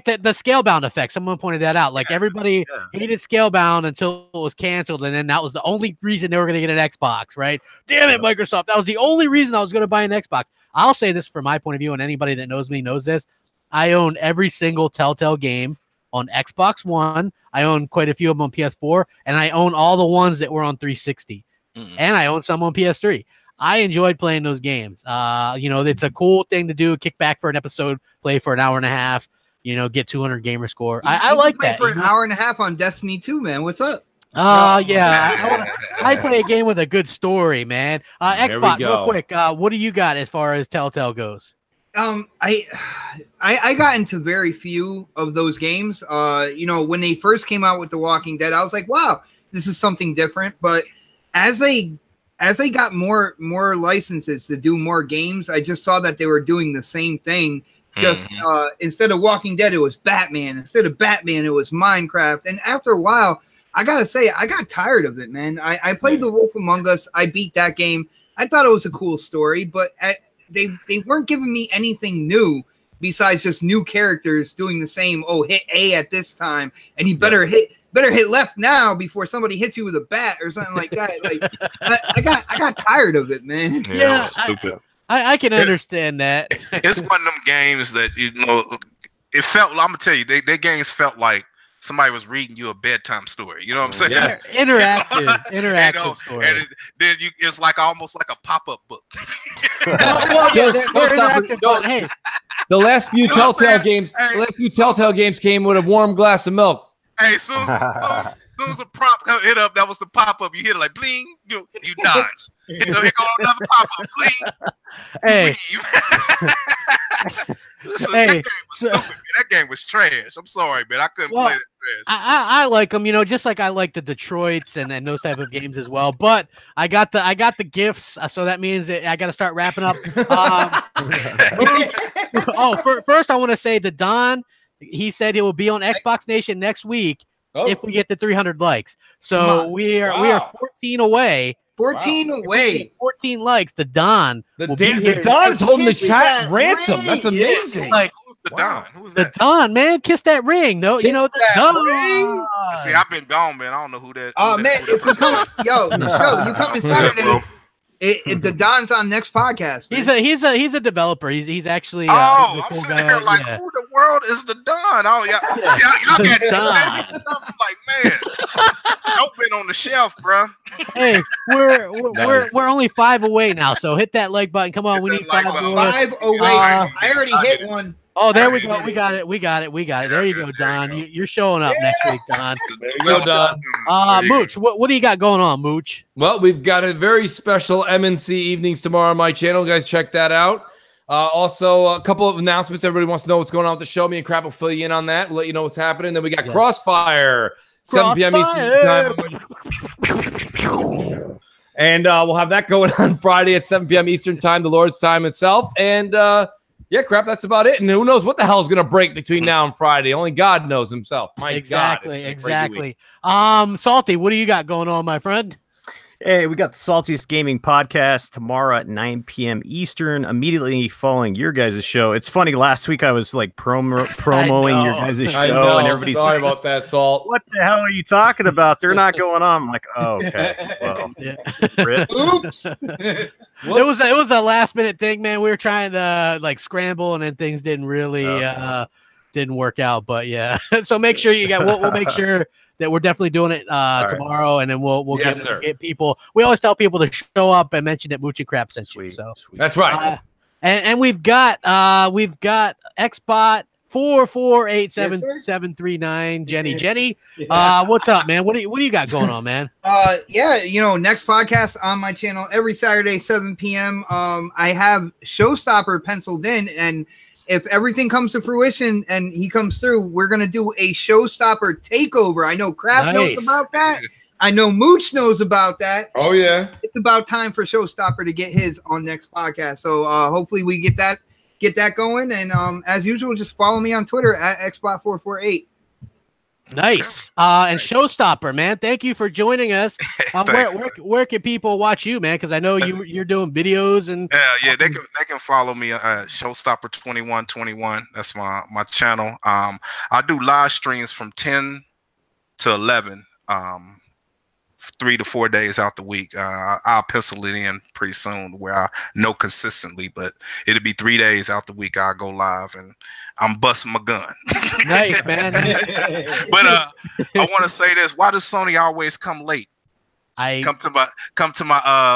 the Scalebound effect. Someone pointed that out. Like everybody hated Scalebound until it was canceled, and then that was the only reason they were going to get an Xbox. Right? Damn it, Microsoft! That was the only reason I was going to buy an Xbox. I'll say this from my point of view, and anybody that knows me knows this. I own every single Telltale game on Xbox One. I own quite a few of them on PS4, and I own all the ones that were on 360. And I own some on PS3. I enjoyed playing those games. You know, it's a cool thing to do. Kick back for an episode, play for an hour and a half. You know, get 200 gamer score. I like that. For an hour and a half on Destiny 2, man. What's up? Yeah. I play a game with a good story, man. Xbox, real quick. What do you got as far as Telltale goes? I got into very few of those games. You know, when they first came out with The Walking Dead, I was like, wow, this is something different. But as they got more licenses to do more games, I just saw that they were doing the same thing. Just instead of Walking Dead, it was Batman. Instead of Batman, it was Minecraft. And after a while, I gotta say, I got tired of it, man. I played The Wolf Among Us. I beat that game. I thought it was a cool story, but they weren't giving me anything new besides just new characters doing the same. Oh, hit A at this time, and you better hit left now before somebody hits you with a bat or something like that. Like I got tired of it, man. Yeah, stupid. I can understand that. It's one of them games that, you know, it felt. I'm gonna tell you, their games felt like somebody was reading you a bedtime story. You know what I'm saying? Yes. Interactive story. And then it's like almost like a pop-up book. Well, yeah, they're interactive, but hey, The last few You know what I'm Telltale saying? games, Hey. the last few Telltale games came with a warm glass of milk. Hey, as soon as a prompt hit up, that was the pop-up. You hit it like bling, you dodge. Here go another pop-up, bling. hey, Listen, Hey, that game was stupid, man. That game was trash. I'm sorry, man. I couldn't Well, play that trash. I like them, just like I like the Detroits and those type of games as well. But I got the gifts, so that means that I got to start wrapping up. First I want to say that Don, he said he will be on Xbox Nation next week if we get the 300 likes. So we are 14 away. 14 away. 14 likes. The Don. The will be here. Don is holding the Kiss chat that ransom. ring. That's amazing. Like, Who's the Don? Who is the that? Don, man, kiss that ring. No, Kiss the that Don. ring? See, I've been gone, man. I don't know who that. Oh who man, that- who if you that come, person is. you coming Saturday? The Don's on next podcast. Man. He's a developer. He's actually he's Oh, a I'm cool sitting guy. here like, Yeah. who the world is the Don? Oh, y'all The got it. Don. I'm like, man, I've been on the shelf, bro. Hey, we're only 5 away now, so hit that like button. Come on, Hit we that need like 5 button. more. 5 away. Uh, I already hit one. Oh, there we There go. you We got it. There you go, There Don. you go. You're showing up next week, Don. There you go, Don. There you go. Mooch, what do you got going on, Mooch? Well, we've got a very special MNC evenings tomorrow on my channel. Guys, check that out. Also, a couple of announcements. Everybody wants to know what's going on with the show. Me and Crap will fill you in on that. We'll let you know what's happening. Then we got Yes. Crossfire, 7 p.m. Eastern time. And we'll have that going on Friday at 7 p.m. Eastern time, the Lord's time itself. And yeah, Crap, that's about it. And who knows what the hell is going to break between now and Friday? Only God knows himself. My God. It's a crazy week. Salty, what do you got going on, my friend? Hey, we got the Saltiest Gaming Podcast tomorrow at 9 p.m. Eastern, immediately following your guys' show. It's funny, last week I was like promoing your guys' I show, know. and everybody's Sorry like, about that, Salt. what the hell are you talking about? They're not going on. I'm like, oh, okay. Well, Yeah. rip. Oops. It was a last minute thing, man. We were trying to like scramble, and then things didn't really didn't work out. But yeah, so make sure you got. We'll make sure that we're definitely doing it tomorrow, and then we'll Yes, sir. get people. We always tell people to show up and mention that Mooch and Crap sent you. Sweet, So sweet. That's right. and we've got Xbot 4487739 Jenny. What's up, man? What do you got going on, man? Yeah, next podcast on my channel every Saturday, 7 p.m. I have Showstopper penciled in, and if everything comes to fruition and he comes through, we're gonna do a Showstopper takeover. I know Kraft knows Nice. about that. I know Mooch knows about that. Oh, yeah. It's about time for Showstopper to get his on next podcast. So hopefully we get that going. And as usual, just follow me on Twitter at xbot448. Nice. And Showstopper, man. Thank you for joining us. Thanks, Where can people watch you, man? Because I know you're doing videos and Yeah, they can follow me Showstopper 2121. That's my channel. I do live streams from 10 to 11, 3 to 4 days out the week. I'll pencil it in pretty soon where I know consistently, but it'll be 3 days out the week. I'll go live and I'm busting my gun. nice, man. But I want to say this: why does Sony always come late? Come to my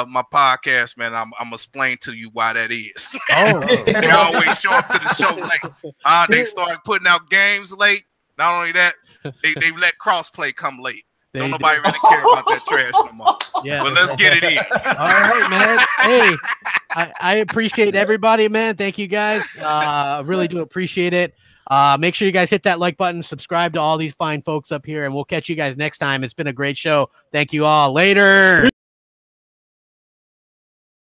my podcast, man. I'm gonna explain to you why that is. They always show up to the show late. They started putting out games late. Not only that, they let crossplay come late. Don't nobody really care about that trash no more. Yeah. But let's get it in. All right, man. Hey, I appreciate everybody, man. Thank you guys. I really do appreciate it. Make sure you guys hit that like button, subscribe to all these fine folks up here, and we'll catch you guys next time. It's been a great show. Thank you all. Later.